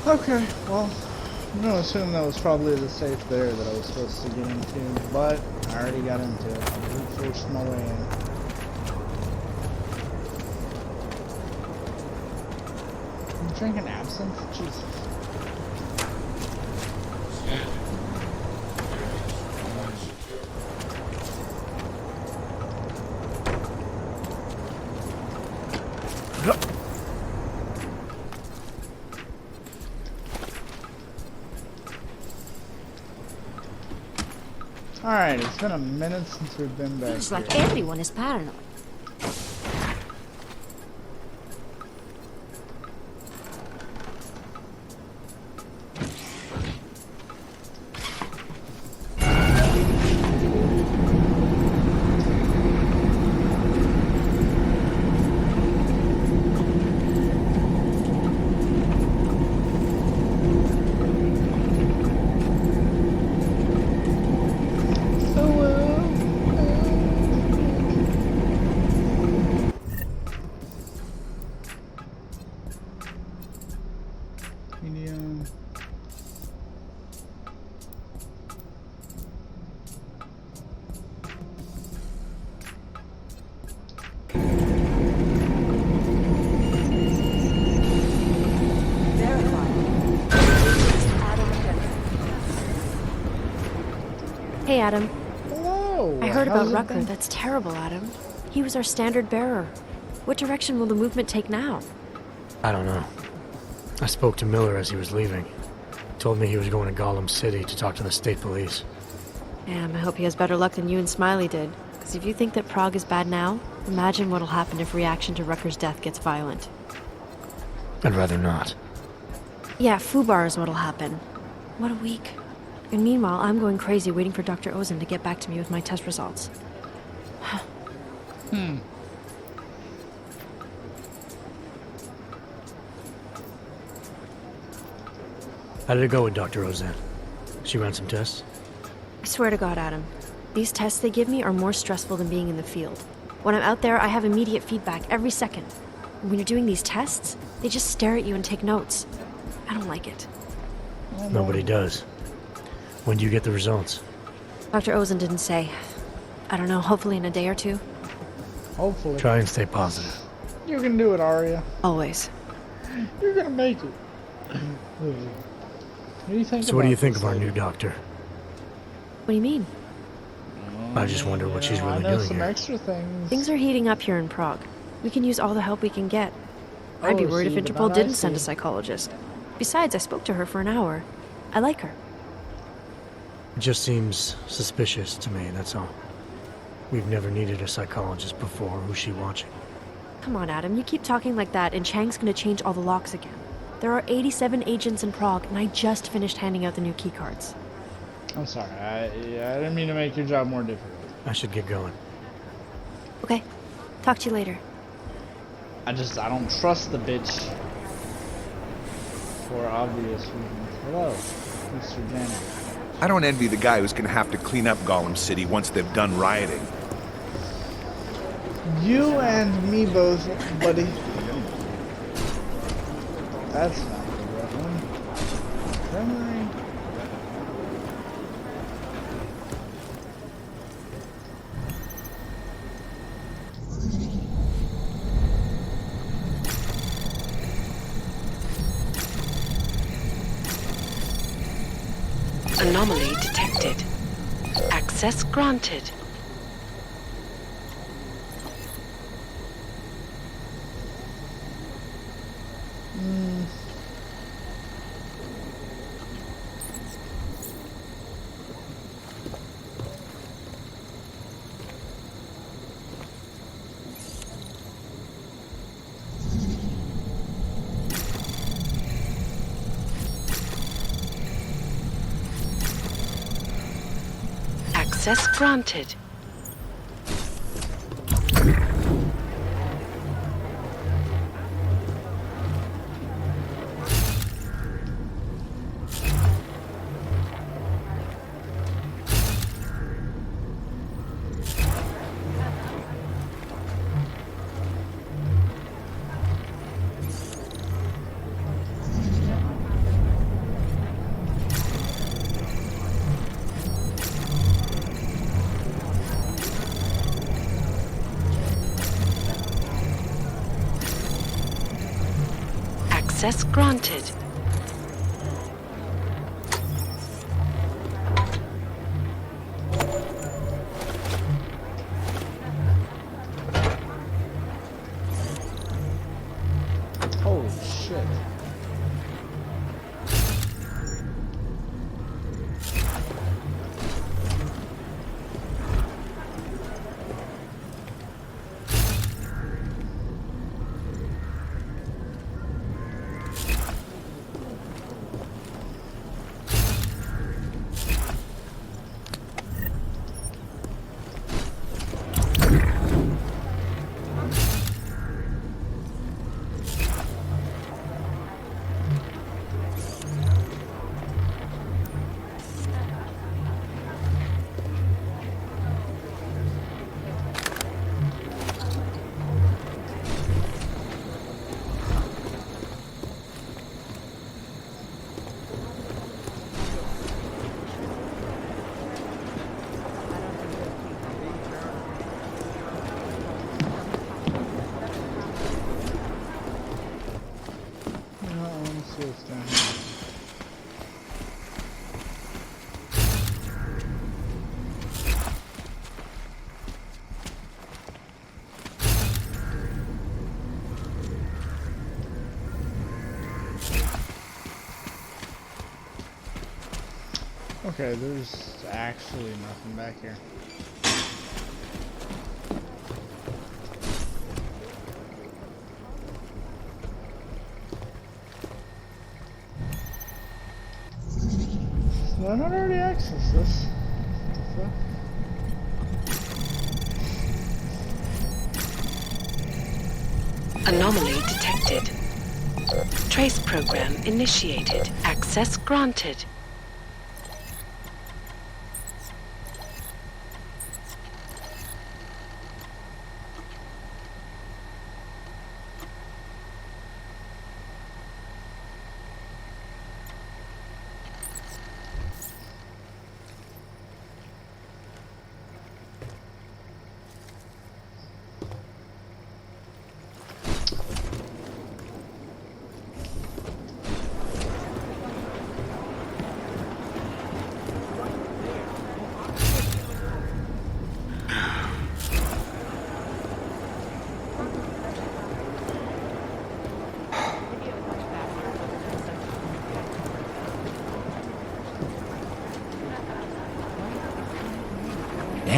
Okay, well, I'm gonna assume that was probably the safe there that I was supposed to get into, but I already got into it. I brute forced my way in. I'm drinking absinthe? Jesus. Alright, it's been a minute since we've been back. Feels like everyone is paranoid. Hey, Adam. Hello. I heard about How's it Rucker. been? That's terrible, Adam. He was our standard bearer. What direction will the movement take now? I don't know. I spoke to Miller as he was leaving. Told me he was going to Gollum City to talk to the state police. Damn, I hope he has better luck than you and Smiley did. Because if you think that Prague is bad now, imagine what'll happen if reaction to Rucker's death gets violent. I'd rather not. Yeah, Fubar is what'll happen. What a week. And meanwhile, I'm going crazy waiting for Dr. Ozen to get back to me with my test results. How did it go with Dr. Ozen? She ran some tests? I swear to God, Adam. These tests they give me are more stressful than being in the field. When I'm out there, I have immediate feedback every second. And when you're doing these tests, they just stare at you and take notes. I don't like it. Nobody does. When do you get the results? Dr. Ozen didn't say. I don't know, hopefully in a day or two. Hopefully. Try and stay positive. You can do it, Arya. Always. You're gonna make it. What do you think So what do you think of our new doctor? What do you mean? I just wonder what she's I really know doing some here. extra things. Things are heating up here in Prague. We can use all the help we can get. I'd be Oh, worried see, if but Interpol I didn't send a see. psychologist. Besides, I spoke to her for an hour. I like her. It just seems suspicious to me, that's all. We've never needed a psychologist before. Who's she watching? Come on, Adam, you keep talking like that and Chang's gonna change all the locks again. There are 87 agents in Prague, and I just finished handing out the new keycards. I'm sorry. I didn't mean to make your job more difficult. I should get going. Okay, talk to you later. I don't trust the bitch. For obvious reasons. Hello, Mr. Janitor. I don't envy the guy who's gonna have to clean up Gollum City once they've done rioting. You and me both, buddy. That's not the right one. Memory. Anomaly detected. Access granted. Access granted. Access granted. Holy shit. Okay, there's actually nothing back here. Why not already access this? What the fuck? Anomaly detected. Trace program initiated. Access granted.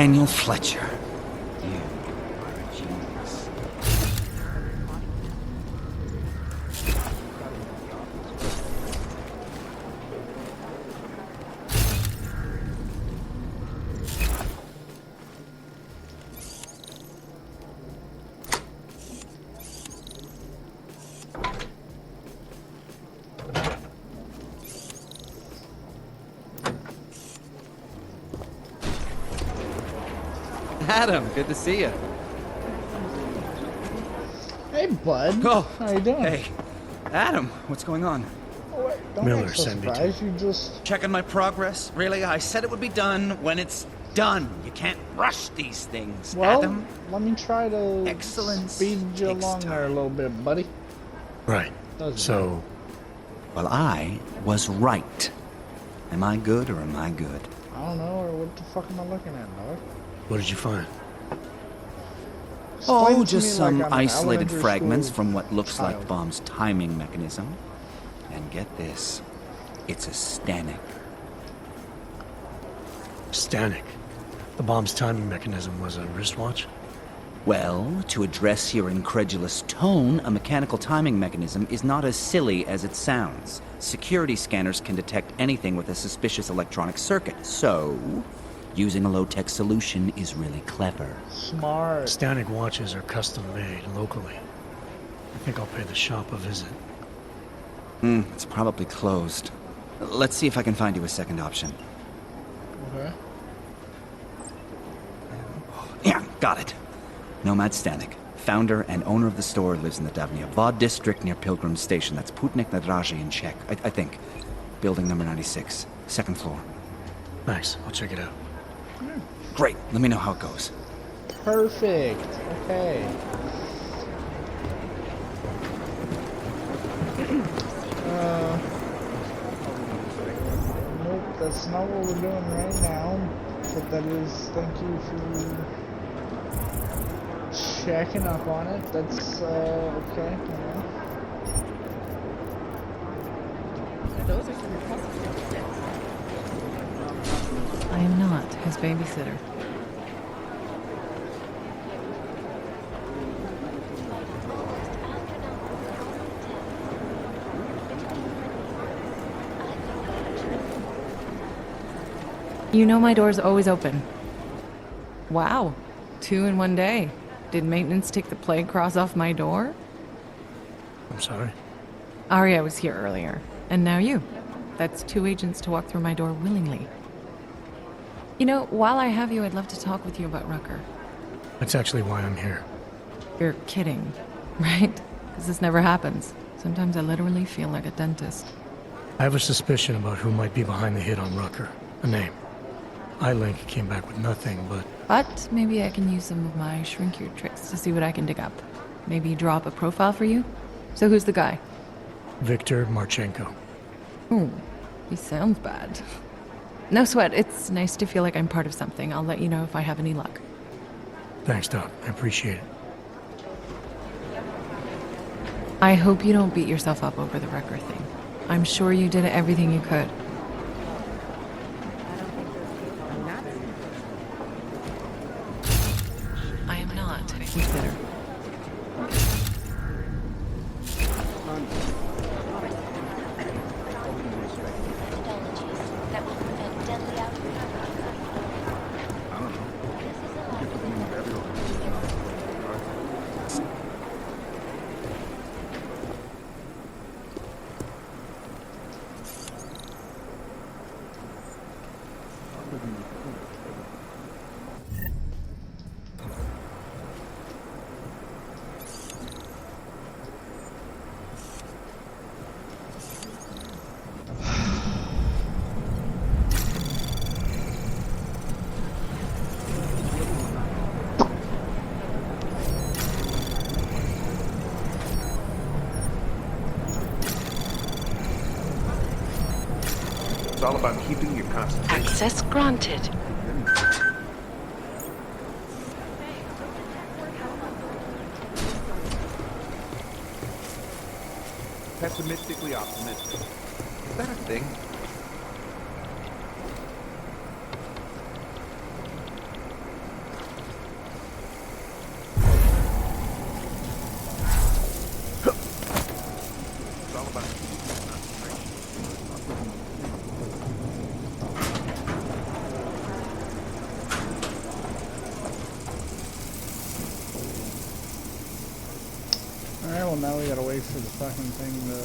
Daniel Fletcher. You are a genius. Adam, good to see you. Hey, bud. Oh, how you doing? Hey, Adam, what's going on? Oh, wait, don't Miller act so sent me to- surprised. You just Checking my progress? Really? I said it would be done when it's done. You can't rush these things, Adam. let me try to Excellence speed you takes along there a little bit, buddy. Right. So, Well, I was right. Am I good or am I good? I don't know, or what the fuck am I looking at, dog? what did you find? Oh, Explain to just me some like I'm an isolated elementary fragments school from what looks like child. Bomb's timing mechanism. And get this, it's a Stanek. Stanek. The bomb's timing mechanism was a wristwatch? Well, to address your incredulous tone, a mechanical timing mechanism is not as silly as it sounds. Security scanners can detect anything with a suspicious electronic circuit, so using a low-tech solution is really clever. Smart. Stanek watches are custom made locally. I think I'll pay the shop a visit. It's probably closed. Let's see if I can find you a second option. Okay. Yeah, got it. Nomad Stanek, founder and owner of the store, lives in the Davnia Vod district near Pilgrim Station. That's Putnik Nadraji in Czech, I think. Building number 96, second floor. Nice, I'll check it out. Great, let me know how it goes. Perfect. Okay. Nope, that's not what we're doing right now. But that is, thank you for checking up on it. That's, okay, you know. Those are some impressive statistics. I am not his babysitter. You know my door's always open. Wow, 2 in one day. Did maintenance take the plague cross off my door? I'm sorry. Arya was here earlier, and now you. That's 2 agents to walk through my door willingly. You know, while I have you, I'd love to talk with you about Rucker. That's actually why I'm here. You're kidding, right? Because this never happens. Sometimes I literally feel like a dentist. I have a suspicion about who might be behind the hit on Rucker. A name. iLink came back with nothing, but... But maybe I can use some of my shrink your tricks to see what I can dig up. Maybe draw up a profile for you? So who's the guy? Victor Marchenko. Ooh, he sounds bad. No sweat, it's nice to feel like I'm part of something. I'll let you know if I have any luck. Thanks, Doc. I appreciate it. I hope you don't beat yourself up over the Rucker thing. I'm sure you did everything you could. I am not a babysitter. It's all about keeping your concentration. Access granted. Pessimistically optimistic. Is that a thing? It's all about keeping your concentration. Alright, well now we gotta wait for the fucking thing to...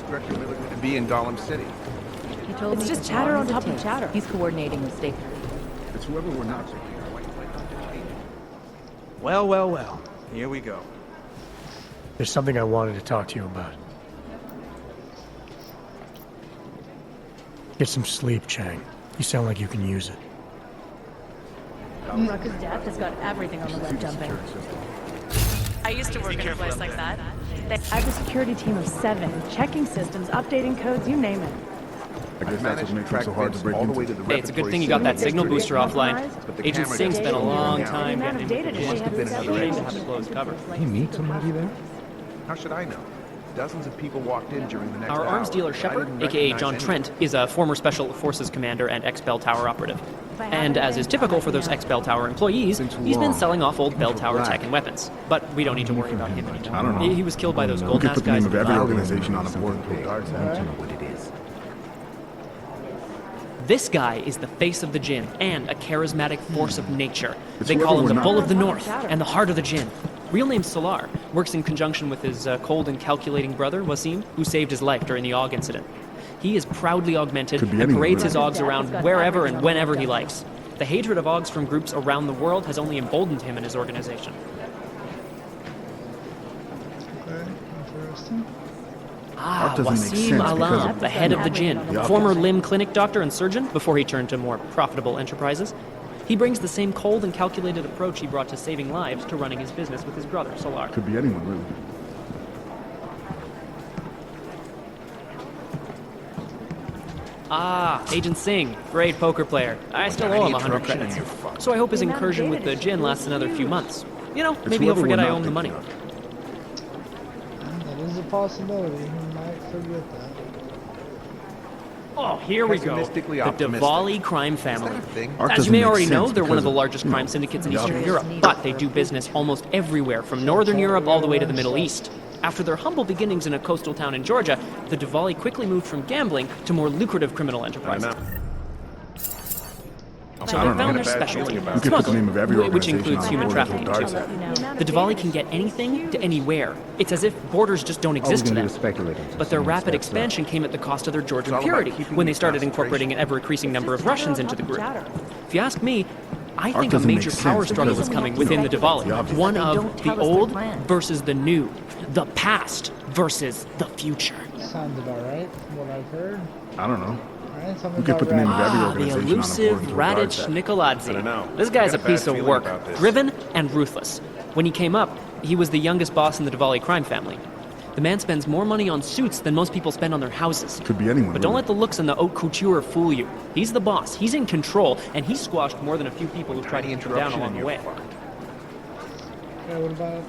Director Miller going to be in Gollum City? He told me just chatter on top of chatter. He's coordinating the state. It's whoever we're not so here. Well, well, well. Here we go. There's something I wanted to talk to you about. Get some sleep, Chang. You sound like you can use it. Rucker's death has got everything on the web jumping. I used to work in a place like that. I have a security team of 7, checking systems, updating codes, you name it. I guess that's what makes it so hard to break into. Hey, it's a good thing you got that signal booster offline. Agent Singh's spent a long time getting information. It's a shame to have it closed cover. Did he meet somebody there? How should I know? Dozens of people walked in during the next Our arms hour, dealer but I Shepard, didn't aka recognize John anyone. Trent, is a former Special Forces commander and ex-Bell Tower operative. And as is typical for those ex-Bell Tower employees, he's been selling off old Bell Tower tech and weapons. But we don't need to worry about him anymore. I don't know. He was killed by those We gold could mask put the name guys. of every organization on a board page. This guy is the face of the Jinn and a charismatic force of nature. They call him the Bull of the North and the Heart of the Jinn. Real name Solar, works in conjunction with his cold and calculating brother, Wasim, who saved his life during the AUG incident. He is proudly augmented and parades his AUGs around wherever and whenever he likes. The hatred of AUGs from groups around the world has only emboldened him and his organization. Okay, interesting. Wasim Alam, the head of the Jinn, former limb clinic doctor and surgeon before he turned to more profitable enterprises. He brings the same cold and calculated approach he brought to saving lives to running his business with his brother, Solar. Could be anyone, really. Agent Singh, great poker player. I still owe him 100 credits. So I hope his incursion with the Jinn lasts another few months. You know, maybe he'll forget I owe him the money. That is a possibility. He might forget that. Oh, here we go. The Diwali crime family. As you doesn't may make already know, sense they're one of the because largest crime syndicates in Eastern Europe, but they do business almost everywhere, from Northern Europe all the way to the Middle East. After their humble beginnings in a coastal town in Georgia, the Diwali quickly moved from gambling to more lucrative criminal enterprises. So they found their specialty, smuggling, which includes human trafficking too. The Diwali can get anything to anywhere. It's as if borders just don't exist to them. But their rapid expansion came at the cost of their Georgian purity when they started incorporating an ever-increasing number of Russians into the group. If you ask me, I think a major power struggle is coming within the Diwali. One of the old versus the new. The past versus the future. Sounds about right, from what I've heard. I don't know. Right, We could put the name of every The organization elusive on a board. Radich Nikoladze. This guy's a piece of work, driven and ruthless. When he came up, he was the youngest boss in the Diwali crime family. The man spends more money on suits than most people spend on their houses. Could be anyone. But don't let the looks and the haute couture fool you. He's the boss, he's in control, and he's squashed more than a few people who tried to keep him down along the way. Okay, what about...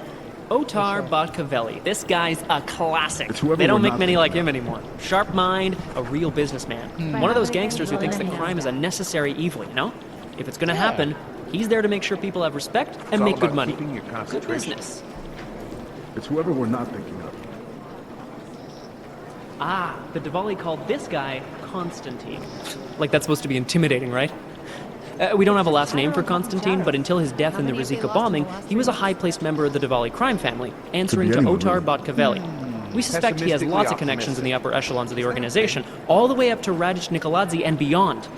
Otar Botkavelli. This guy's a classic. whoever They don't we're make not many thinking like him anymore. Sharp mind, a real businessman. One of those gangsters who thinks that crime is a necessary evil, you know? If it's gonna happen, he's there to make sure people have respect and make good money. Good business. It's whoever we're not thinking of. The Diwali called this guy Constantine. Like that's supposed to be intimidating, right? We don't have a last name for Constantine, but until his death in the Rizika bombing, he was a high-placed member of the Diwali crime family, answering to Otar Botkavelli. We suspect he has lots of connections in the upper echelons of the organization, all the way up to Radich Nikoladze and beyond.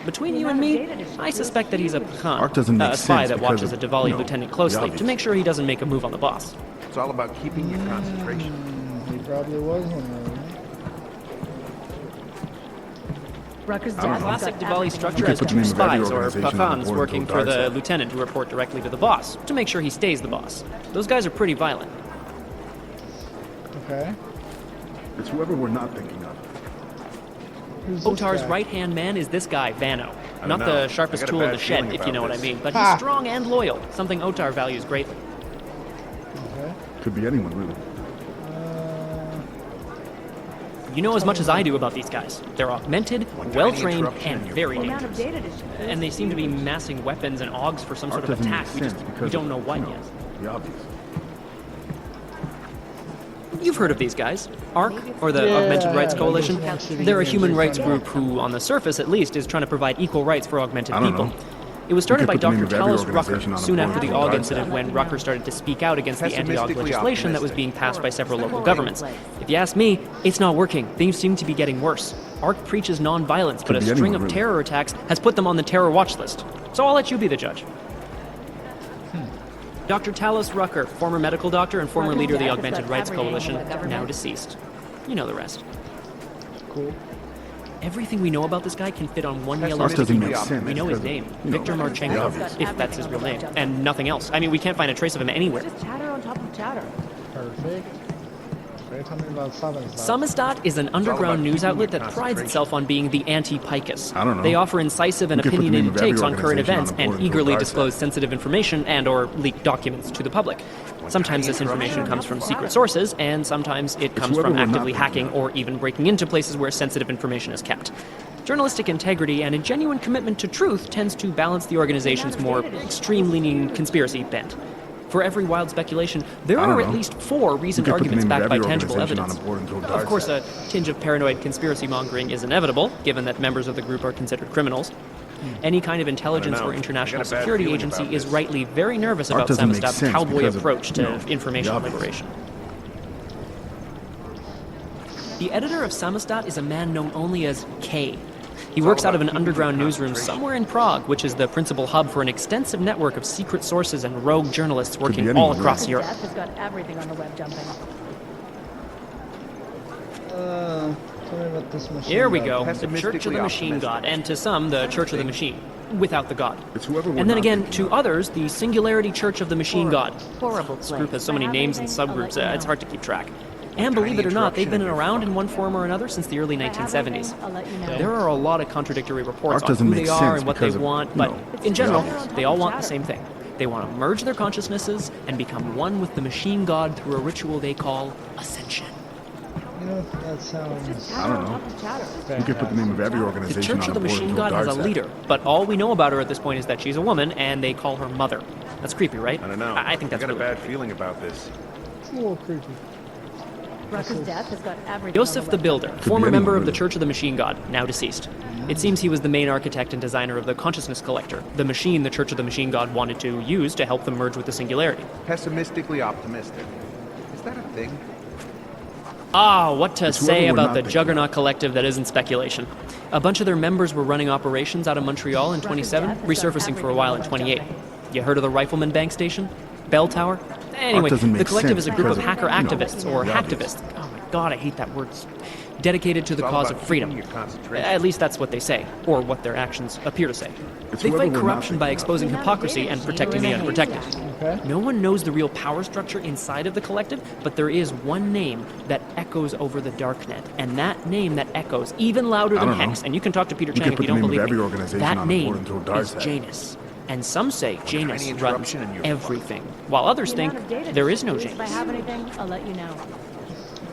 Between you and me, I suspect that he's a Khan, a spy that watches a Diwali lieutenant closely to make sure he doesn't make a move on the boss. It's all about keeping your concentration. He probably was one of them. Classic Diwali structure has two spies, or Pakhans, working for the lieutenant who report directly to the boss, to make sure he stays the boss. Those guys are pretty violent. Okay. It's whoever we're not thinking of. Otar's right-hand man is this guy, Vano. Not the sharpest tool in the shed, if you know what I mean, but he's strong and loyal, something Otar values greatly. Okay. Could be anyone, really. You know as much as I do about these guys. They're augmented, well-trained, and very dangerous. And they seem to be massing weapons and AUGs for some sort of attack. We don't know what yet. The obvious. You've heard of these guys. ARC, or the Augmented Rights Coalition. They're a human rights group who, on the surface at least, is trying to provide equal rights for augmented people. It was started by Dr. Talos Rucker soon after the AUG incident when Rucker started to speak out against the anti-AUG legislation that was being passed by several local governments. If you ask me, it's not working. Things seem to be getting worse. ARC preaches non-violence, but a string of terror attacks has put them on the terror watch list. So I'll let you be the judge. Dr. Talos Rucker, former medical doctor and former leader of the Augmented Rights Coalition, now deceased. You know the rest. Cool. Everything we know about this guy can fit on one yellow sticky note. We know his name, Viktor Marchenko, if that's his real name, and nothing else. I mean, we can't find a trace of him anywhere. Just chatter on top of chatter. Perfect. Okay, tell me about Samizdat. Samizdat is an underground news outlet that prides itself on being the anti-Picus. I don't know. They offer incisive and opinionated takes on current events and eagerly disclose sensitive information and or leak documents to the public. Sometimes this information comes from secret sources, and sometimes it comes from actively hacking or even breaking into places where sensitive information is kept. Journalistic integrity and a genuine commitment to truth tends to balance the organization's more extreme-leaning conspiracy bent. For every wild speculation, there are at least 4 reasoned arguments backed by tangible evidence. Of course, a tinge of paranoid conspiracy-mongering is inevitable, given that members of the group are considered criminals. Any kind of intelligence or international security agency is rightly very nervous about Samostad's cowboy approach to information liberation. The editor of Samostat is a man known only as K. He works out of an underground newsroom somewhere in Prague, which is the principal hub for an extensive network of secret sources and rogue journalists working all across Europe. Death has got everything on the web jumping. Tell me about this machine. Here we go, the Church of the Machine God, and to some, the Church of the Machine, without the God. And then again, to others, the Singularity Church of the Machine God. Horrible This group has so many names and subgroups, it's hard to keep track. And believe it or not, they've been around in one form or another since the early 1970s. There are a lot of contradictory reports on who they are and what they want, but in general, they all want the same thing. They want to merge their consciousnesses and become one with the Machine God through a ritual they call Ascension. You know, that sounds... I don't know. You could put the name of every organization The Church on of the a board Machine until God has a Dark's leader, but all we know about her at this point is that she's a woman, and they call her Mother. That's creepy, right? I don't know. I think that's I got really a bad feeling about this. It's a little creepy. Rucker's death has got everything. Joseph the Builder, former member of the Church of the Machine God, now deceased. It seems he was the main architect and designer of the Consciousness Collector, the machine the Church of the Machine God wanted to use to help them merge with the Singularity. Pessimistically optimistic. Is that a thing? Ah, what to It's say whoever we're about not the thinking Juggernaut Collective that isn't speculation. A bunch of their members were running operations out of Montreal in 27, resurfacing for a while in 28. You heard of the Rifleman Bank Station? Bell Tower? Anyway, the collective is a group of hacker activists, or hacktivists. Oh my god, I hate that word. Dedicated to the cause of freedom. At least that's what they say, or what their actions appear to say. They fight corruption by exposing hypocrisy and protecting the unprotected. No one knows the real power structure inside of the collective, but there is one name that echoes over the darknet, and that name that echoes even louder than Hex, and you can talk to Peter Chang if you don't believe me, that name is Janus. And some say Janus runs everything, while others think there is no If I Janus. have anything, I'll let you know.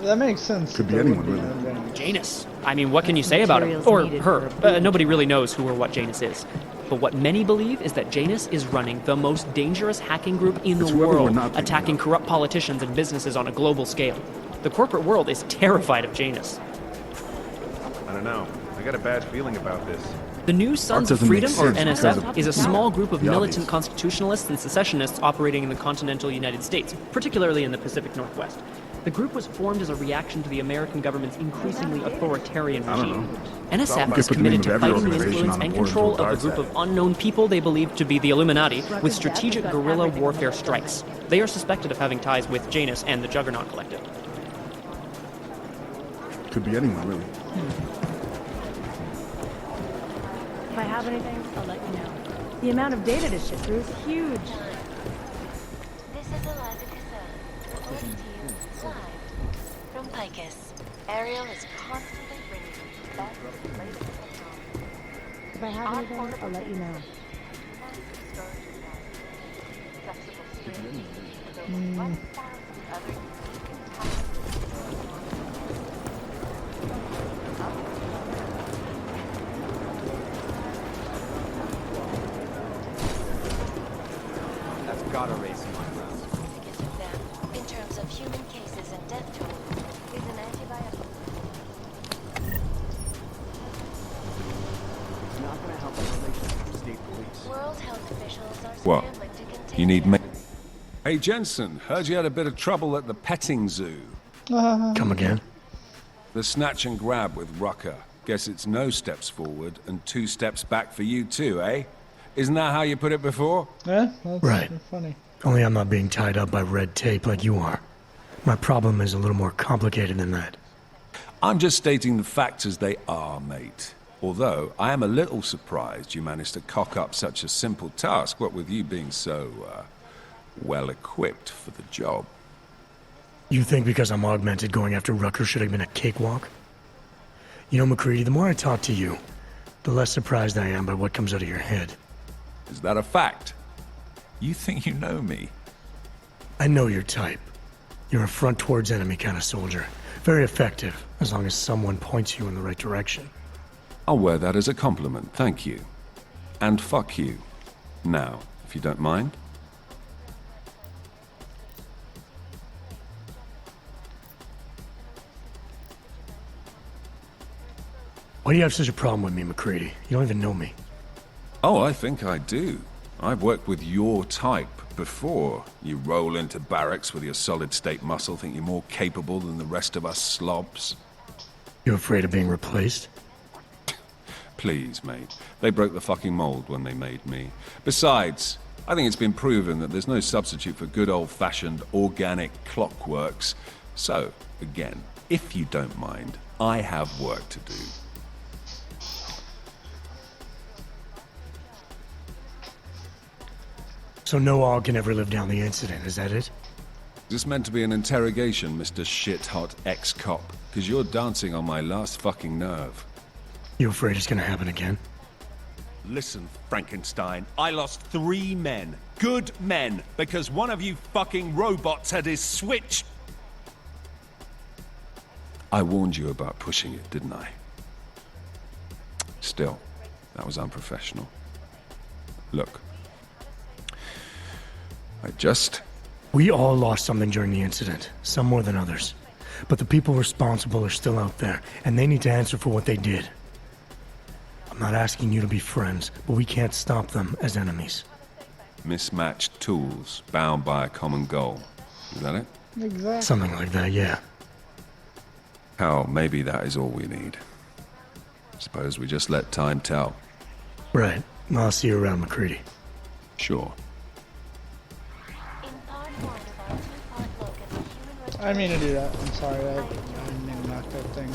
That makes sense. Could be anyone, really. Janus. I mean, what can you say about him? Or her. Nobody really knows who or what Janus is. But what many believe is that Janus is running the most dangerous hacking group in the world, attacking corrupt politicians and businesses on a global scale. The corporate world is terrified of Janus. I don't know. I got a bad feeling about this. The New Sons of Freedom, or NSF, is a small group of militant constitutionalists and secessionists operating in the continental United States, particularly in the Pacific Northwest. The group was formed as a reaction to the American government's increasingly authoritarian regime. NSF is committed to fighting the influence and control of a group of unknown people they believe to be the Illuminati with strategic guerrilla warfare strikes. They are suspected of having ties with Janus and the Juggernaut Collective. Could be anyone, really. If I have anything, I'll let you know. The amount of data to ship through is huge. This is Eliza Cassell, reporting to you live from Picus. Ariel is constantly bringing you the best and latest technology. If I have anything, I'll let you know. Flexible streaming, with over 1,000 other That's gotta raise some eyebrows. significance of them, in terms of human cases and death toll, is an antibiotic. It's not gonna help the relationship with state police. World health officials are What? scrambling to contain You need me? Hey, Jensen, heard you had a bit of trouble at the petting zoo. Come again? The snatch and grab with Rucker. Guess it's no steps forward and 2 steps back for you too, eh? Isn't that how you put it before? Yeah, that's Right. funny. Only I'm not being tied up by red tape like you are. My problem is a little more complicated than that. I'm just stating the facts as they are, mate. Although, I am a little surprised you managed to cock up such a simple task, what with you being so, well-equipped for the job. You think because I'm augmented going after Rucker should have been a cakewalk? You know, McCready, the more I talk to you, the less surprised I am by what comes out of your head. Is that a fact? You think you know me? I know your type. You're a front towards enemy kind of soldier. Very effective, as long as someone points you in the right direction. I'll wear that as a compliment, thank you. And fuck you. Now, if you don't mind. Why do you have such a problem with me, McCready? You don't even know me. Oh, I think I do. I've worked with your type before. You roll into barracks with your solid-state muscle, think you're more capable than the rest of us slobs. You afraid of being replaced? Please, mate. They broke the fucking mold when they made me. Besides, I think it's been proven that there's no substitute for good old-fashioned organic clockworks. So, again, if you don't mind, I have work to do. So no Og can ever live down the incident, is that it? Is this meant to be an interrogation, Mr. Shit-hot ex-cop? Because you're dancing on my last fucking nerve. You afraid it's gonna happen again? Listen, Frankenstein, I lost 3 men. Good men. Because one of you fucking robots had his switch. I warned you about pushing it, didn't I? Still, that was unprofessional. Look. We all lost something during the incident, some more than others. But the people responsible are still out there, and they need to answer for what they did. I'm not asking you to be friends, but we can't stop them as enemies. Mismatched tools, bound by a common goal. Is that it? Exactly. Something like that, yeah. Hell, maybe that is all we need. Suppose we just let time tell. Right. I'll see you around, McCready. Sure. I didn't mean to do that. I'm sorry. I didn't mean to knock that thing.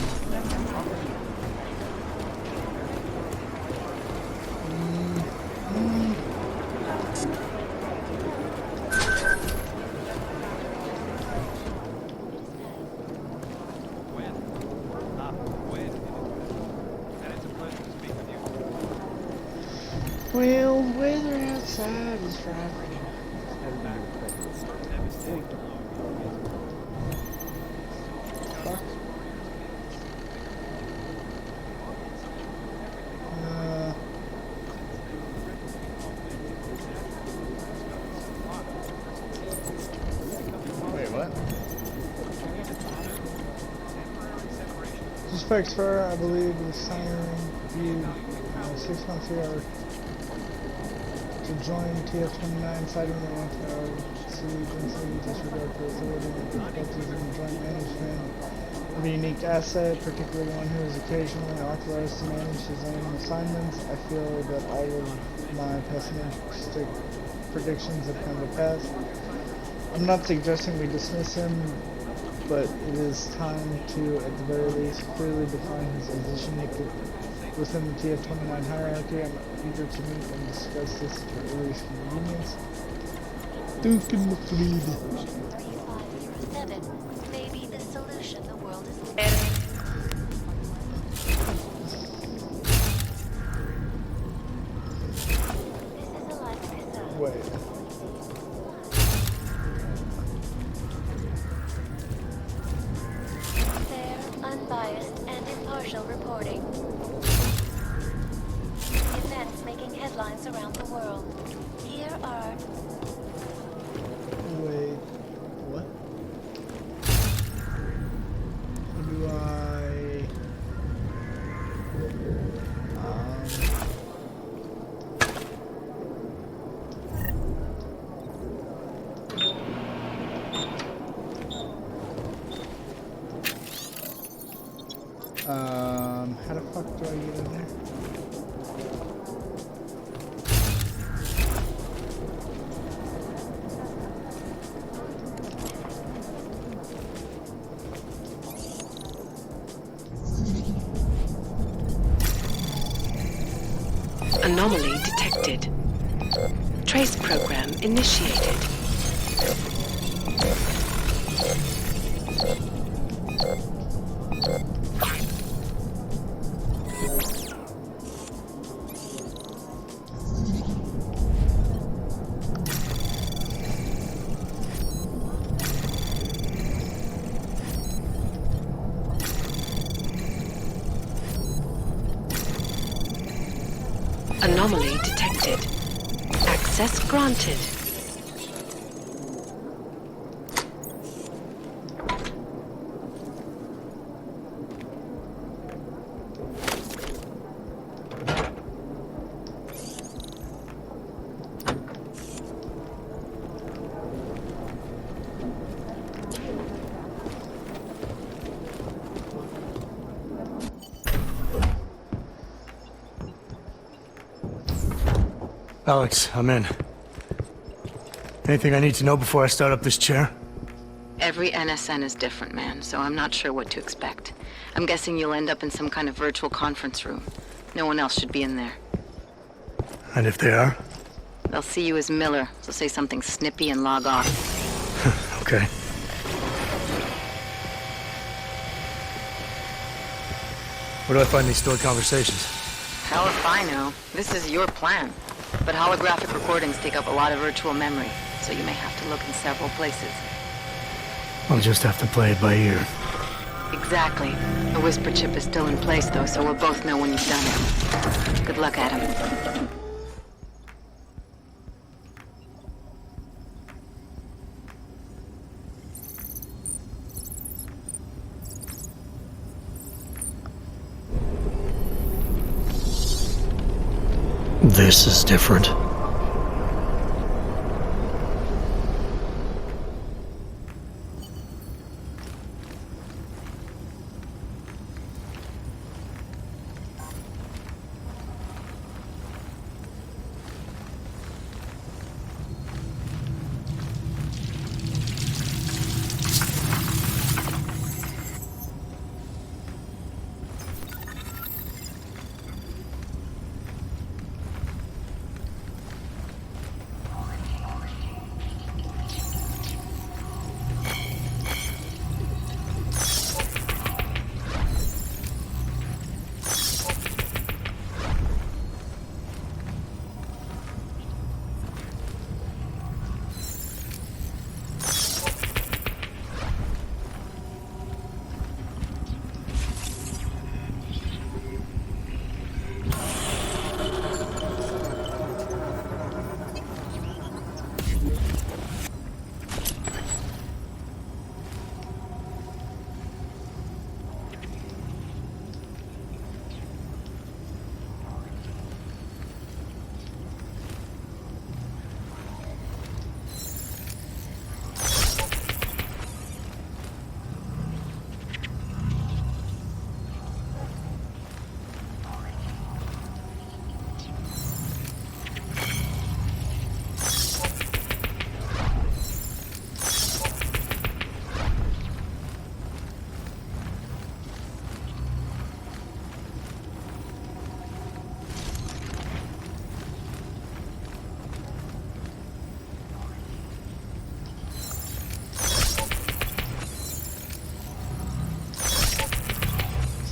Well, weather outside is frightening. Wait, what? Suspects for, I believe, the siren viewed 6 months ago to join TF-29, citing the anti-city density, disregard for authority, and difficulties in joint management of a unique asset, particularly one who is occasionally authorized to manage his own assignments. I feel that all of my pessimistic predictions have come to pass. I'm not suggesting we dismiss him, but it is time to, at the very least, clearly define his position within the TF-29 hierarchy. I'm eager to meet and discuss this at your earliest convenience. Duncan McLeod. 357 may be the solution the world is looking for. Wait. Unbiased and impartial reporting. Events making headlines around the world. Here are... Wait, what? How do I... how the fuck do I get in there? Anomaly detected. Trace program initiated. Anomaly detected. Access granted. Alex, I'm in. Anything I need to know before I start up this chair? Every NSN is different, man, so I'm not sure what to expect. I'm guessing you'll end up in some kind of virtual conference room. No one else should be in there. And if they are? They'll see you as Miller, so say something snippy and log off. Okay. Where do I find these stored conversations? Hell if I know. This is your plan. But holographic recordings take up a lot of virtual memory, so you may have to look in several places. I'll just have to play it by ear. Exactly. The whisper chip is still in place, though, so we'll both know when you've done it. Good luck, Adam. This is different.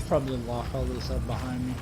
Probably lock all this up behind me.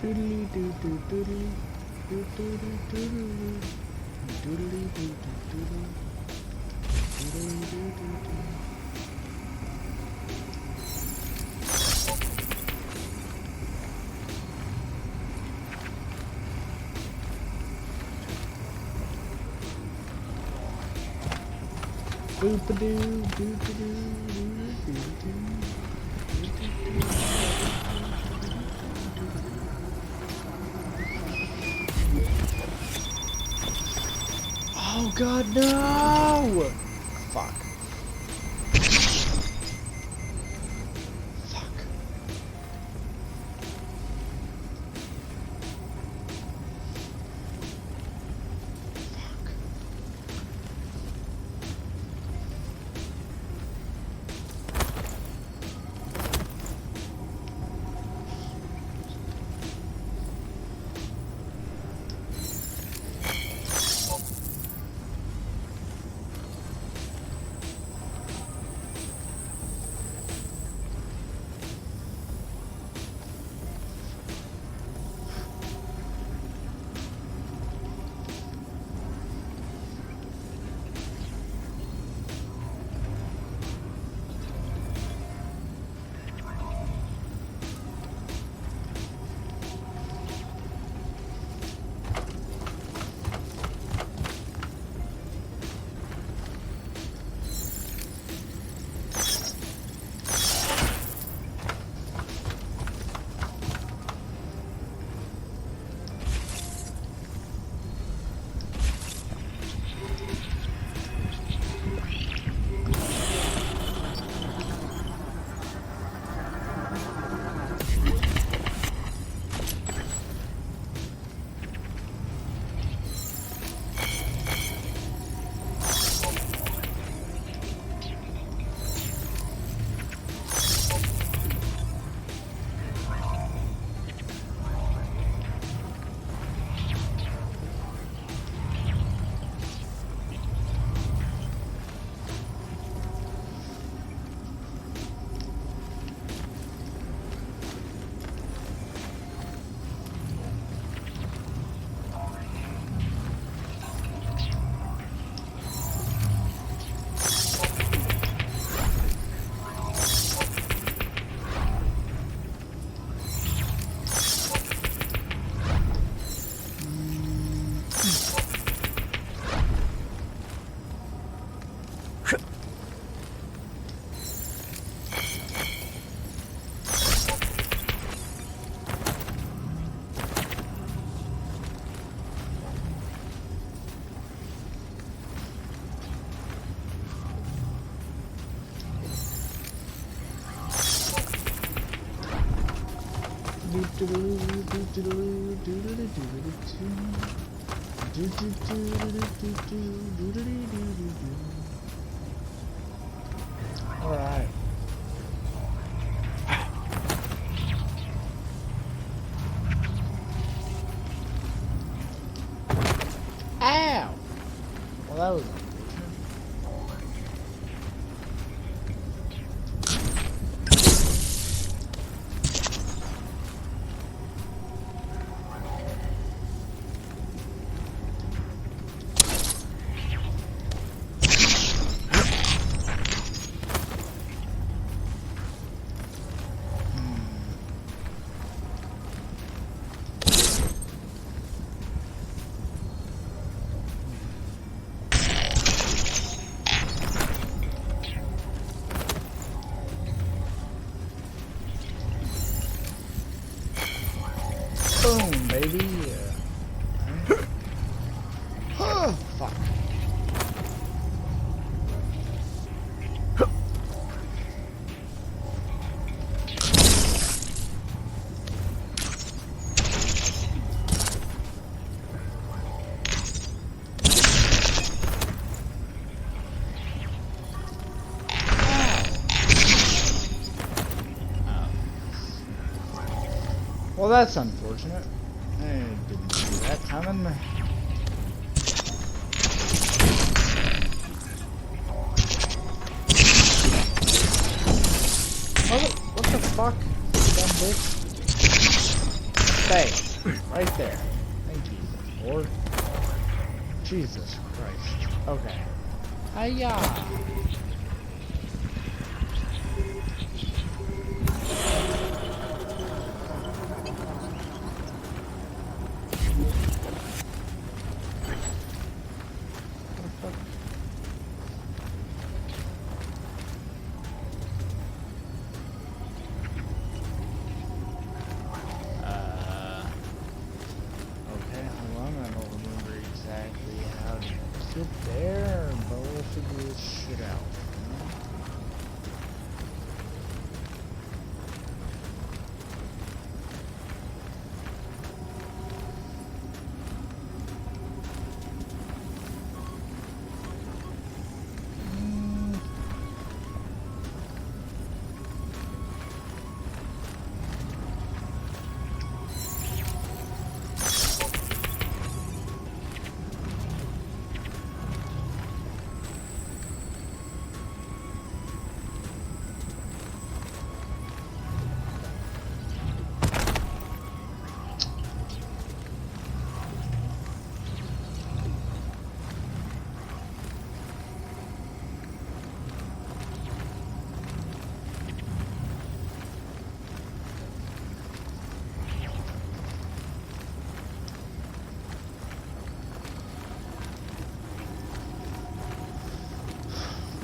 Doodly doo doo doodly doo doodly doodly doodly doo doo doodly doodly doo doo doo. Boop-a-doo, boop-a-doo, boop-a-doo, boop-a-doo. Oh god, no! Fuck. Alright. Ow! Well, that was... Boom, baby. Oh, fuck. Well, that's unfortunate. I didn't see that coming. What the fuck? Dumb bitch. Stay. Right there. Thank you, Lord. Jesus Christ. Okay. Hiya! Okay, hold on, I don't remember exactly how to sit there, but we'll figure this shit out.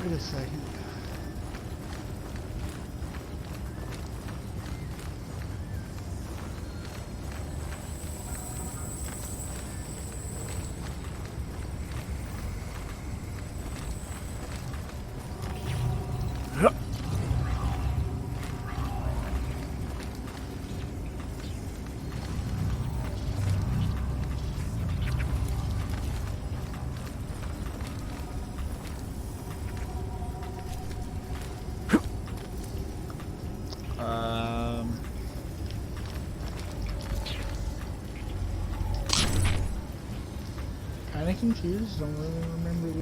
Wait a second. Kinda confused, don't really remember.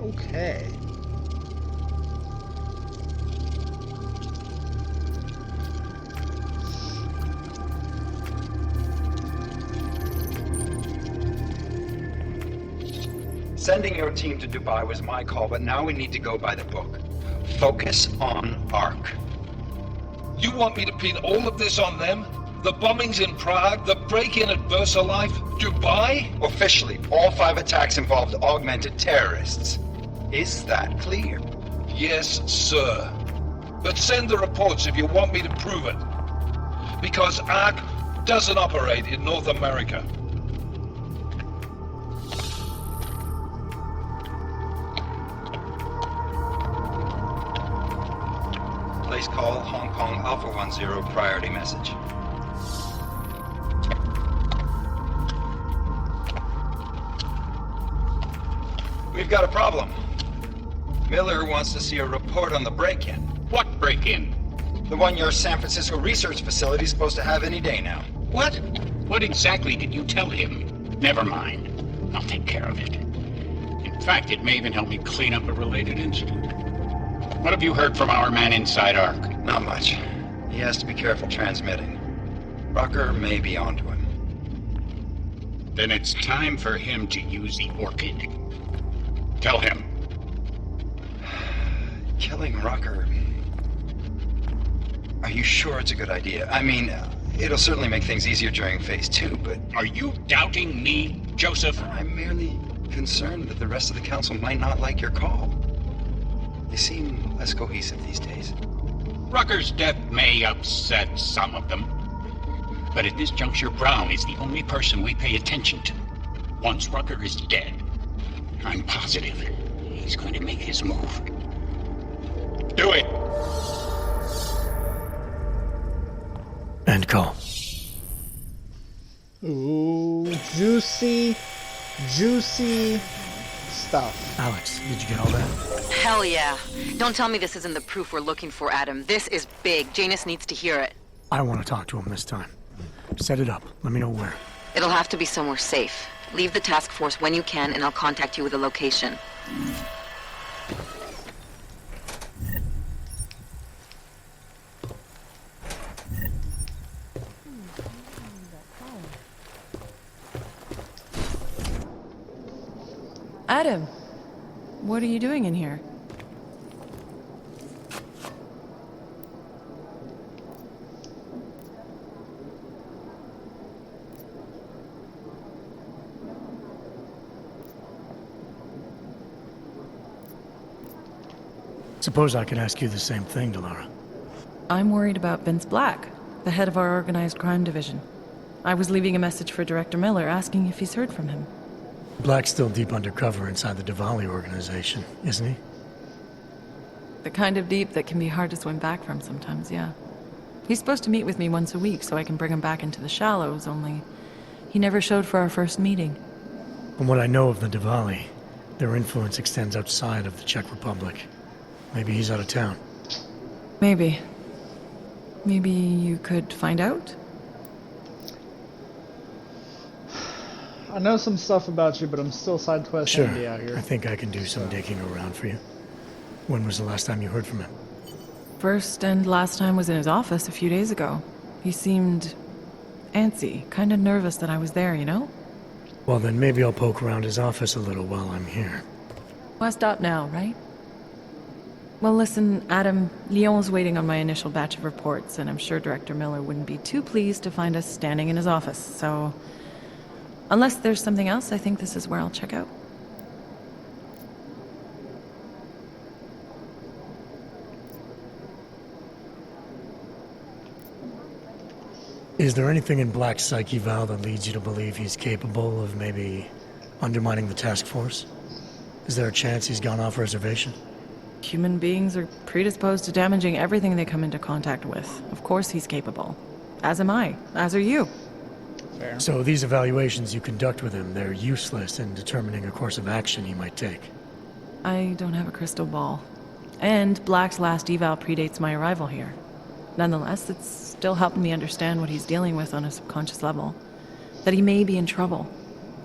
Okay. Sending your team to Dubai was my call, but now we need to go by the book. Focus on ARC. You want me to pin all of this on them? The bombings in Prague, the break-in at VersaLife, Dubai? Officially, all 5 attacks involved augmented terrorists. Is that clear? Yes, sir. But send the reports if you want me to prove it. Because ARC doesn't operate in North America. Please call Hong Kong Alpha 10 priority message. We've got a problem. Miller wants to see a report on the break-in. What break-in? The one your San Francisco research facility is supposed to have any day now. What? What exactly did you tell him? Never mind. I'll take care of it. In fact, it may even help me clean up a related incident. What have you heard from our man inside ARC? Not much. He has to be careful transmitting. Rucker may be onto him. Then it's time for him to use the Orchid. Tell him. Killing Rucker. Are you sure it's a good idea? I mean, it'll certainly make things easier during Phase 2, but... Are you doubting me, Joseph? I'm merely concerned that the rest of the Council might not like your call. They seem less cohesive these days. Rucker's death may upset some of them. But at this juncture, Brown is the only person we pay attention to. Once Rucker is dead, I'm positive he's going to make his move. Do it! End call. Ooh, juicy stuff. Alex, did you get all that? Hell yeah. Don't tell me this isn't the proof we're looking for, Adam. This is big. Janus needs to hear it. I want to talk to him this time. Set it up. Let me know where. It'll have to be somewhere safe. Leave the task force when you can, and I'll contact you with a location. Adam, what are you doing in here? Suppose I could ask you the same thing, Delara. I'm worried about Vince Black, the head of our organized crime division. I was leaving a message for Director Miller asking if he's heard from him. Black's still deep undercover inside the Diwali organization, isn't he? The kind of deep that can be hard to swim back from sometimes, yeah. He's supposed to meet with me once a week so I can bring him back into the shallows, only he never showed for our first meeting. From what I know of the Diwali, their influence extends outside of the Czech Republic. Maybe he's out of town. Maybe. Maybe you could find out? I know some stuff about you, but I'm still side quest Sure, Andy out here. I think I can do some digging around for you. When was the last time you heard from him? First and last time was in his office a few days ago. He seemed antsy, kind of nervous that I was there, you know? Well, then maybe I'll poke around his office a little while I'm here. Well, stop now, right? Well, listen, Adam, Lyon's waiting on my initial batch of reports, and I'm sure Director Miller wouldn't be too pleased to find us standing in his office, so... Unless there's something else, I think this is where I'll check out. Is there anything in Black's psyche, Val, that leads you to believe he's capable of maybe undermining the task force? Is there a chance he's gone off reservation? Human beings are predisposed to damaging everything they come into contact with. Of course he's capable. As am I. As are you. Fair. So these evaluations you conduct with him, they're useless in determining a course of action he might take. I don't have a crystal ball. And Black's last eval predates my arrival here. Nonetheless, it's still helping me understand what he's dealing with on a subconscious level. That he may be in trouble.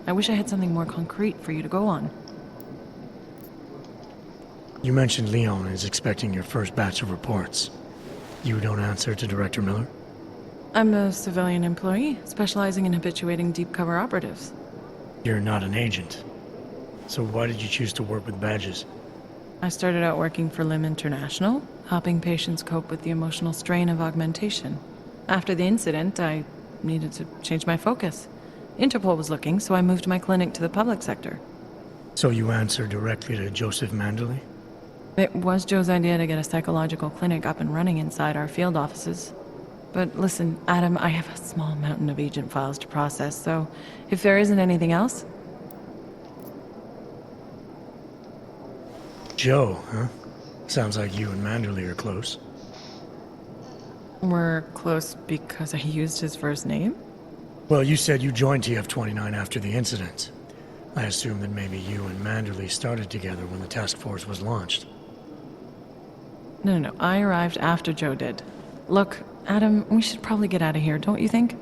I wish I had something more concrete for you to go on. You mentioned Leon is expecting your first batch of reports. You don't answer to Director Miller? I'm a civilian employee, specializing in habituating deep cover operatives. You're not an agent. So why did you choose to work with badges? I started out working for LIM International, helping patients cope with the emotional strain of augmentation. After the incident, I needed to change my focus. Interpol was looking, so I moved my clinic to the public sector. So you answer directly to Joseph Manderley? It was Joe's idea to get a psychological clinic up and running inside our field offices. But listen, Adam, I have a small mountain of agent files to process, so if there isn't anything else... Joe, huh? Sounds like you and Manderley are close. We're close because I used his first name? Well, you said you joined TF-29 after the incident. I assume that maybe you and Manderley started together when the task force was launched. No, I arrived after Joe did. Look, Adam, we should probably get out of here, don't you think?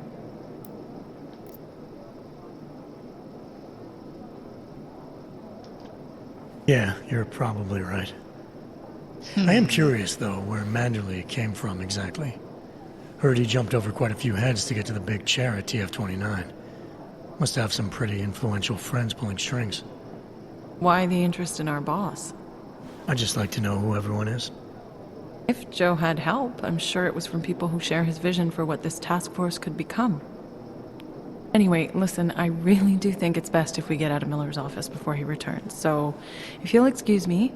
Yeah, you're probably right. I am curious, though, where Manderley came from exactly. Heard he jumped over quite a few heads to get to the big chair at TF-29. Must have some pretty influential friends pulling strings. Why the interest in our boss? I'd just like to know who everyone is. If Joe had help, I'm sure it was from people who share his vision for what this task force could become. Anyway, listen, I really do think it's best if we get out of Miller's office before he returns, so if you'll excuse me...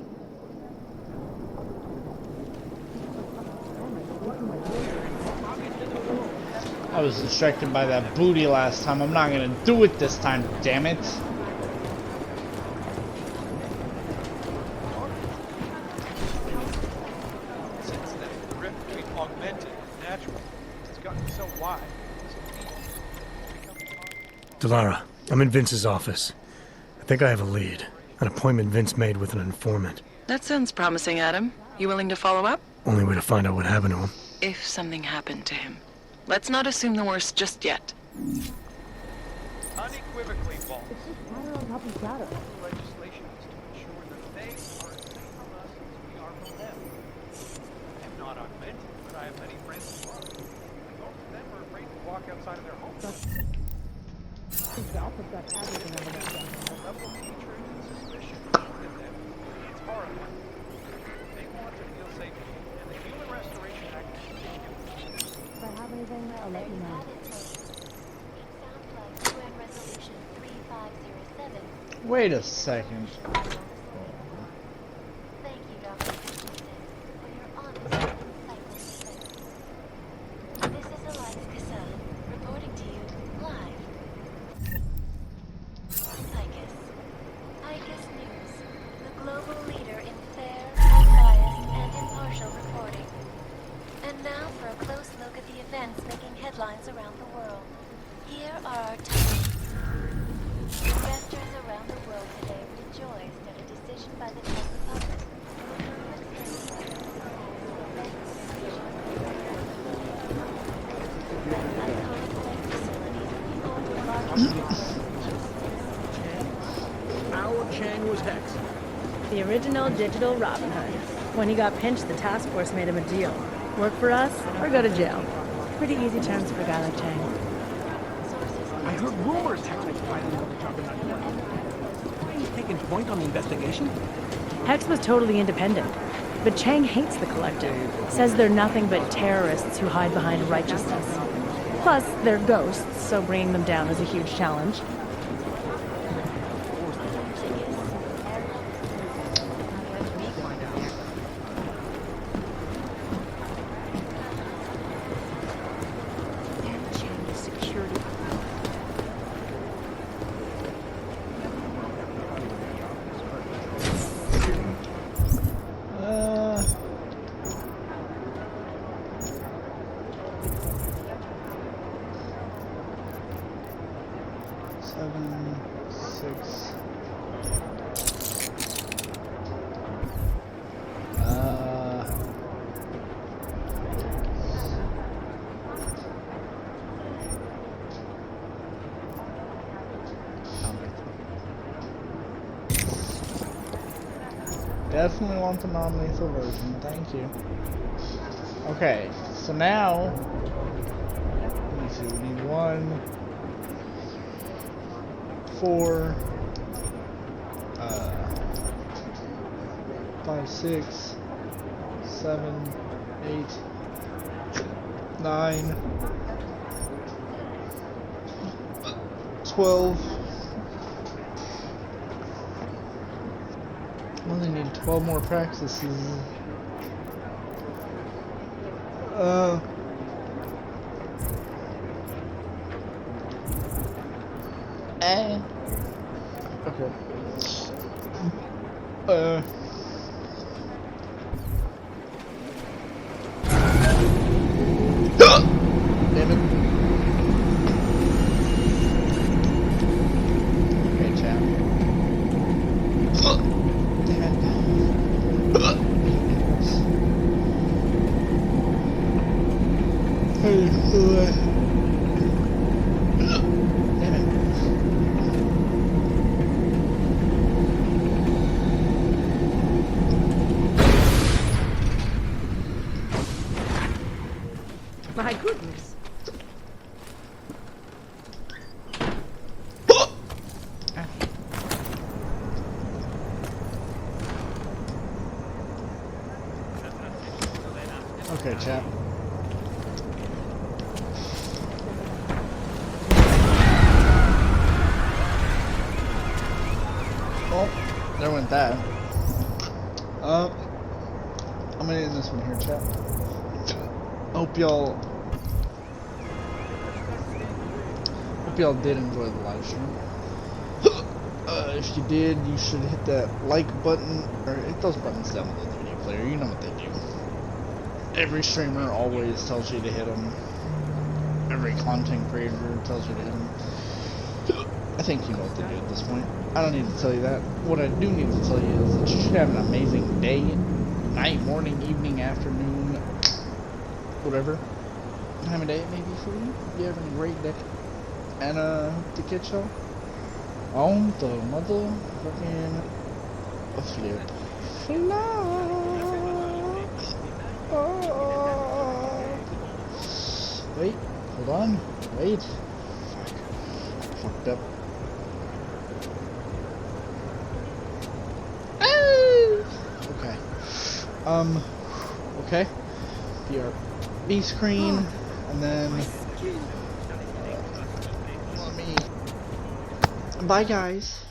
I was distracted by that booty last time. I'm not gonna do it this time, damn it. Since then, the rift between augmented and natural has gotten so wide. Delara, I'm in Vince's office. I think I have a lead. An appointment Vince made with an informant. That sounds promising, Adam. You willing to follow up? Only way to find out what happened to him. If something happened to him. Let's not assume the worst just yet. Unequivocally, Walt. It's just matter on top of shadow. Legislation is to ensure that they are as safe from us as we are from them. I am not augmented, but I have many friends who are. Most of them are afraid to walk outside of their homes. Rebel hatred and suspicion within them feeds horribly. They want to feel safe, and the Human Restoration Act continues. If I have anything, I'll let you know. UN Resolution 3507. Wait a second. Thank you, Dr. Christensen, for your honest and insightful defense. This is Eliza Cassan, reporting to you live. Picus. Picus News, the global leader in fair, unbiased, and impartial reporting. And now for a close look at the events making headlines around the world. Here are our top. Investors around the world today rejoiced at a decision by the Czech Republic Our Chang was Hex. The original digital Robin Hood. When he got pinched, the task force made him a deal. Work for us or go to jail. Pretty easy terms for a guy like Chang. I heard rumors Hex was fighting for the Juggernaut. He's taking point on the investigation. Hex was totally independent. But Chang hates the Collective. Says they're nothing but terrorists who hide behind righteousness. Plus, they're ghosts, so bringing them down is a huge challenge. Definitely want the non-lethal version, thank you. Okay, so now, let me see, we need 1, 4, 5, 6, 7, 8, 9, 12. I only need 12 more practices. Okay. Damn it. Okay, chat. My goodness. Okay, chat. Oh, there went that. I'm gonna end this one here, chat. Hope y'all did enjoy the live stream. If you did, you should hit that like button, or hit those buttons down below the video player. You know what they do. Every streamer always tells you to hit them. Every content creator tells you to hit them. I think you know what to do at this point. I don't need to tell you that. What I do need to tell you is that you should have an amazing day, night, morning, evening, afternoon, whatever time of day it may be for you. You're having a great day. And to catch y'all on the motherfucking flip flop. Oh. Wait, hold on. Wait. fucked up. Oh! Okay. Okay. BRB screen, and then let me. Bye, guys.